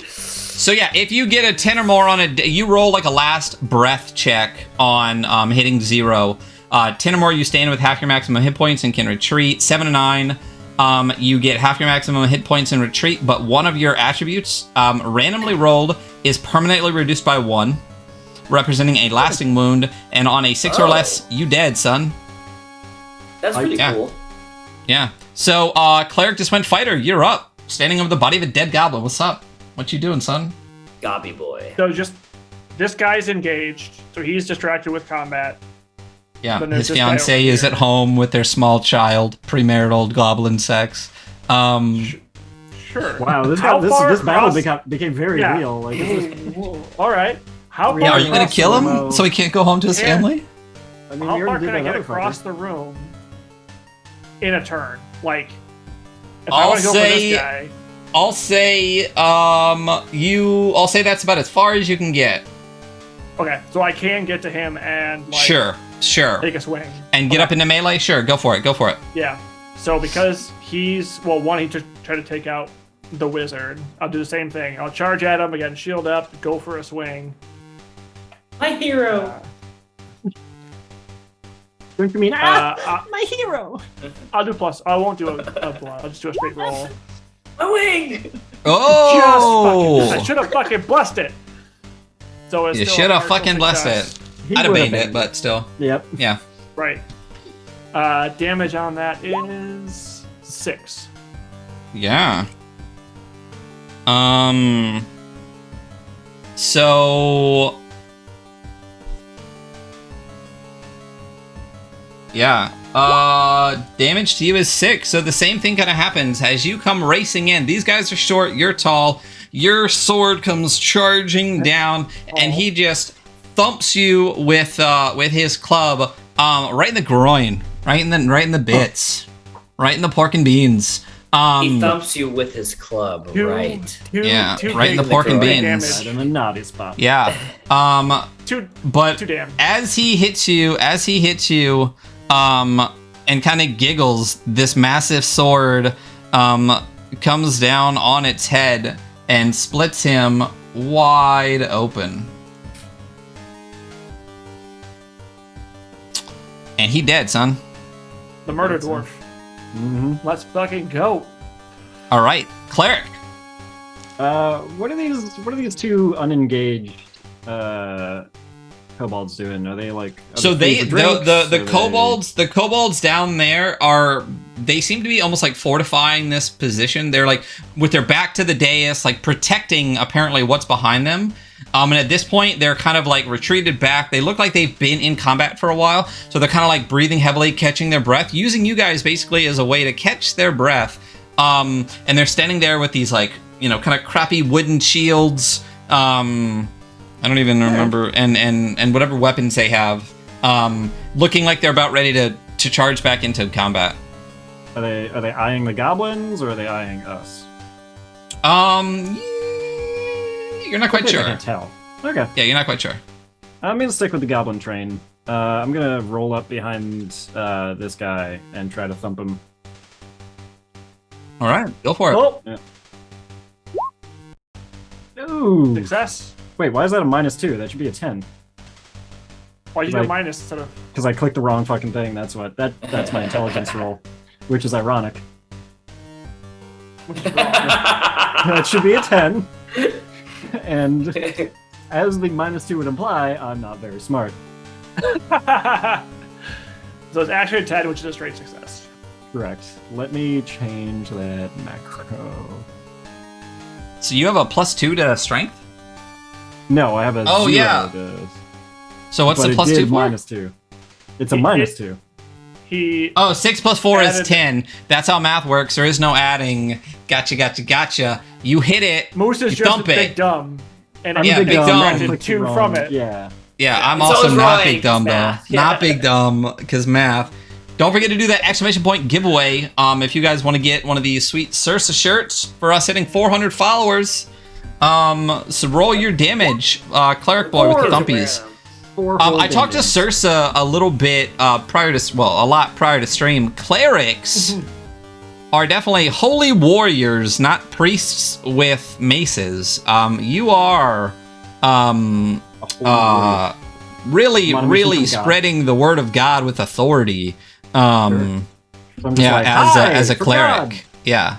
So yeah, if you get a 10 or more on you roll like a last breath check on hitting 0. 10 or more, you stand with half your maximum hit points and can retreat. 7 to 9, you get half your maximum hit points and retreat, but one of your attributes, randomly rolled, is permanently reduced by 1, representing a lasting wound, and on a 6 or less, you dead, son. That's pretty Yeah. cool. Yeah. So, Cleric just went fighter, you're up. Standing over the body of a dead goblin. What's up? What you doing, son? Gobby boy. So just this guy's engaged, so he's distracted with combat. Yeah, Then there's his this guy fiancee over is here. at home with their small child, premarital goblin sex. Sure. Wow, this How far battle across- became very Yeah. real. Like, this is, All right. How Yeah, Yeah, far are you gonna across kill the him room- so he can't go home to his Yeah. family? I mean, How we far already can did I that get other across fucker. the room in a turn? Like, if I'll I want to go for say- this guy, I'll say that's about as far as you can get. okay, so I can get to him and like Sure. take a swing. And get Okay. up into melee? Sure, go for it. Yeah. So because he's he just tried to take out the wizard. I'll do the same thing. I'll charge at him again, shield up, go for a swing. My hero. Don't you mean, my hero? I'll do plus. I won't do a blood. I'll just do a straight roll. My wing. Oh! I should have fucking blessed it. So it's You still should a have partial fucking blessed success. it. He I'd have would've banged it, banged but still. Yep. Yeah. Right. Damage on that is 6. Yeah. So yeah. Damage to you is 6. So the same thing kind of happens as you come racing in. These guys are short, you're tall. Your sword comes charging down, and he just thumps you with his club right in the groin, right in the bits, right in the pork and beans. He thumps you with his club, right? Right in the pork and beans. Right in the naughty spot. Yeah. But Two damage. as he hits you, and kind of giggles, this massive sword comes down on its head and splits him wide open. And he dead, son. The murder dwarf. Mm-hmm. Let's fucking go. All right, cleric. What are these two unengaged kobolds doing? Are they like? So the kobolds down there they seem to be almost like fortifying this position. They're like with their back to the dais, like protecting apparently what's behind them. And at this point, they're kind of like retreated back. They look like they've been in combat for a while, so they're kind of like breathing heavily, catching their breath, using you guys basically as a way to catch their breath. And they're standing there with these like kind of crappy wooden shields. I don't even remember, and whatever weapons they have, looking like they're about ready to charge back into combat. Are they eyeing the goblins or are they eyeing us? You're not quite I sure. can't tell. Okay. Yeah, you're not quite sure. I'm gonna stick with the goblin train. I'm gonna roll up behind this guy and try to thump him. All right, go for it. Oh, Ooh. success. Wait, why is that a -2? That should be a 10. Why you Like- got minus instead of? Because I clicked the wrong fucking thing. That's my intelligence roll, which is ironic. That should be a 10. And as the -2 would imply, I'm not very smart. So it's actually a 10, which is a straight success. Correct. Let me change that macro. So you have a +2 to strength. No, I have a Oh, 0 yeah. to- So what's but the it +2 did for? -2. It's a It- -2. He Oh, 6 + 4 is Added- 10. That's how math works. There is no adding. Gotcha. You hit it. Moose is You just thump big it. dumb, and I'm Yeah, big big dumb. dumb. I Subtracted clicked 2 wrong. from it. Yeah. Yeah, I'm It's also always not right, big dumb though. math. Not Yeah. big dumb because math. Don't forget to do that exclamation point giveaway. If you guys want to get one of these sweet Sursa shirts for us hitting 400 followers. So roll your damage, cleric boy with the thumpies. I talked to Sursa a little bit a lot prior to stream. Clerics are definitely holy warriors, not priests with maces. You are really Come on, mission from God. spreading the word of God with authority. So I'm just like, as a "Hi, for cleric. Yeah.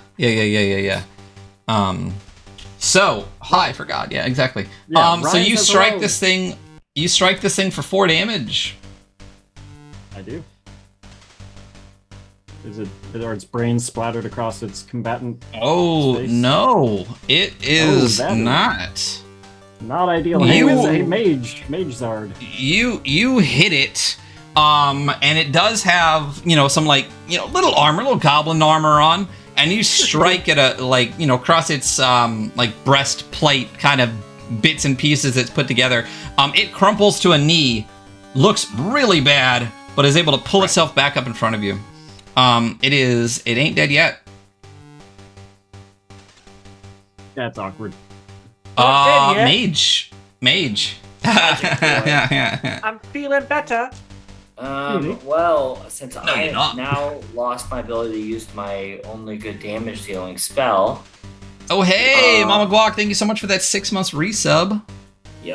So hi for God. Yeah, exactly. Yeah, So Ryan you says strike hello. this thing. You strike this thing for 4 damage. God." I do. Are its brains splattered across its combatant? Oh Space. no, it is that is- is- not. Not ideal. You- He was a mage zard. You hit it, and it does have some little armor, little goblin armor on, and you strike it across its breastplate, kind of bits and pieces it's put together. It crumples to a knee, looks really bad, but is able to pull itself back up in front of you. It ain't dead yet. That's awkward. Not dead yet. Mage. I'm feeling better. Well, since No, I you're not. have now lost my ability to use my only good damage dealing spell, Oh hey, Mama Guac, thank you so much for that 6 months resub. Give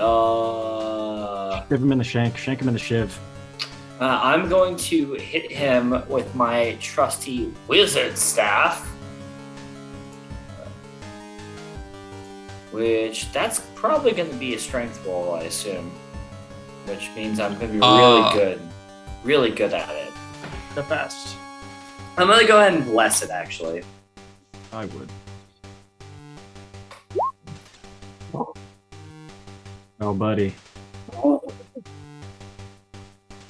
him in the shank. Shank him in the shiv. I'm going to hit him with my trusty wizard staff. which that's probably going to be a strength roll, I assume. Which means I'm going to be really good at it. The best. I'm going to go ahead and bless it, actually. I would. Oh, buddy.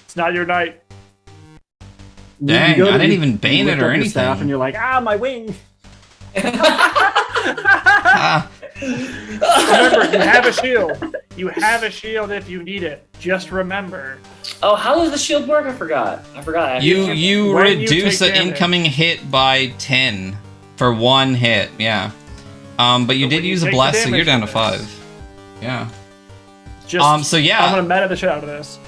It's not your night. Dang, I didn't even bane you it lift or up your staff anything. and you're like, my wing. Ah, Remember, you have a shield. You have a shield if you need it. Just remember. Oh, how does the shield work? I forgot. you When you reduce take the damage. incoming hit by 10 for 1 hit. Yeah. But you But did when you use a take the bless, so damage you're down to from this. 5. Yeah. Just, So yeah. I'm gonna meta the shit out of this.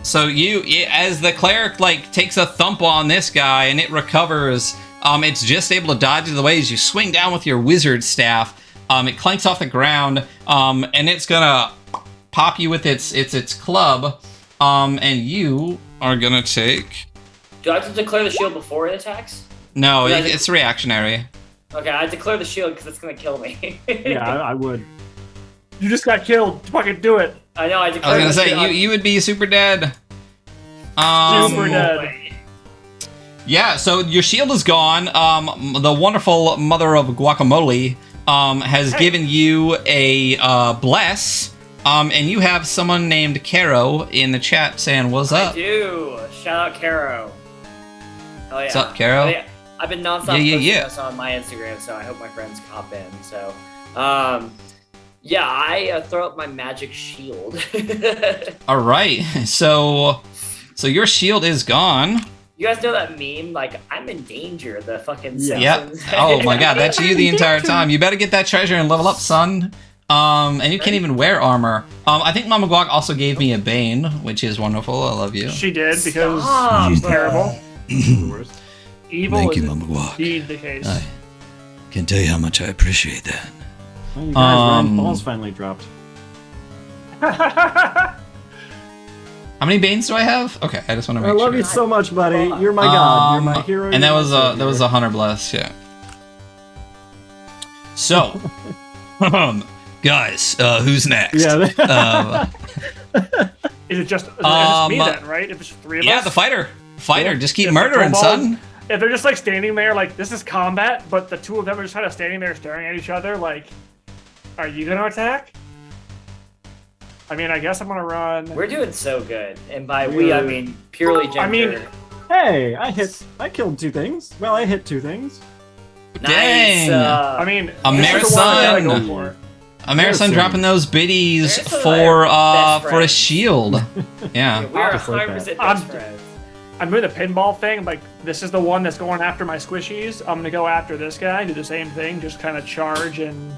So as the cleric takes a thump on this guy and it recovers, it's just able to dodge the way as you swing down with your wizard staff. It clanks off the ground, and it's gonna pop you with its club, and you are gonna take. Do I have to declare the shield before it attacks? No, Yeah, it's reactionary. Okay, I declare the shield because it's going to kill me. Yeah, I would. You just got killed. Fucking do it. I know, I I declare was gonna the say shield. you would be super dead. Super dead. Yeah, so your shield is gone. The wonderful mother of guacamole has given you a bless. And you have someone named Caro in the chat saying, "What's I up?" do. Shout out Caro. Oh, yeah. What's up, Caro? Oh, yeah. I've been nonstop posting this on my Instagram, so I hope my friends hop in. So, yeah, I throw up my magic shield. All right, so your shield is gone. You guys know that meme? Like, I'm in danger. The fucking Yep. Simpsons. Oh my god, that's you the entire time. You better get that treasure and level up, son. And you can't even wear armor. I think Mama Guac also gave me a bane, which is wonderful. I love you. She did because Stop. she's terrible. The worst. Evil Thank is you, Mama Guac. indeed the case. I can't tell you how much I appreciate that. Oh, you guys, Ryan Falls finally dropped. How many banes do I have? Okay, I just want to I make love sure. you so much, buddy. You're my god. You're my hero. And that you're was my that was savior. a hunter bless, yeah. So, Guys, who's next? Yeah. Is it just me then, right? If it's 3 of us? yeah, the fighter, just keep If the murdering, kobolds- son. If they're just like standing there, like this is combat, but the two of them are just kind of standing there staring at each other, like, are you gonna attack? I mean, I guess I'm gonna run. We're doing so good. And by we, I mean purely gender. I mean- Hey, I killed 2 things. Well, I hit 2 things. nice. Dang. I mean, A this is the one I gotta Marison. go for. Amerison dropping those biddies Marison and I for are best for a friends. shield. Yeah. We are Just like 100% that. best friends. I'm doing the pinball thing. Like, this is the one that's going after my squishies. I'm gonna go after this guy. Do the same thing. Just kind of charge and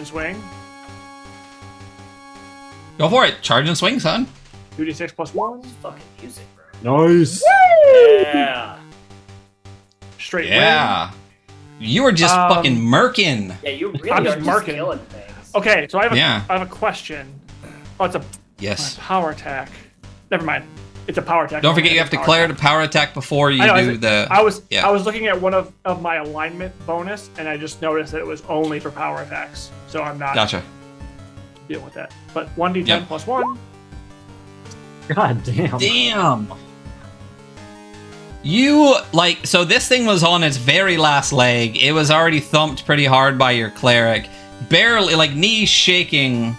swing. Go for it. Charge and swing, son. 2d6 plus 1. Fucking music, bro. Nice. Yeah. Straight win. Yeah. You were just fucking murking. Yeah, you really I'm are just just marking. killing things. Okay, so I have Yeah. I have a question. Oh, it's a Yes. power attack. Never mind. It's a power attack. Don't forget you have to declare to the power attack before you I know, do the. I was yeah. I was looking at one of my alignment bonus, and I just noticed that it was only for power attacks. So I'm not Gotcha. dealing with that. But 1d10 Yep. plus 1. God damn. Damn. You so this thing was on its very last leg. It was already thumped pretty hard by your cleric. Barely, knees shaking.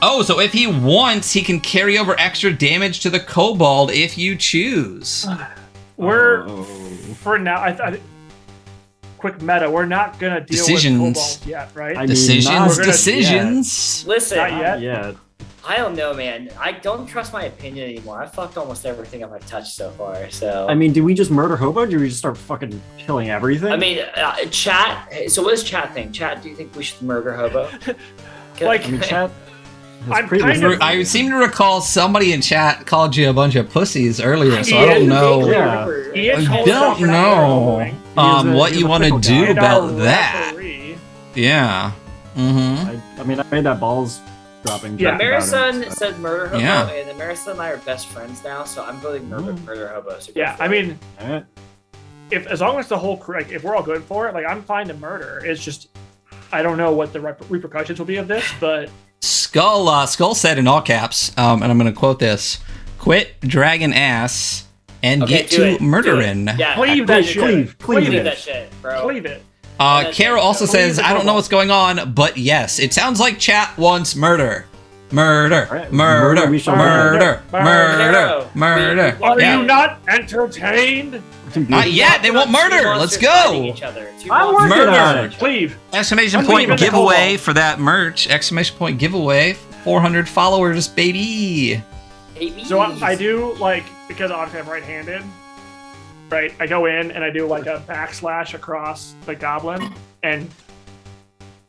Oh, so if he wants, he can carry over extra damage to the kobold if you choose. We're Oh. for now. I quick meta. We're not gonna deal Decisions. with kobolds yet, right? I mean, Decisions, not We're gonna- decisions. Listen, Not yet. Yeah. I don't know, man. I don't trust my opinion anymore. I fucked almost everything I've touched so far. So I mean, did we just murder Hobo? Or did we just start fucking killing everything? I mean, chat. So what does chat think? Chat, do you think we should murder Hobo? Like- I mean, chat. has I'm previously- kind of- I seem to recall somebody in chat called you a bunch of pussies earlier, so I Ian, don't know. Yeah. Ian I told us don't we're not know going. what He's you a want to fickle do guy. And our about that. referee- Yeah. Mm-hmm. I mean, I made that balls dropping. Yeah, joke about him, Marison so- said murder Hobo, Yeah. and Marison and I are best friends now, so I'm voting murder Hobo. So go Yeah, for I it. mean, Alright. if as long as the whole crew, like, if we're all good for it, like, I'm fine to murder. It's just I don't know what the repercussions will be of this, but Skull said in all caps, and I'm going to quote this: "Quit dragging ass and Okay, get do to it, do murdering." it. Yeah, cleave that shit. cleave it. that shit, bro. Cleave it. Carol also Please, says, the "I don't know kobold. what's going on, but yes, it sounds like chat wants murder, murder, Alright, murder, murder, we shall murder, murder, murder. murder." Are Yeah. you not entertained? Not yet. They want murder. Let's go. I'm working Murder. on it. Cleave. Exclamation I'm point leaving the giveaway kobold. for that merch. Exclamation point giveaway. 400 followers, baby. So I do like, because obviously I'm right-handed, right? I go in and I do like a backslash across the goblin and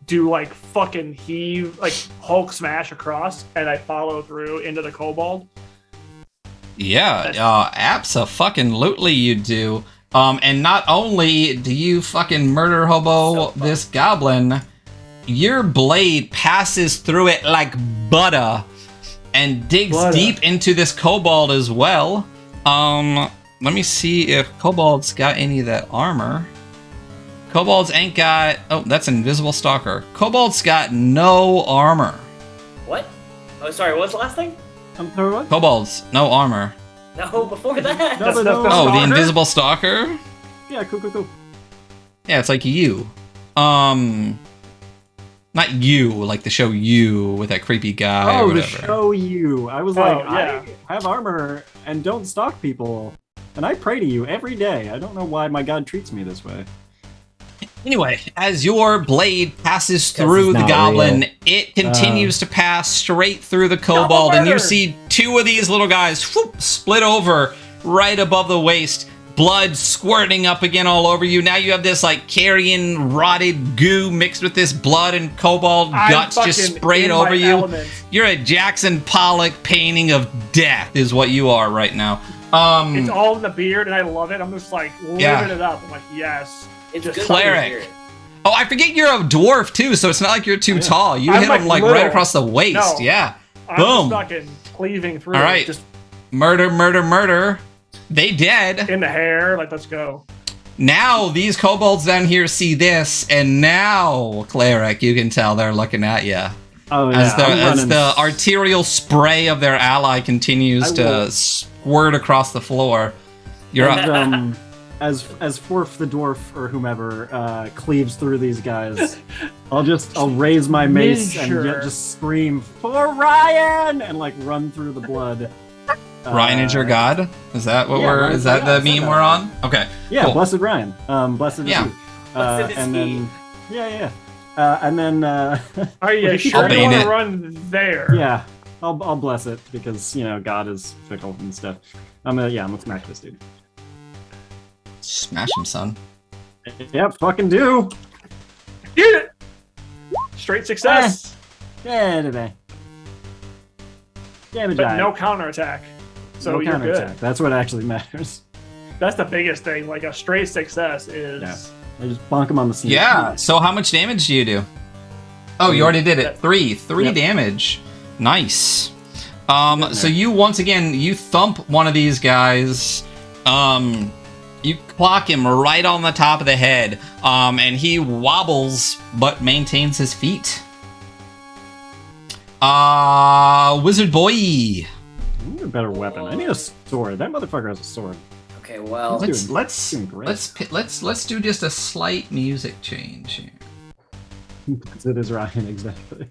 do like fucking heave, like Hulk smash across, and I follow through into the kobold. Yeah, abso-fucking-lutely you do. And not only do you fucking murder hobo this goblin, your blade passes through it like butter and digs deep into this kobold as well. Let me see if kobolds got any of that armor. Kobolds ain't got... Oh, that's an invisible stalker. Kobolds got no armor. What? Oh, sorry. What was the last thing? Sorry, what? Kobolds, no armor. No, before that. No, but no. Oh, the Stalker? invisible stalker? Yeah, cool. Yeah, it's like you. Not you, like the show You with that creepy guy or Oh, the whatever. show you. I was Oh, like, yeah. I have armor and don't stalk people. And I pray to you every day. I don't know why my god treats me this way. Anyway, as your blade passes This through is the not goblin, real. it continues to pass straight through the kobold, and you see two of these little guys whoop, split over right above the waist, blood squirting up again all over you. Now you have this like carrion rotted goo mixed with this blood and kobold I'm guts just fucking sprayed in over my you. element. You're a Jackson Pollock painting of death is what you are right now. It's all in the beard, and I love it. I'm just like living Yeah. it up. I'm like, yes. It's Just good cleric. to hear it. Oh, I forget you're a dwarf too, so it's not like you're too tall. You I'm hit like him like little. right across the waist. No. Yeah. I'm Boom. just fucking cleaving through. All right. Just Murder, murder, murder. They dead. in the hair. Like, let's go. Now these kobolds down here see this, and now, cleric, you can tell they're looking at you. Oh, yeah. As I'm the running. arterial spray of their ally continues I to will- squirt across the floor. You're up. And, as Forf the dwarf or whomever cleaves through these guys, I'll raise my mace and Ninja. just scream for Ryan and like run through the blood. Ryan is your god? Is that what yeah, we're? Ryan's Is my that god, the I said meme that. we're on? Okay. Yeah, cool. blessed Ryan. Blessed is Yeah. he. Blessed is and he. then and then Are you Okay, sure I'll you bane want it. to run there? yeah, I'll bless it because God is fickle and stuff. I'm gonna smack this dude. Smash him, son. Yep, fucking do. Get it. Straight success, Yeah, today. Damage but die. no counterattack. So no you're counterattack. good. That's what actually matters. That's the biggest thing. Like a straight success is. Yeah. I just bonk him on the seat. Yeah. So how much damage do you do? Oh, you already did it. Three Yep. damage. Nice. So you once again you thump one of these guys. You clock him right on the top of the head. And he wobbles but maintains his feet. Wizard boy. I need a better weapon. I need a sword. That motherfucker has a sword. Okay, well, Let's doing great. let's do just a slight music change here. It is Ryan, exactly.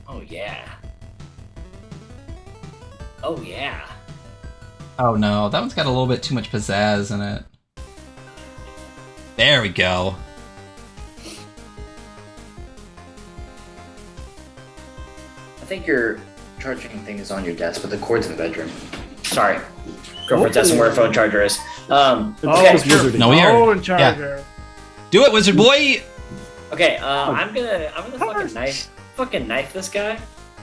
oh yeah. Oh yeah. Oh no, that one's got a little bit too much pizzazz in it. There we go. I think your charging thing is on your desk, but the cord's in the bedroom. Sorry. Girlfriend doesn't know where a phone charger is. It's Okay. just wizarding. No, we are. Oh, in charger. Do it, wizard boy. Okay, I'm gonna fucking knife this guy.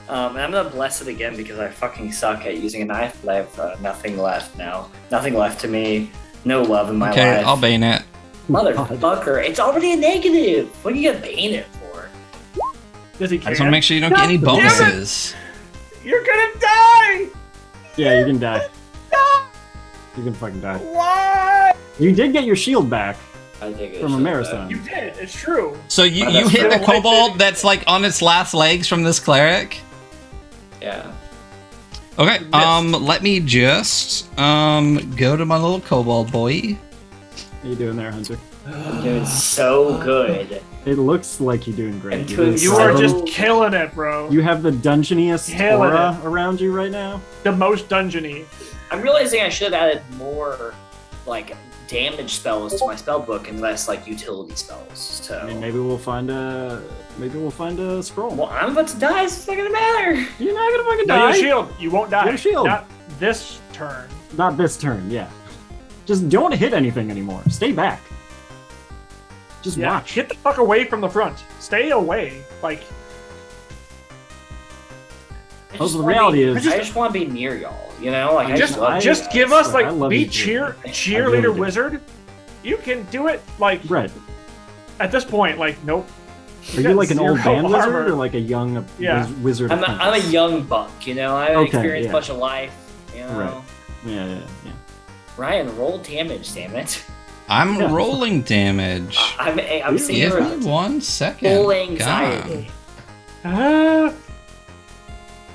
And I'm gonna bless it again because I fucking suck at using a knife. I have nothing left now. Nothing left to me. No love in my Okay, life. I'll bane it. Motherfucker, it's already a negative. What are you gonna bane it for? Does he I care? just want to make sure you don't get any God damn it! bonuses. You're gonna die. Yeah, you can die. You can fucking die. Why? You did get your shield back. I think from a marathon. You did. It's true. So you that's hit the true. kobold that's like on its last legs from this cleric. Yeah. Okay. Missed. Let me just go to my little kobold boy. How you doing there, Hunter? You're doing so good. It looks like you're doing great. And You're doing You so- are just killing it, bro. You have the dungeoniest Killing aura around you right now. The most dungeony. I'm realizing I should have added more like damage spells to my spell book and less like utility spells. So I mean, maybe we'll find a scroll. well, I'm about to die, so it's not gonna matter. You're not gonna fucking No, die. your shield. You won't die. Your shield. Not this turn. Not this turn. Yeah. Just don't hit anything anymore. Stay back. Just Yeah. watch. Get the fuck away from the front. Stay away. Like, I Oh, just the wanna reality be- is- I just want to be near y'all. You know, like I just love you just guys. give us I like love be you, dude. I cheerleader really do. wizard. You can do it. Like Right. at this point, like nope. Are you got like an old zero band wizard armor. or like a young Yeah. wizard? I'm a apprentice? young buck. You know, I haven't Okay, experienced yeah. much of life. You know, Right. Yeah. Ryan, roll damage. Damn it. I'm Yeah. rolling damage. I'm seeing Give her me 1 second. full God. anxiety.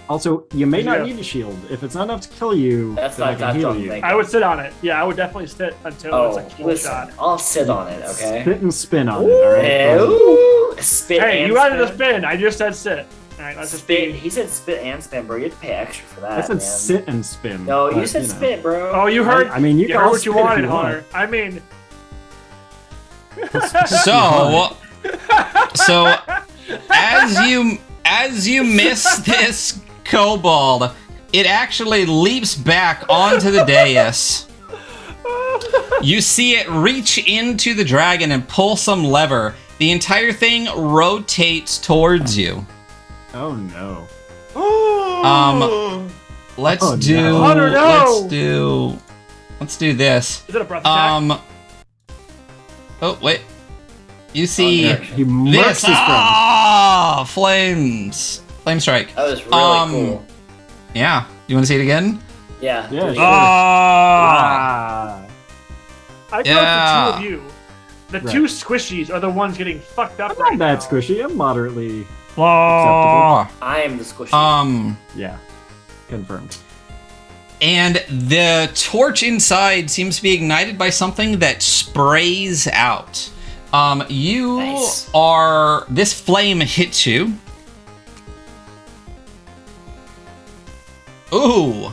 Also, you may not Yeah. need a shield. If it's not enough to kill you, That's then I not can heal what I'm you. thinking. I would sit on it. Yeah, I would definitely sit until it's Oh, a kill listen, shot. I'll sit on it, okay? Spit and spin on it. All right. Ooh, spit Hey, and you added a spin. spin. I just said sit. All right, let's just Spit. be. He said spit and spin, bro. You have to pay extra for that. I said man. sit and spin. No, you but, said know. spit, bro. Oh, you heard. I mean, you you can heard all what you spit if wanted, you want. Hunter. I mean, So as you miss this kobold, it actually leaps back onto the dais. You see it reach into the dragon and pull some lever. The entire thing rotates towards you. Oh no. Let's Oh, do. no. Hunter, no! Let's do this. is it a breath attack? Oh wait. You see yeah. He murks this? his friend. Ah, flames! Flame strike. That was really cool. Yeah. You want to see it again? Yeah. Yeah, do it sure. again. Ah! I feel yeah. like the two of you, the Right. two squishies, are the ones getting fucked up I'm right not that now. squishy. I'm moderately. Ah. I am the squishy. Yeah. Confirmed. And the torch inside seems to be ignited by something that sprays out. You Nice. are. This flame hits you. Ooh.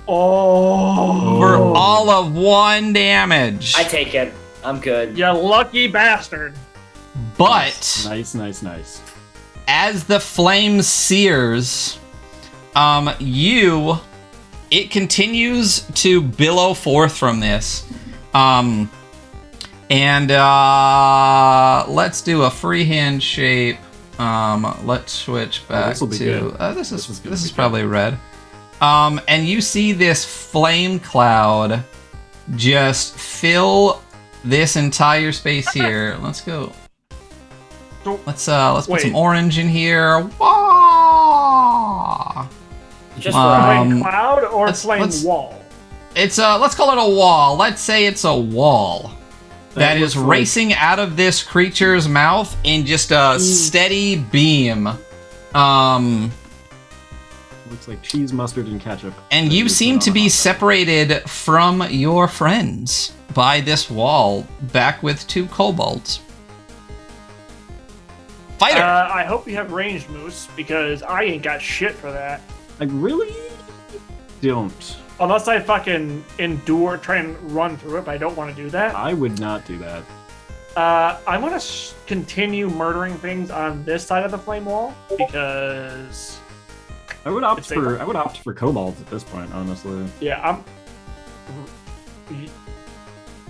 Oh, For all of 1 damage. I take it. I'm good. you lucky bastard. But Nice. as the flame sears, it continues to billow forth from this. Let's do a freehand shape. Let's switch back this'll be to good. this This is gonna is be good. probably red. And you see this flame cloud just fill this entire space here. Let's go. Let's put Wait. some orange in here. Wah! Just Um, Flame cloud or flame let's- wall? It's let's call it a wall. Let's say it's a wall that is looks like- racing out of this creature's mouth in just a steady beam. Looks like cheese, mustard, and ketchup. And that you put seem on to a be hot dog. separated from your friends by this wall, back with 2 kobolds. Fighter! I hope you have ranged moose because I ain't got shit for that. I really don't. Unless I fucking try and run through it, but I don't want to do that. I would not do that. I want to continue murdering things on this side of the flame wall because, I would opt It's safer. for kobolds at this point, honestly. yeah, I'm.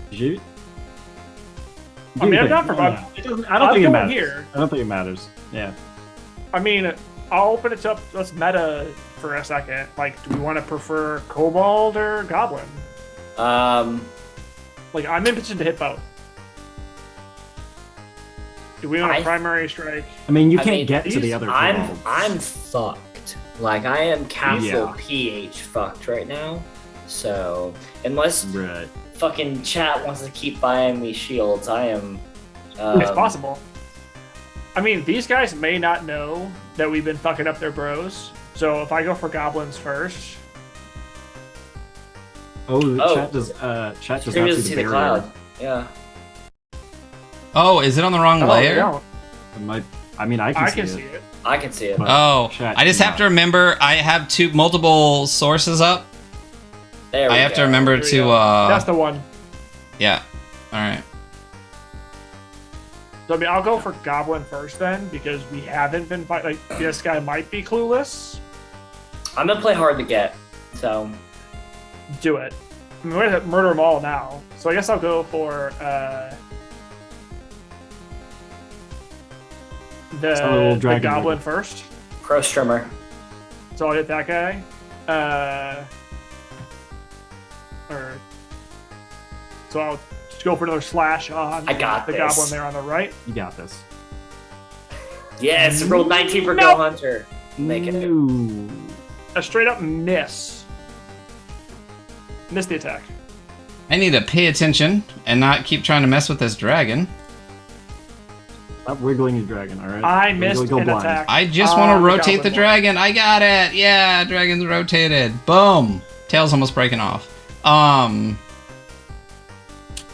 You- I mean, I'm you down for think? both. It doesn't- I don't I'm think it going matters. here. I don't think it matters. Yeah. I mean, I'll open it up. Let's meta for a second. Like, do we want to prefer kobold or goblin? Like, I'm interested to hit both. Do we want a I- primary strike? I mean, you I can't mean, get to the other kobolds. I'm fucked. Like I am capital Yeah. PH fucked right now. So unless Right. fucking chat wants to keep buying me shields. I am. It's possible. I mean, these guys may not know that we've been fucking up their bros. So if I go for goblins first, Chat does not Stream doesn't see see the the barrier. cloud. Yeah. Oh, is it on the wrong oh, layer? they don't. I mean, I I can can see see it. it. I can see it. But Oh, chat I just have to cannot. remember I have multiple sources up. There we I have to go. remember Here we to, go. That's the one. yeah. Alright. So I mean, I'll go for goblin first then, because we haven't been like this guy might be clueless. I'm gonna play hard to get. So Do it. I mean, we're gonna murder them all now. So I guess I'll go for little the dragon goblin murder. first. Crow Strummer. So I'll hit that guy. So I'll just go for another slash on I got the this. goblin there on the right. You got this. Yes, rolled 19 for Go Nope. Hunter. Make it. No. A straight up miss. Miss the attack. I need to pay attention and not keep trying to mess with this dragon. Stop wiggling your dragon, alright? I missed Go an blind. attack. I just want to on rotate the goblin one. dragon. I got it. Yeah, dragon's rotated. Boom. Tail's almost breaking off.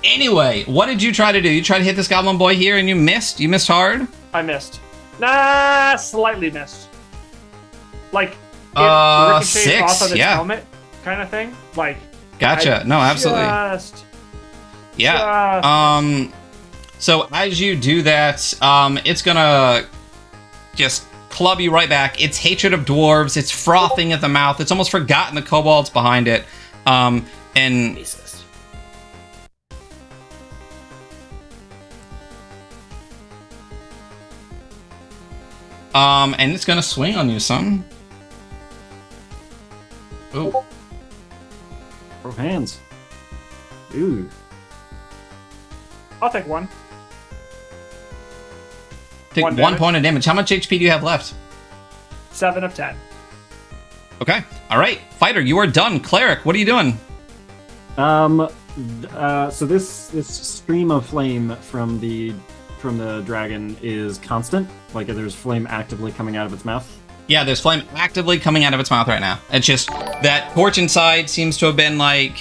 Anyway, what did you try to do? You tried to hit this goblin boy here and you missed? You missed hard? I missed. Nah, slightly missed. Like, it ricocheted off 6, of its yeah. helmet kind of thing. Like, Gotcha. No, absolutely. Just, Yeah. So as you do that, it's gonna just club you right back. It's hatred of dwarves. It's frothing at the mouth. It's almost forgotten the kobolds behind it. And Jesus. it's gonna swing on you, son. Ooh. Throw hands. Ooh. I'll take one. Take One one damage. point of damage. How much HP do you have left? 7 of 10. Okay. All right, fighter, you are done. Cleric, what are you doing? So this stream of flame from the dragon is constant. Like there's flame actively coming out of its mouth. Yeah, there's flame actively coming out of its mouth right now. It's just that torch inside seems to have been like,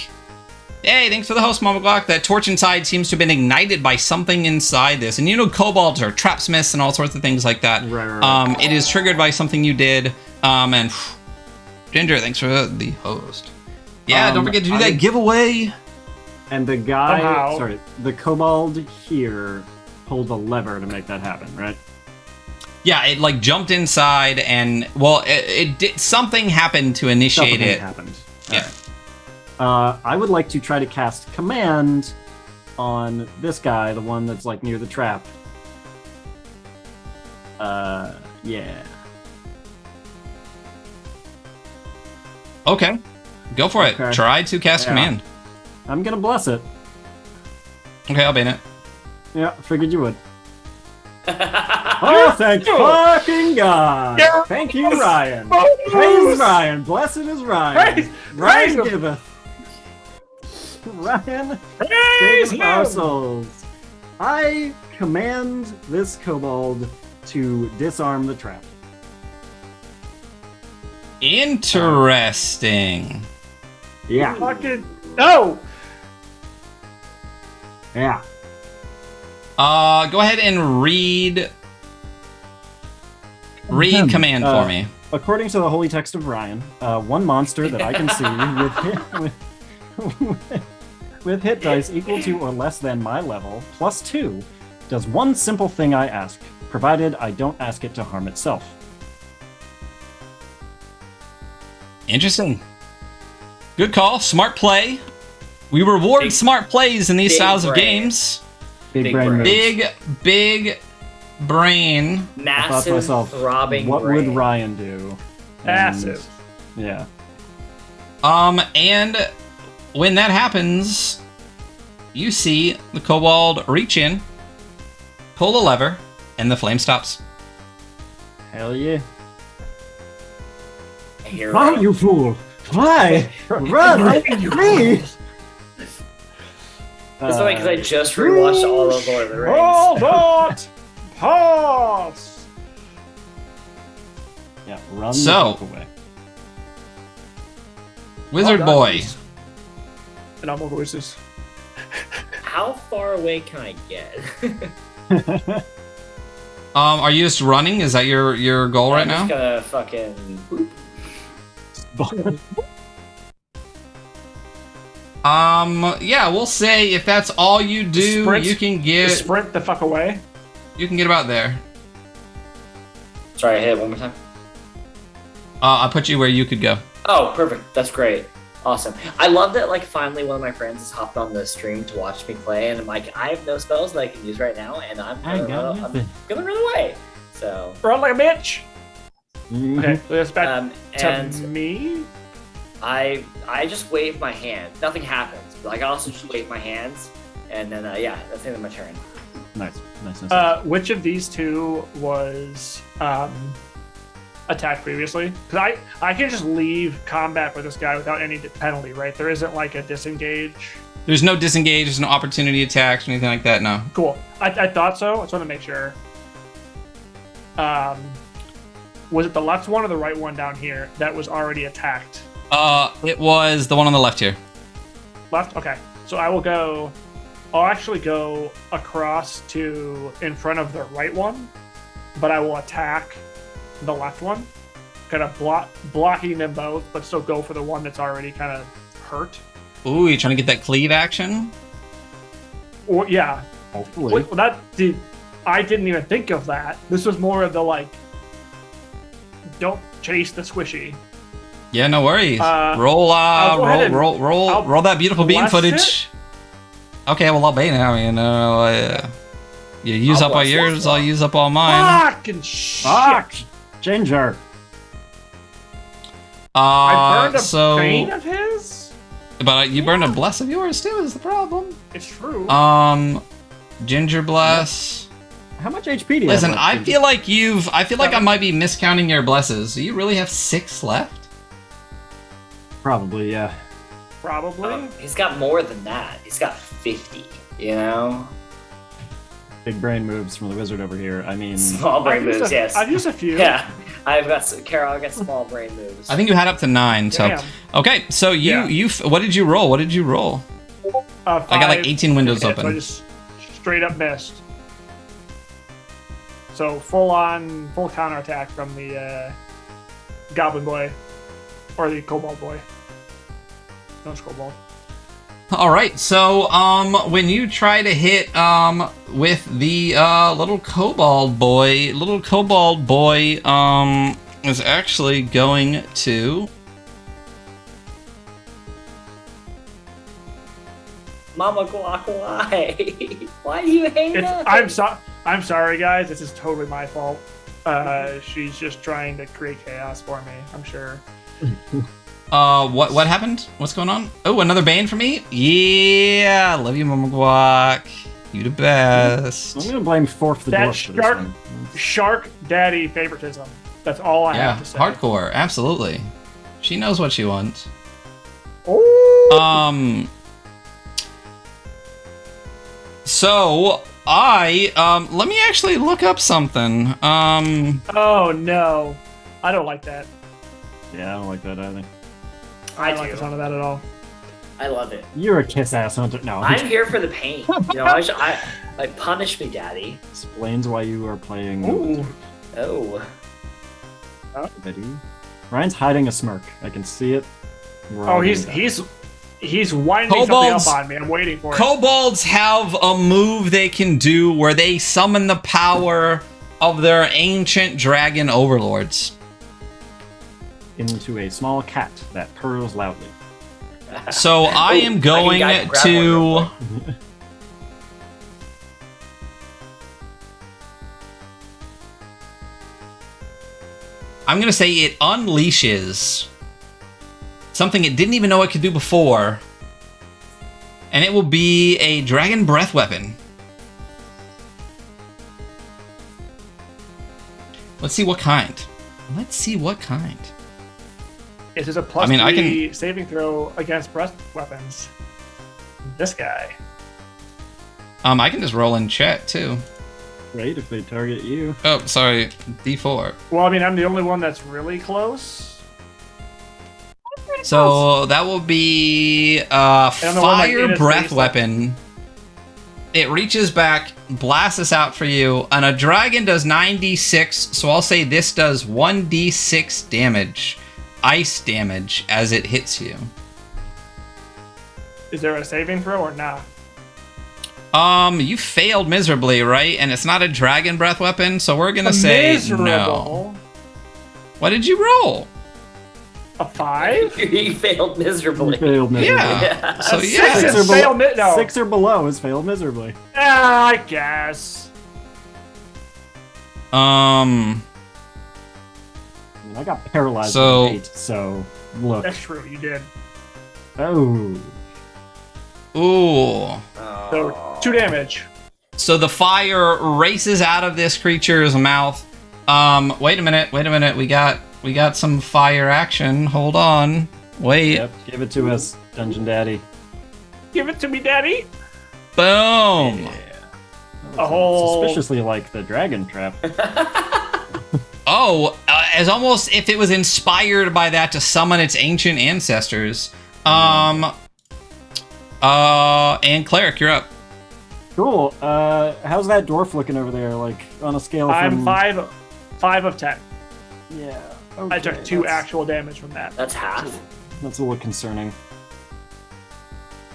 hey, thanks for the host, Mama Glock. That torch inside seems to have been ignited by something inside this. And you know, kobolds are trapsmiths and all sorts of things like that. Right. It is triggered by something you did. And Ginger, thanks for the host. Yeah, don't forget to do that giveaway. And the guy, Somehow. the kobold here pulled a lever to make that happen, right? Yeah, it like jumped inside and, well, it did, something happened to initiate Something it. happened. Yeah. I would like to try to cast command on this guy, the one that's like near the trap. Yeah. Okay, go for it. Okay. Try to cast Yeah. command. I'm gonna bless it. Okay, I'll ban it. Yeah, figured you would. Oh, thank fucking God! Yeah. Thank you, Ryan. Praise Ryan. Blessed is Ryan. Praise- Ryan praise him. giveth. Ryan Praise saveth our him! souls. I command this kobold to disarm the trap. Interesting. Yeah. Fucking no! Yeah. Go ahead and read command for me. According to the holy text of Ryan, one monster that I can see with hit dice equal to or less than my level, +2, does one simple thing I ask, provided I don't ask it to harm itself. Interesting. Good call. Smart play. We reward Big- smart plays in these big styles of brain. games. Big, Big brain brain. moves. Big brain. I thought to Massive myself, throbbing what brain. would Ryan do? And, Massive. yeah. And when that happens, you see the kobold reach in, pull the lever, and the flame stops. Hell yeah. Hero. Run, you fool! Fly! Run! Me! It's funny because I just rewatched all of Lord of the Rings. Hold on! Pause! Yeah, run So- the fuck away. Wizard Oh, boy. nice. And all more voices. How far away can I get? Are you just running? Is that your goal right I'm now? just gonna fucking boop. Yeah, we'll say if that's all you do, Sprint. you can Just get sprint the fuck away. about there. Sorry, I hit it one more time. I'll put you where you could go. Oh, perfect. That's great. Awesome. I love that, like, finally one of my friends has hopped on the stream to watch me play, and I'm like, I have no spells that I can use right now, and I'm gonna run away. So, Run like a bitch! Mhm. Okay, so that's back to and me. I just wave my hand. Nothing happens, but I can also just wave my hands, and then, yeah, that's the end of my turn. Nice, nice, nice. Which of these two was attacked previously? Because I can just leave combat with this guy without any penalty, right? There isn't like a disengage. There's no disengage, there's no opportunity attacks or anything like that. No. Cool. I thought so. I just want to make sure. Was it the left one or the right one down here that was already attacked? It was the one on the left here. Left? Okay. So I'll actually go across to in front of the right one, but I will attack the left one, kind of blocking them both, but still go for the one that's already kind of hurt. Ooh, you trying to get that cleave action? Or yeah, Hopefully. well, I didn't even think of that. This was more of the like, don't chase the squishy. Yeah, no worries. I'll go roll ahead and- roll that beautiful beam bless footage. Okay, well I'll bait now. You use I'll up all bless yours, it. I'll use up all mine. Fucking shit! Fuck! Ginger! I burned a so, bane of his. but you burned a bless of yours too. Is the problem? It's true. Ginger bless. How much HP do you Listen, have? I left? feel like I might be miscounting your blesses. Do you really have 6 left? Probably, yeah. Probably. He's got more than that. He's got 50, you know? Big brain moves from the wizard over here. I mean, Small brain moves, yes. I've used a few. Yeah, Carol, I got small brain moves. I think you had up to 9. So Damn. okay. So what did you roll? What did you roll? I got like 5 18 windows hits, open. So I just straight up missed. So full counterattack from the goblin boy, or the kobold boy. No, it's kobold. All right. So when you try to hit with the little kobold boy is actually going to. Mama guac, why? Why do you hate us? I'm sorry, guys. This is totally my fault. She's just trying to create chaos for me. I'm sure. What happened? What's going on? Oh, another bane for me? Yeah, love you, Mama Guac. You the best. I'm gonna blame Forth the That Dwarf for this shark- one. Shark daddy favoritism. That's all I Yeah, have to say. hardcore, absolutely. She knows what she wants. Oh. So let me actually look up something. Oh no, I don't like that. Yeah, I don't like that either. I don't like do. the sound of that at all. I love it. You're a kiss ass hunter. No, I'm here for the pain. You know, I punish me, daddy. explains why you are playing. Ooh. Oh. Betty. Ryan's hiding a smirk. I can see it. We're all Oh, he's doing that. he's winding Kobolds- something up on me. I'm waiting for it. Kobolds have a move they can do where they summon the power of their ancient dragon overlords. into a small cat that purrs loudly. So I am going grab one to. real quick. I'm going to say it unleashes something it didn't even know it could do before. And it will be a dragon breath weapon. Let's see what kind. Let's see what kind. It is a +3 I mean, I can- saving throw against breath weapons. This guy. I can just roll in chat too. Right, if they target you. Oh, sorry, D4. Well, I mean, I'm the only one that's really close. So that will be the one, like, in fire his breath face, weapon. It reaches back, blasts this out for you, and a dragon does 9d6, so I'll say this does 1d6 damage. Ice damage as it hits you. Is there a saving throw or not? You failed miserably, right? And it's not a dragon breath weapon, so we're gonna say no. Miserable. What did you roll? A 5? You failed miserably. You failed miserably. Yeah. So Six yeah. is Six or fail below- no. 6 or below is failed miserably. I guess. I mean, I got paralyzed So- with 8, so look. That's true, you did. Oh. Ooh. So, 2 damage. So the fire races out of this creature's mouth. Wait a minute. We got some fire action. Hold on. Wait. Yep, give it to us, Dungeon Daddy. Give it to me, Daddy. Boom. A whole- Suspiciously like the dragon trap. Oh, as almost if it was inspired by that to summon its ancient ancestors. And Cleric, you're up. Cool. How's that dwarf looking over there? Like on a scale I'm from 5 of 10. Yeah. I took okay, 2 that's- actual damage from that. That's half. That's a little concerning.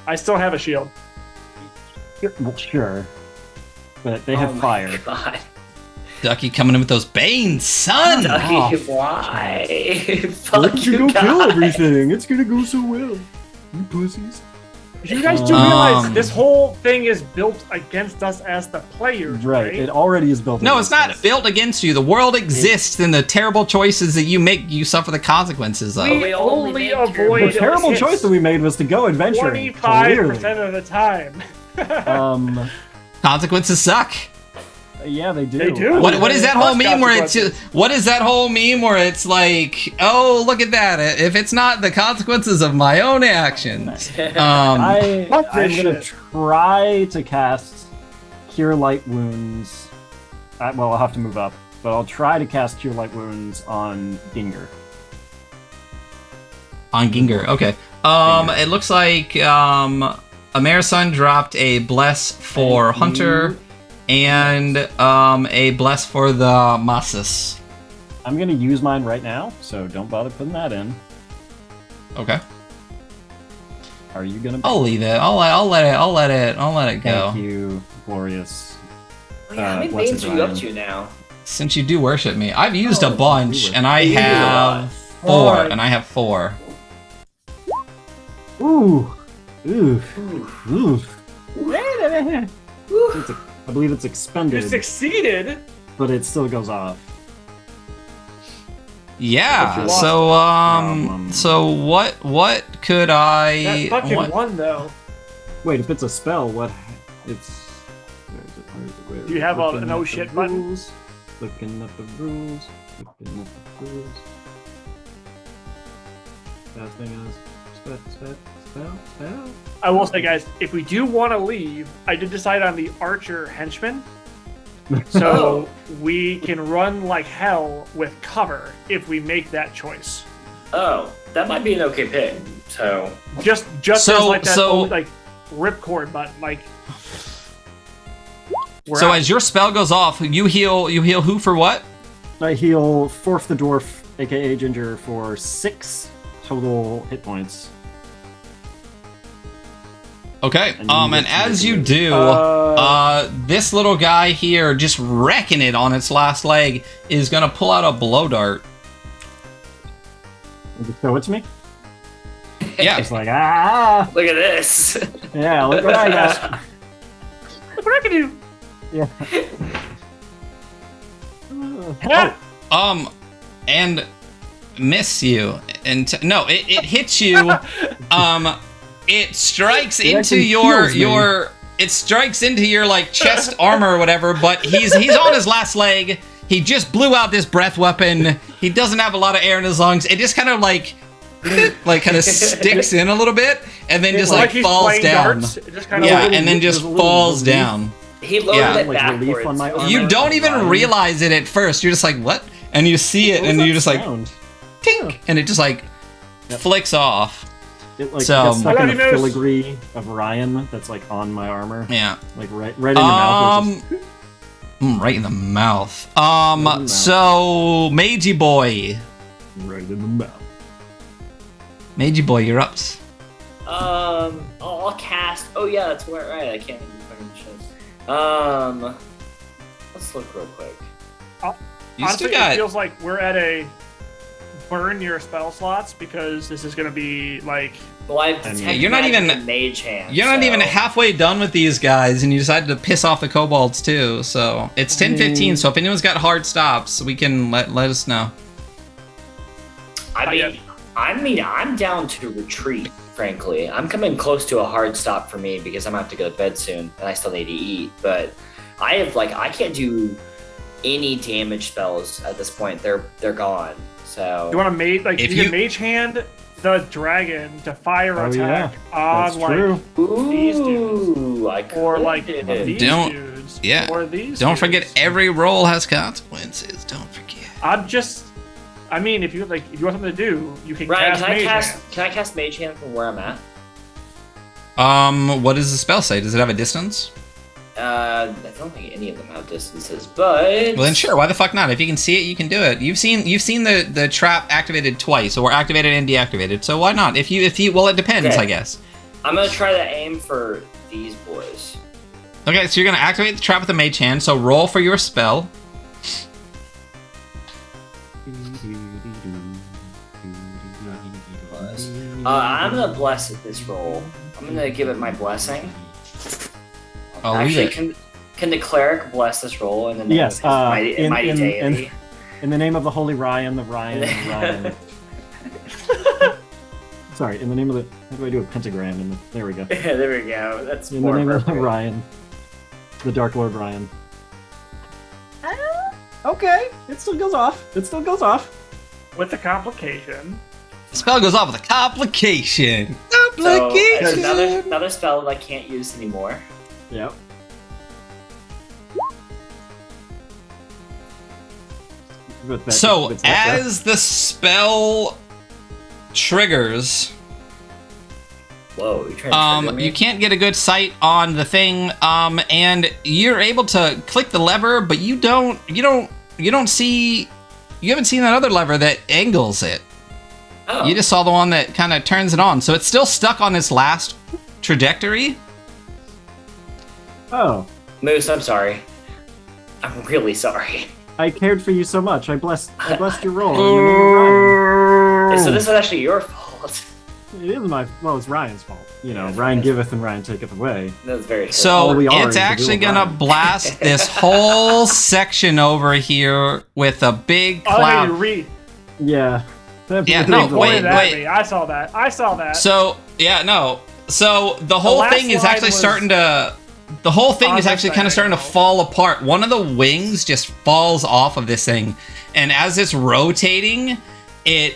I still have a shield. Well, sure. But they Oh have my fire. God. Ducky coming in with those banes, son. Ducky, Oh, why? Why Fuck don't you you go kill guys. everything? It's gonna go so well. You pussies. You guys do realize Um, this whole thing is built against us as the players, Right. right? It already is built. No, it's against not us. built against you. The world exists, and the terrible choices that you make, you suffer the consequences of. We We only only make your avoid The terrible hits choice that we made was to go adventuring. 25% of the time. Clearly. Consequences suck. Yeah, they do. They do. What is that whole Plus meme where it's consequences. what is that whole meme where it's like, oh, look at that. If it's not the consequences of my own actions. Fuck I'm this gonna shit. try to cast Cure Light Wounds. Well, I'll have to move up, but I'll try to cast Cure Light Wounds on Ginger. On Ginger, okay. Ginger. It looks like Amerisun dropped a bless for Thank Hunter you. and a bless for the Masses. I'm gonna use mine right now, so don't bother putting that in. Okay. Are you gonna? I'll leave it. I'll let it go. Thank you, glorious. Oh, yeah, how many what's banes it, are you up Ryan? to now? Since you do worship me, I've used Oh, a bunch, you and I You use a have lot. 4, Alright. and I have 4. Ooh, ooh, ooh. I believe it's You expended, succeeded. but it still goes off. But you Yeah. lost So what could I? That fucking what- one, though. Wait, if it's a spell, what? It's. Where is it? Do you have a Looking no at the shit button? rules, Looking at the rules. Looking at the rules. Casting as spell. I will say, guys, if we do want to leave, I did decide on the archer henchman. So we can run like hell with cover if we make that choice. Oh, that might be an okay pick. So, Just So- as like that so- old, like ripcord button, like. we're So out. as your spell goes off, you heal who for what? I heal Forth the Dwarf, aka Ginger, for 6 total hit points. Okay. And you And get to as make you it. do, this little guy here, just wrecking it on its last leg, is gonna pull out a blow dart. Just show it to me. Yeah. It's like, ah! look at this. Yeah, look what I got. Look what I can do. Yeah. And miss you. And no, it hits you. It strikes It into actually your heals me. it strikes into your like chest armor or whatever. But he's on his last leg. He just blew out this breath weapon. He doesn't have a lot of air in his lungs. It just kind of like like kind of sticks in a little bit, and then just like he's falls playing down. darts. It just kind of Yeah, like- and then just there's a little falls relief. down. He loaded Yeah. it Like relief backwards. on my arm. You don't even Ryan. realize it at first. You're just like, what? And you see it, What and was you're that just like, sound? tink, and it just like Yep. flicks off. It like So- gets stuck I in love the you, Moose. filigree of Ryan that's like on my armor. Yeah. Like right in your mouth. Right in the mouth. Right in the mouth. So Meiji boy, Right in the mouth. Meiji boy, you're up. I'll cast. Oh yeah, that's right. I can't even fucking let's look real quick. You Honestly, still got. it feels like we're at a burn your spell slots because this is going to be like Well, I mean, detect you're not magic even- in mage hand. You're not so- even halfway done with these guys, and you decided to piss off the kobolds too. So it's 10:15. So if anyone's got hard stops, we can let us know. I mean, I'm down to retreat. Frankly, I'm coming close to a hard stop for me because I'm gonna have to go to bed soon, and I still need to eat. But I can't do any damage spells at this point. They're gone. So you want to mage like If you you- can mage hand the dragon to fire Oh, attack That's on like true. these dudes. ooh, I or could. like these Don't- dudes. yeah. Or these. Don't dudes. forget, every roll has consequences. Don't forget. I mean, if you want something to do, you can Ryan, cast mage hand. can I cast mage hand from where I'm at? What does the spell say? Does it have a distance? I don't think any of them have distances, but Well, then sure. Why the fuck not? If you can see it, you can do it. You've seen the trap activated twice, or activated and deactivated. So why not? If you well, it depends, Okay. I guess. I'm gonna try to aim for these boys. Okay, so you're gonna activate the trap with the mage hand. So roll for your spell. I'm gonna bless it this roll. I'm gonna give it my blessing. I'll leave Actually, it. can the cleric bless this roll in the name Yes, of his mighty, in- mighty in- deity? In the name of the Holy Ryan, the Ryan, the Ryan. Sorry, in the name of the. How do I do a pentagram? There we go. There we go. That's In the more name of the appropriate. Ryan. The Dark Lord Ryan. Okay, it still goes off. It still goes off. with the complication. The spell goes off with a complication. So Complication. it's another spell that I can't use anymore. Yep. With that- So with that breath. as the spell triggers, Whoa, you're trying to trigger me? you can't get a good sight on the thing, and you're able to click the lever, but you haven't seen that other lever that angles it. Oh. You just saw the one that kind of turns it on, so it's still stuck on this last trajectory. Oh, Moose, I'm sorry. I'm really sorry. I cared for you so much. I blessed your roll. In the name of Ryan. So this is actually your fault. It is it's Ryan's fault. You know, Yeah, it's Ryan Ryan's giveth and Ryan taketh away. That's very true. So All we are it's is the actually will of gonna Ryan. blast this whole section over here with a big Oh, hey, cloud. you read. Yeah. Yeah, no, That's wait, Pointed at me. I saw that. So yeah, no. So the whole last thing is line actually was starting to. The whole thing on is this actually kind of starting to diagonal. fall apart. One of the wings just falls off of this thing, and as it's rotating, it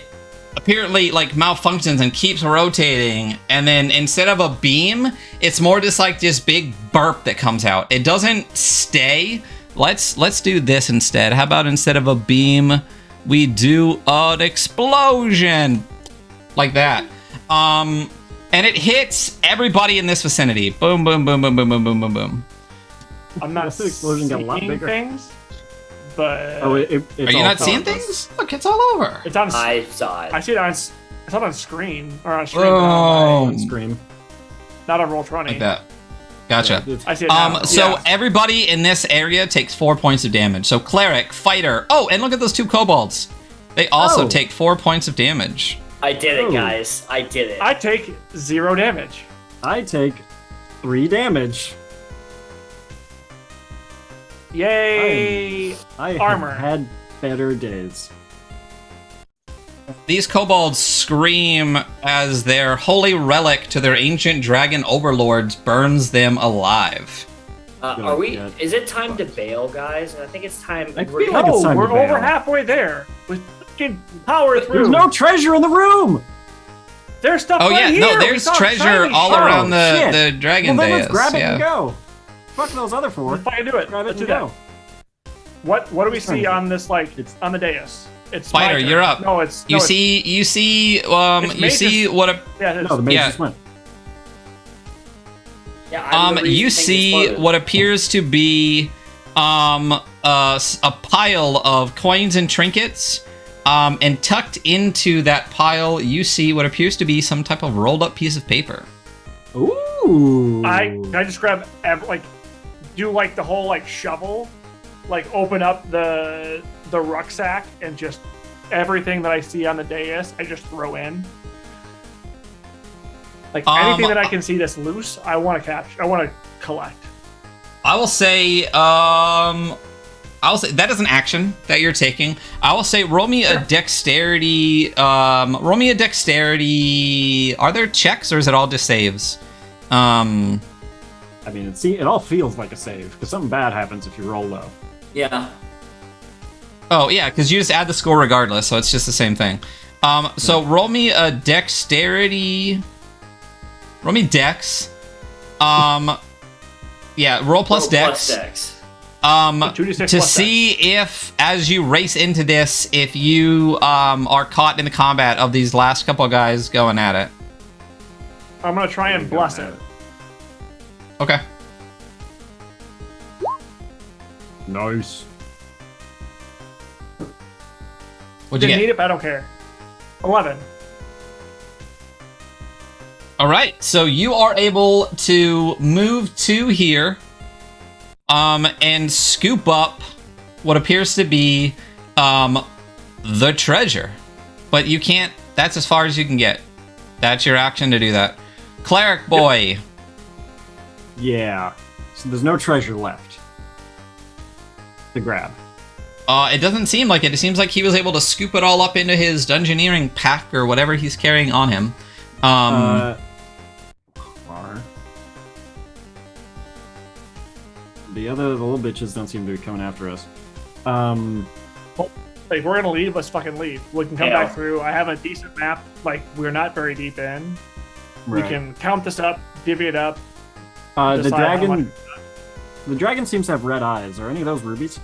apparently like malfunctions and keeps rotating. And then instead of a beam, it's more just like this big burp that comes out. It doesn't stay. Let's do this instead. How about instead of a beam, we do an explosion like that. And it hits everybody in this vicinity. Boom, boom, boom, boom, boom, boom, boom, boom, boom. I'm not This explosion got a lot seeing bigger. things, but Oh, it's Are you all not seeing felt. things? Look, it's all over. it's on. I saw it. I see it on. I saw it on screen or on stream, Oh, On screen. not on Roll20. like that. Gotcha. It's- I see it now. So Yeah. everybody in this area takes 4 points of damage. So cleric, fighter. Oh, and look at those 2 kobolds. They also Oh. take 4 points of damage. I did it, Oh. guys. I did it. I take 0 damage. I take 3 damage. Yay! I Armor. have had better days. These kobolds scream as their holy relic to their ancient dragon overlords burns them alive. Are we? Yeah. Is it time to bail, guys? I think it's time. I we're feel like No, it's time to we're over bail. halfway there. We fucking power through. There's no treasure in the room! There's stuff Oh right yeah, here. no, We there's saw treasure shiny all shit. around shit. the dragon Well, then dais. let's grab it yeah. and go. Fuck those other 4. Let's fucking do it. Grab it Let's and do go. that. What do we Just trying see to- on this on the dais? It's my Spider, turn. you're up. No, it's You no, it's- see It's you see Mage's- what a Yeah, it is. No, the mage Yeah. just went. Yeah, I'm the reason you things see exploded. what appears to be a pile of coins and trinkets. And tucked into that pile, you see what appears to be some type of rolled up piece of paper. Ooh. Can I just grab do like the whole like shovel, like open up the rucksack and just everything that I see on the dais, I just throw in. Like anything that I can see that's loose, I want to capture. I want to collect. I will say that is an action that you're taking. I will say roll me a dexterity. Roll me a dexterity. Are there checks or is it all just saves? I mean, it all feels like a save because something bad happens if you roll low. Yeah. Oh yeah, because you just add the score regardless, so it's just the same thing. So roll me a dexterity. Roll me dex. Yeah, roll plus dex. Plus dex. 2d6 To plus see if, as you race into this, if you are caught in the combat of these last couple of guys going at it. I'm gonna try and bless it. Okay. Nice. What'd you Didn't get? need it, but I don't care. 11. All right, so you are able to move to here, and scoop up what appears to be, the treasure. But you can't. That's as far as you can get. That's your action to do that. Cleric boy. Yeah. So there's no treasure left to grab. It doesn't seem like it. It seems like he was able to scoop it all up into his dungeoneering pack or whatever he's carrying on him. Far. The little bitches don't seem to be coming after us. If we're gonna leave, let's fucking leave. We can come Yeah. back through. I have a decent map. Like we're not very deep in. Right. We can count this up, divvy it up. The decide how much- dragon. The dragon seems to have red eyes. Are any of those rubies?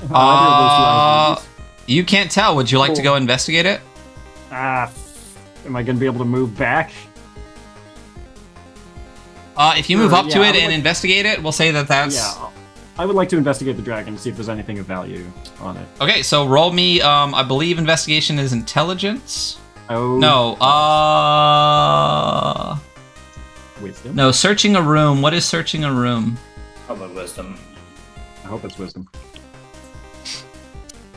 Either of those two eyes rubies? You can't tell. Would you like to go investigate it? Am I going to be able to move back? If you move Sure, up to yeah, I it would and like- investigate it, we'll say that that's... Yeah. I would like to investigate the dragon to see if there's anything of value on it. Okay, so roll me, I believe investigation is intelligence? Oh. No, Wisdom? no, searching a room. What is searching a room? Probably wisdom. I hope it's wisdom.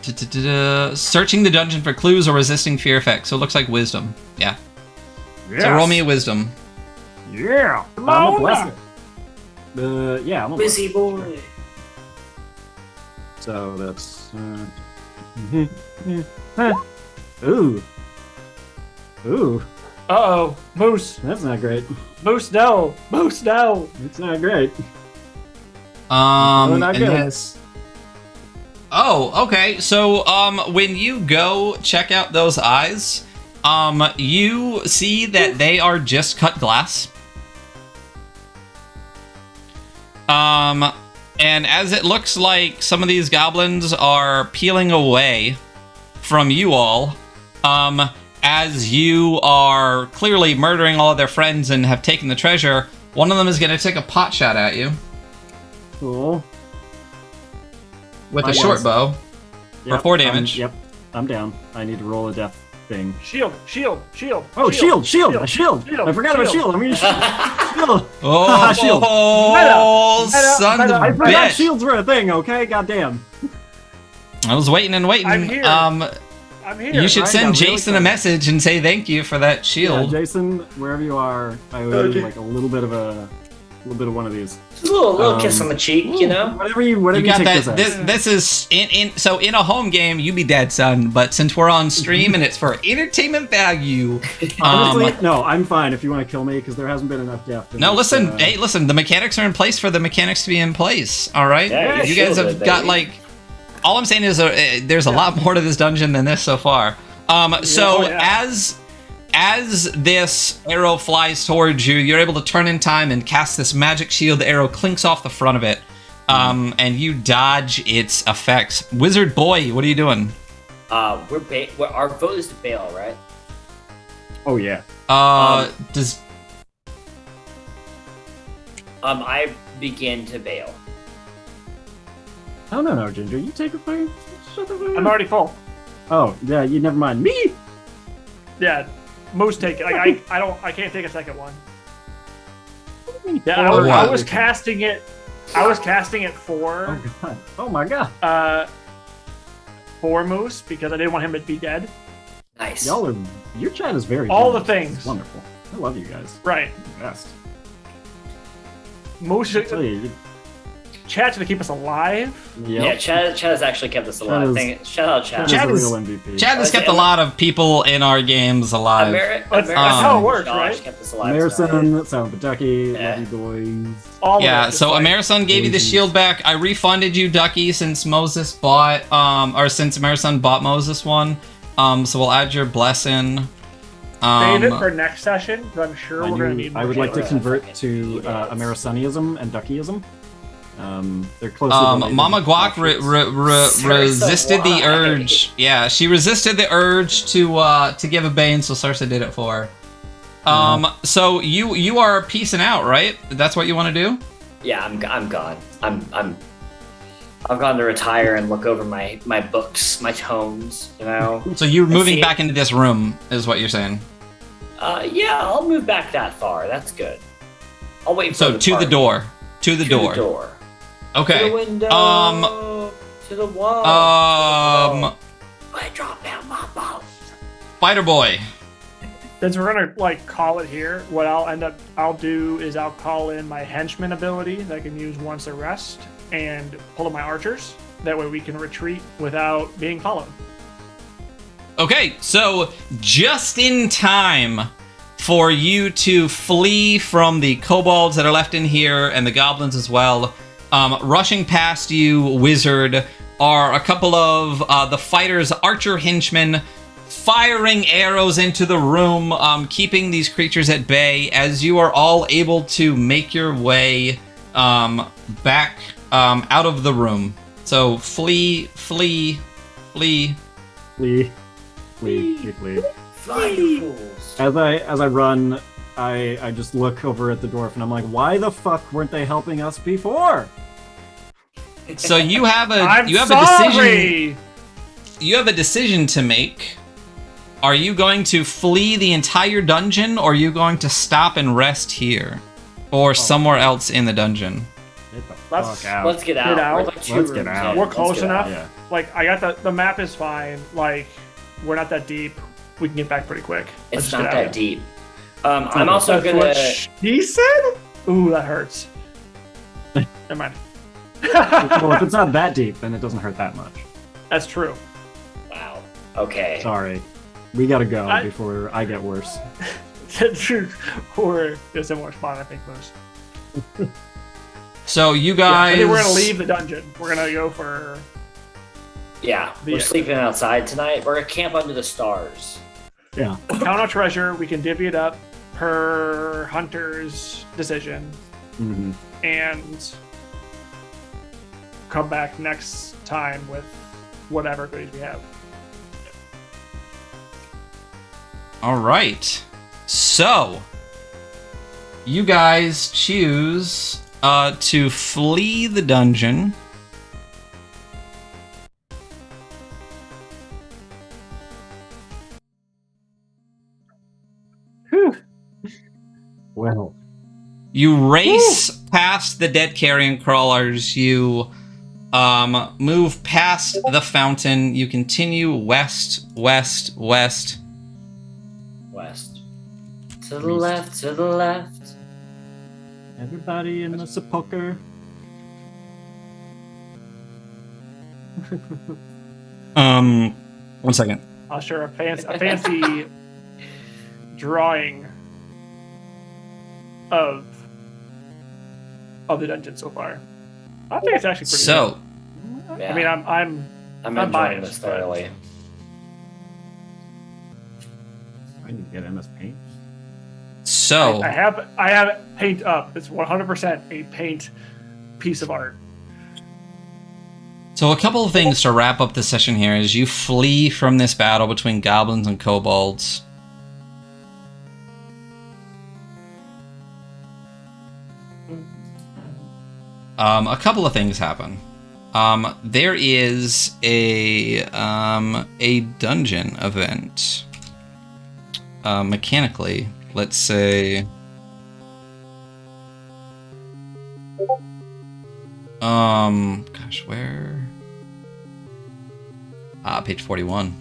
Searching the dungeon for clues or resisting fear effects. So it looks like wisdom. Yeah. So roll me a wisdom. Yeah! I'm a blessed. Yeah, I'm a blessed. Busy boy. So that's... Ooh. Ooh. Uh-oh. Moose. That's not great. Moose, no. Moose, no. It's not great. Not not good. Oh, okay. So, when you go check out those eyes, you see that they are just cut glass. And as it looks like some of these goblins are peeling away from you all, as you are clearly murdering all of their friends and have taken the treasure, one of them is going to take a pot shot at you Cool. with Hi, a short guys. bow for Yep, 4 damage. Yep, I'm down. I need to roll a death thing. Shield, shield, shield. Oh, shield! A shield! shield, I forgot about shield. shield. I'm gonna use shield. Oh, Shield. son of I a forgot bitch! shields were a thing. Okay, goddamn. I was waiting and waiting. I'm here. I'm here. You should Right, send I'm really Jason a excited. message and say thank you for that Yeah, shield. Jason, wherever you are, I owe you like a little bit of one of these. Just a little kiss on the cheek, you know? Whatever you You got take that. this as. This is so in a home game you be dead, son. But since we're on stream and it's for entertainment value, Honestly, no, I'm fine if you want to kill me because there hasn't been enough death. in no, this, listen, hey, listen. The mechanics are in place for the mechanics to be in place. All right, Yeah, you you're guys have shielded, got baby. like. All I'm saying is there's a lot more to this dungeon than this so far. So Oh, yeah. as this arrow flies towards you, you're able to turn in time and cast this magic shield. The arrow clinks off the front of it, and you dodge its effects. Wizard boy, what are you doing? Our vote is to bail, right? Oh yeah. Does I begin to bail. Oh no, Ginger, you take a fight. Shut the fuck up. I'm already full. Oh yeah, you never mind me. Yeah, most take it. Like I can't take a second one. Yeah, Oh, I wow. was casting it. I was casting it for Oh god. Oh my god. for Moose because I didn't want him to be dead. Nice. Your chat is very All the generous. things. It's wonderful. I love you guys. Right. Best. Moose I tell you, chat's gonna keep us alive. Yeah, Chad has actually kept us alive. Shout out Chad. Chad Chad is is- a real MVP. Chad has kept a lot of people in our games alive. That's how it works, Josh right? kept us alive tonight. Emerson, Sound of Ducky, Yeah. love you boys. All Yeah, of it, just so like- Amerison gave you the Moses. shield back. I refunded you, Ducky, since Moses bought, or since Amerison bought Moses one. So we'll add your blessing. Save it for next session because I'm sure I we're gonna knew- need. I more would like to shields. convert to Amerisonism and Duckyism. They're closely related. Mama Guac resisted the why? urge. Yeah, she resisted the urge to give a bane, so Sarsa did it for her. So you are peacing out, right? That's what you want to do? Yeah, I'm gone. I've gone to retire and look over my books, my tomes, you know. So you're moving see. back into this room, is what you're saying. Yeah, I'll move back that far. That's good. I'll wait for So the to the party. door. To the To door. the door. Okay. To the window. To the wall. I dropped down my balls. Spider Boy. Since we're gonna like call it here, what I'll do is I'll call in my henchman ability that I can use once a rest and pull up my archers. That way we can retreat without being followed. Okay, so just in time for you to flee from the kobolds that are left in here and the goblins as well, rushing past you, wizard, are a couple of the fighters' archer henchmen firing arrows into the room, keeping these creatures at bay as you are all able to make your way back out of the room. So flee. Flee. Fly, you fools. As I run, I just look over at the dwarf and I'm like, why the fuck weren't they helping us before? So you have a I'm you have a decision. sorry. You have a decision to make. Are you going to flee the entire dungeon, or are you going to stop and rest here, or somewhere else in the dungeon? Get the Let's- fuck out. Let's get out. out. We're like 2 Let's get rooms out. in. We're Let's close get enough. out. Yeah. Like I got the map is fine. Like we're not that deep. We can get back pretty quick. Let's It's just not get out that of here. deep. I'm also That's gonna. what he said. Ooh, that hurts. Never mind. Well, if it's not that deep, then it doesn't hurt that much. That's true. Wow. Okay. Sorry. We gotta go I- before I get worse. Or a similar spot, I think, most. So you Yeah, I guys, think we're gonna leave the dungeon. We're gonna go for. Yeah, we're Yeah. sleeping outside tonight. We're gonna camp under the stars. Yeah. Count our treasure. We can divvy it up per hunter's decision, hmm and come back next time with whatever goodies we have. All right. So you guys choose to flee the dungeon. Well, You race past the dead carrion crawlers. You move past the fountain. You continue west. West. To the left, to the left. everybody in the sepulcher. 1 second. I'll share a fancy drawing of the dungeon so far. I think it's actually pretty So good. Yeah. I mean, I'm I'm I'm enjoying biased, this but- thoroughly. I need to get MS Paint. So I have paint up. It's 100% a paint piece of art. So a couple of things to wrap up the session here as you flee from this battle between goblins and kobolds. A couple of things happen. There is a dungeon event. Mechanically, let's say. Gosh, where? Page 41.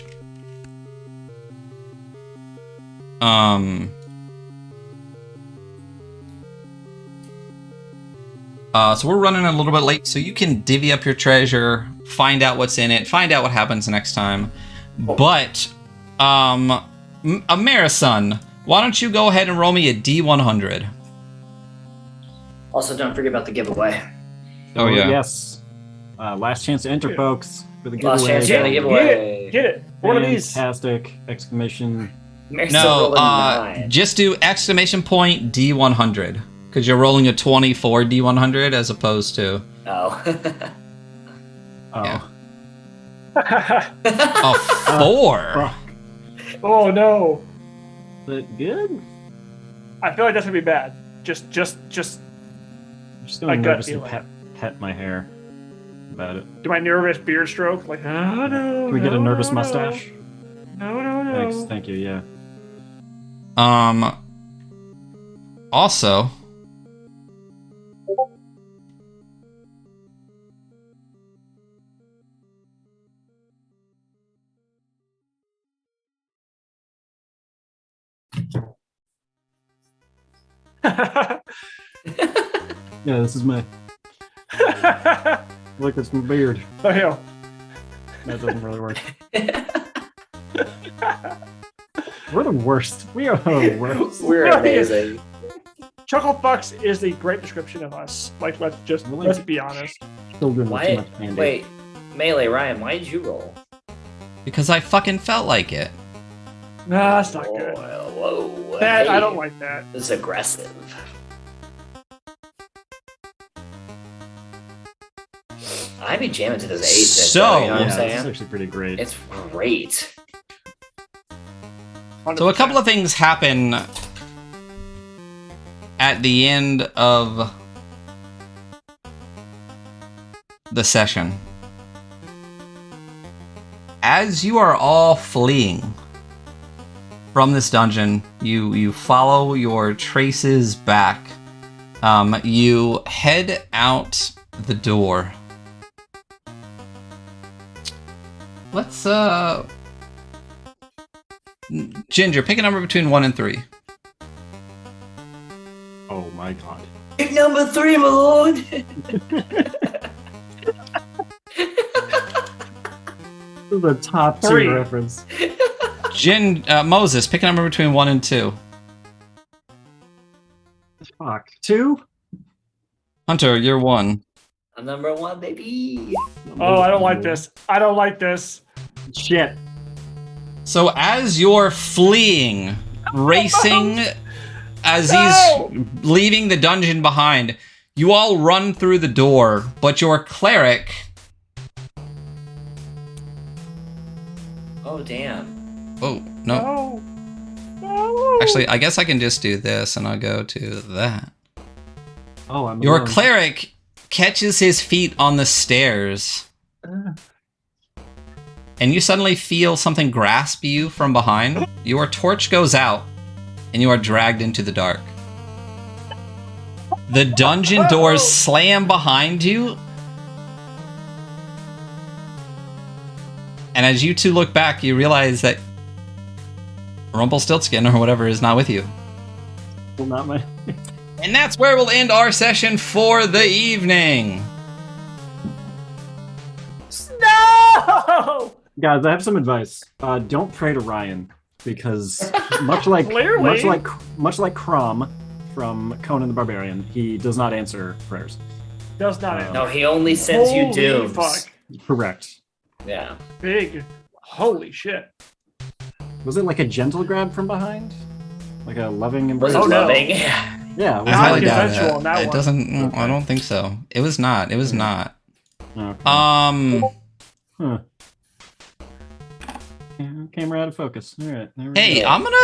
So we're running a little bit late, so you can divvy up your treasure, find out what's in it, find out what happens next time. But, Amerison, why don't you go ahead and roll me a D100? Also, don't forget about the giveaway. Oh, yeah. Yes. Last chance to enter, folks, for the Last giveaway. chance to the giveaway. Get it. One of these. Fantastic! Exclamation. No, just do exclamation point D100. Because you're rolling a 24 D100 as opposed to... Oh. Oh. Yeah. A 4? Oh no. Is that good? I feel like that's gonna be bad. Just I'm just My going to gut nervously feeling. pet my hair about it. do my nervous beard stroke. Like, oh no. Can we get a no, nervous no, mustache? No, no, no. Thanks. Thank you. Yeah. Also... Yeah. This is my. Look, it's my beard. Oh, yeah. That doesn't really work. We're the worst. We are the worst. We're amazing. Chuckle Fucks is the great description of us. Like, let's be honest. Children with too Why? much candy. Wait, Melee Ryan, why did you roll? Because I fucking felt like it. No, that's not good. Whoa. That, Hey, I don't like that. This is aggressive. I'd be jamming to this 8. So- you know what I'm Yeah, this is saying? actually pretty great. It's great. So a couple of things happen at the end of the session. As you are all fleeing from this dungeon, you follow your traces back. You head out the door. Let's Ginger, pick a number between 1 and 3. Oh my god. Pick number 3, my lord. This is a top 2 3. reference. Moses, pick a number between 1 and 2. Fuck. 2? Hunter, you're 1. I'm number 1, baby. Oh, I don't like this. I don't like this. Shit. So as you're fleeing, racing, as No! he's leaving the dungeon behind, you all run through the door, but your cleric... Oh, damn. Oh, no. No. No. Actually, I guess I can just do this, and I'll go to that. Oh, I'm Your alone. cleric catches his feet on the stairs, and you suddenly feel something grasp you from behind. Your torch goes out, and you are dragged into the dark. The dungeon doors slam behind you, and as you two look back, you realize that Rumpelstiltskin, or whatever, is not with you. Well, not my. And that's where we'll end our session for the evening. No! Guys, I have some advice. Don't pray to Ryan because much like Clearly. much like Crom from Conan the Barbarian, he does not answer prayers. Does not. No, he only sends you Holy dooms. fuck. Correct. Yeah. Big. Holy shit. Was it like a gentle grab from behind? Like a loving embrace? Was it Oh, no. loving? Yeah. I highly doubt consensual it. in that It one. doesn't. I don't think so. It was not. It was not. Okay. Um. Camera out of focus. All right. There we Hey, go. I'm gonna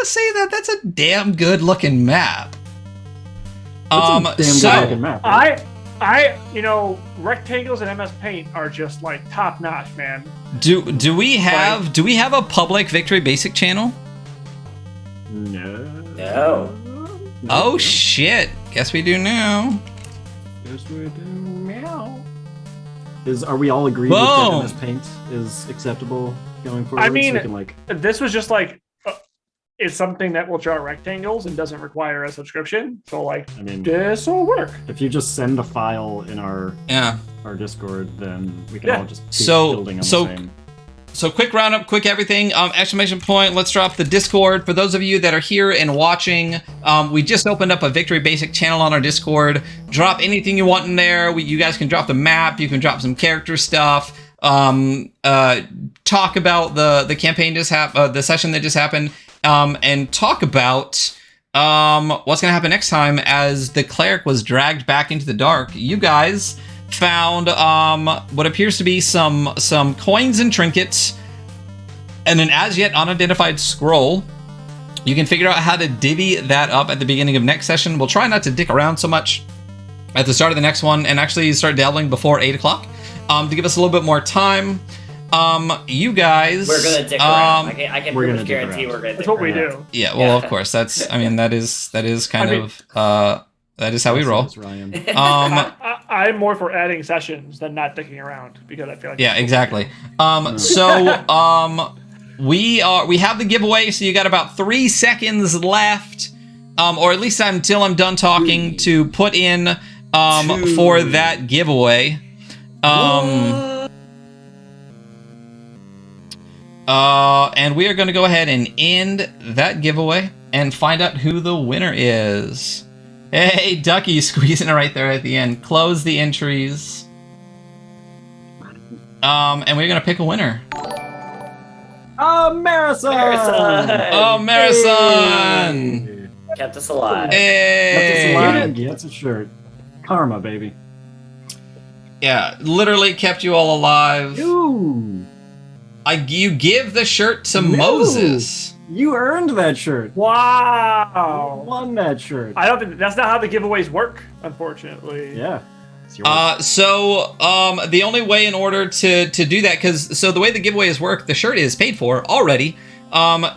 say that that's a damn good looking map. That's a damn So good looking map. Right? Rectangles in MS Paint are just like top notch, man. do we have a public Victory Basic channel? No. Oh shit! Guess we do now. Yes, we do. Meow. Are we all agreed Boom. with that MS Paint is acceptable going forward? I mean, so we can, like, This was just like it's something that will draw rectangles and doesn't require a subscription. So like I mean, this will work. if you just send a file in our Yeah. Discord, then we can Yeah. all just keep So- building on so- the same. So quick roundup, quick everything. Exclamation point. Let's drop the Discord for those of you that are here and watching. We just opened up a Victory Basic channel on our Discord. Drop anything you want in there. You guys can drop the map. You can drop some character stuff. Talk about the campaign the session that just happened. And talk about what's gonna happen next time as the cleric was dragged back into the dark. You guys found what appears to be some coins and trinkets and an as yet unidentified scroll. You can figure out how to divvy that up at the beginning of next session. We'll try not to dick around so much at the start of the next one and actually start dabbling before 8 o'clock to give us a little bit more time. You guys, We're gonna dick around. I can we're pretty gonna much dick guarantee around. we're gonna. That's dick what we around. do. yeah, well, of course, that's. I mean, that is kind I mean- of that is how we roll. Yes, Ryan. I'm more for adding sessions than not dicking around because I feel like Yeah, exactly. We have the giveaway, so you got about 3 seconds left, or at least until I'm done talking to put in for that giveaway. And we are going to go ahead and end that giveaway and find out who the winner is. Hey, Ducky, squeezing it right there at the end. Close the entries. And we're gonna pick a winner. Oh, Marathon! Oh, Marathon! Kept us alive. That's a Hey! slide, gets a shirt. Karma, baby. Yeah, literally kept you all alive. Ooh! You give the shirt to No. Moses. You earned that shirt. You Wow. won that shirt. I don't think that's not how the giveaways work, unfortunately. Yeah. It's yours. So the only way in order to do that, so the way the giveaways work, the shirt is paid for already. How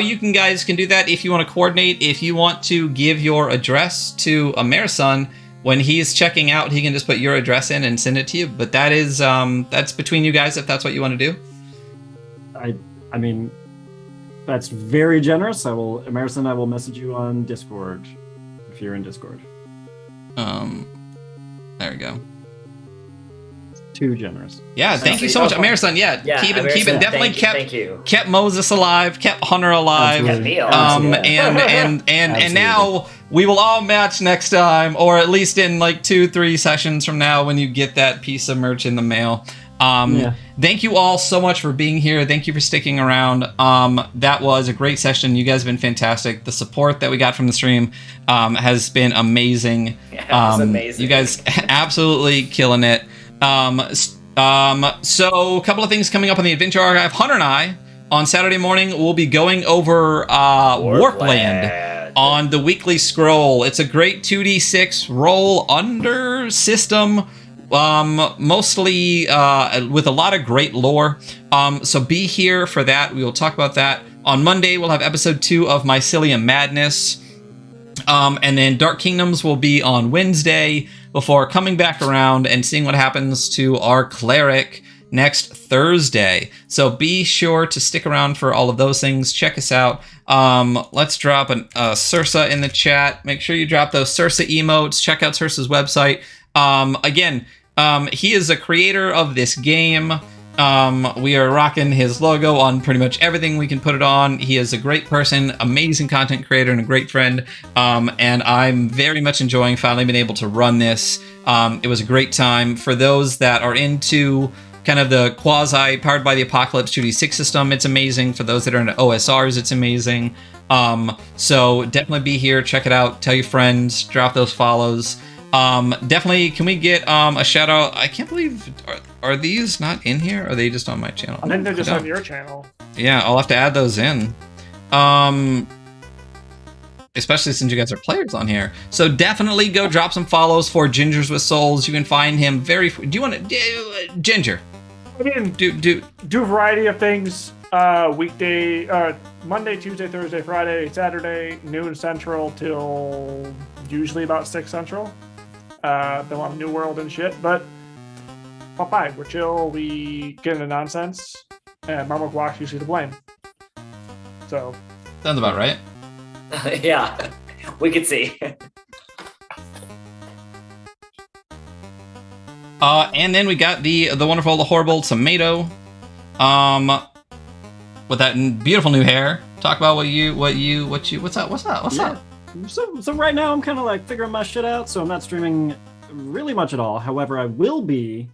you guys can do that if you want to coordinate, if you want to give your address to a Marathon, when he's checking out, he can just put your address in and send it to you. But that is that's between you guys if that's what you want to do. I mean, that's very generous. Emerson, I will message you on Discord if you're in Discord. There we go. Too generous. Yeah, thank you so much, Marathon. Yeah, keep it definitely Thank you. kept Moses alive, kept Hunter alive. Absolutely. Me alive. And Absolutely. now we will all match next time, or at least in like 2-3 sessions from now when you get that piece of merch in the mail. Yeah. Thank you all so much for being here. Thank you for sticking around. That was a great session. You guys have been fantastic. The support that we got from the stream has been amazing. Yeah, it was amazing. You guys absolutely killing it. So a couple of things coming up on the Adventure Archive. Hunter and I on Saturday morning will be going over Warpland on the weekly scroll. It's a great 2d6 roll under system, mostly with a lot of great lore. So be here for that. We will talk about that. On Monday, we'll have episode 2 of Mycelium Madness. And then Dark Kingdoms will be on Wednesday before coming back around and seeing what happens to our cleric next Thursday. So be sure to stick around for all of those things. Check us out. Let's drop a Sursa in the chat. Make sure you drop those Sursa emotes. Check out Sursa's website. Again, he is a creator of this game. We are rocking his logo on pretty much everything we can put it on. He is a great person, amazing content creator, and a great friend. And I'm very much enjoying finally being able to run this. It was a great time. For those that are into kind of the quasi powered by the apocalypse 2d6 system. It's amazing. For those that are into OSRs, it's amazing. So definitely be here, check it out, tell your friends, drop those follows. Definitely, can we get a shout out? I can't believe, are these not in here? Or are they just on my channel? I think they're just on your channel. Yeah, I'll have to add those in. Especially since you guys are players on here. So definitely go drop some follows for Gingers with Souls. You can find him do you want to, Ginger? I mean, do a variety of things. Weekday, Monday, Tuesday, Thursday, Friday, Saturday, noon Central till usually about 6 Central. Then we'll have New World and shit, but pop by. We're chill. We get into nonsense, and Mama Guac's usually to blame. So Sounds about right. Yeah, we can see. And then we got the wonderful, the horrible tomato, with that beautiful new hair. Talk about what's up? So right now I'm kind of like figuring my shit out, so I'm not streaming really much at all. However, I will be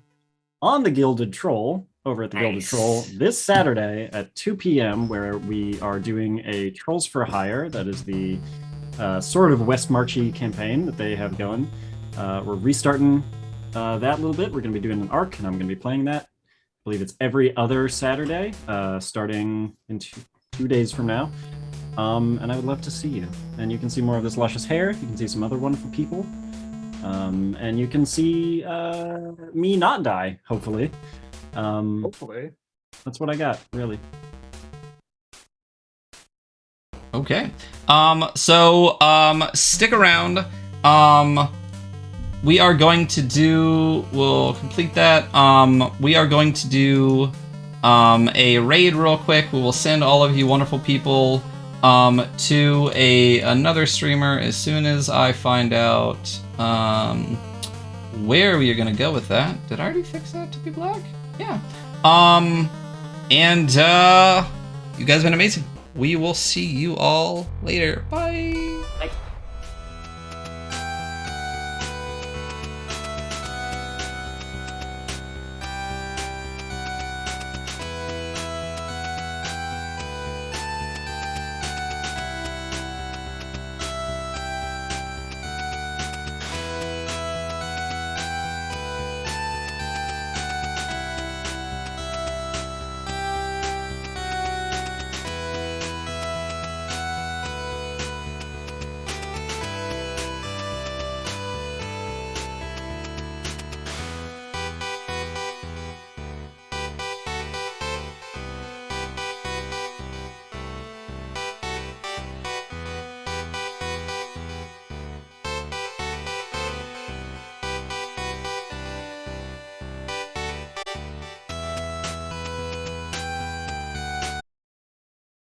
on the Gilded Troll over at the Gilded Troll this Saturday at 2 p.m. where we are doing a Trolls for Hire. That is the sort of West Marchy campaign that they have going. We're restarting that a little bit. We're going to be doing an arc, and I'm going to be playing that. I believe it's every other Saturday, starting in 2 days from now. And I would love to see you. And you can see more of this luscious hair. You can see some other wonderful people. And you can see me not die, hopefully. hopefully. That's what I got, really. Okay. So stick around. We are going to do, we'll complete that. We are going to do a raid real quick. We will send all of you wonderful people to another streamer as soon as I find out where we are going to go with that. Did I already fix that to be black? Yeah. And you guys have been amazing. We will see you all later. Bye. Bye.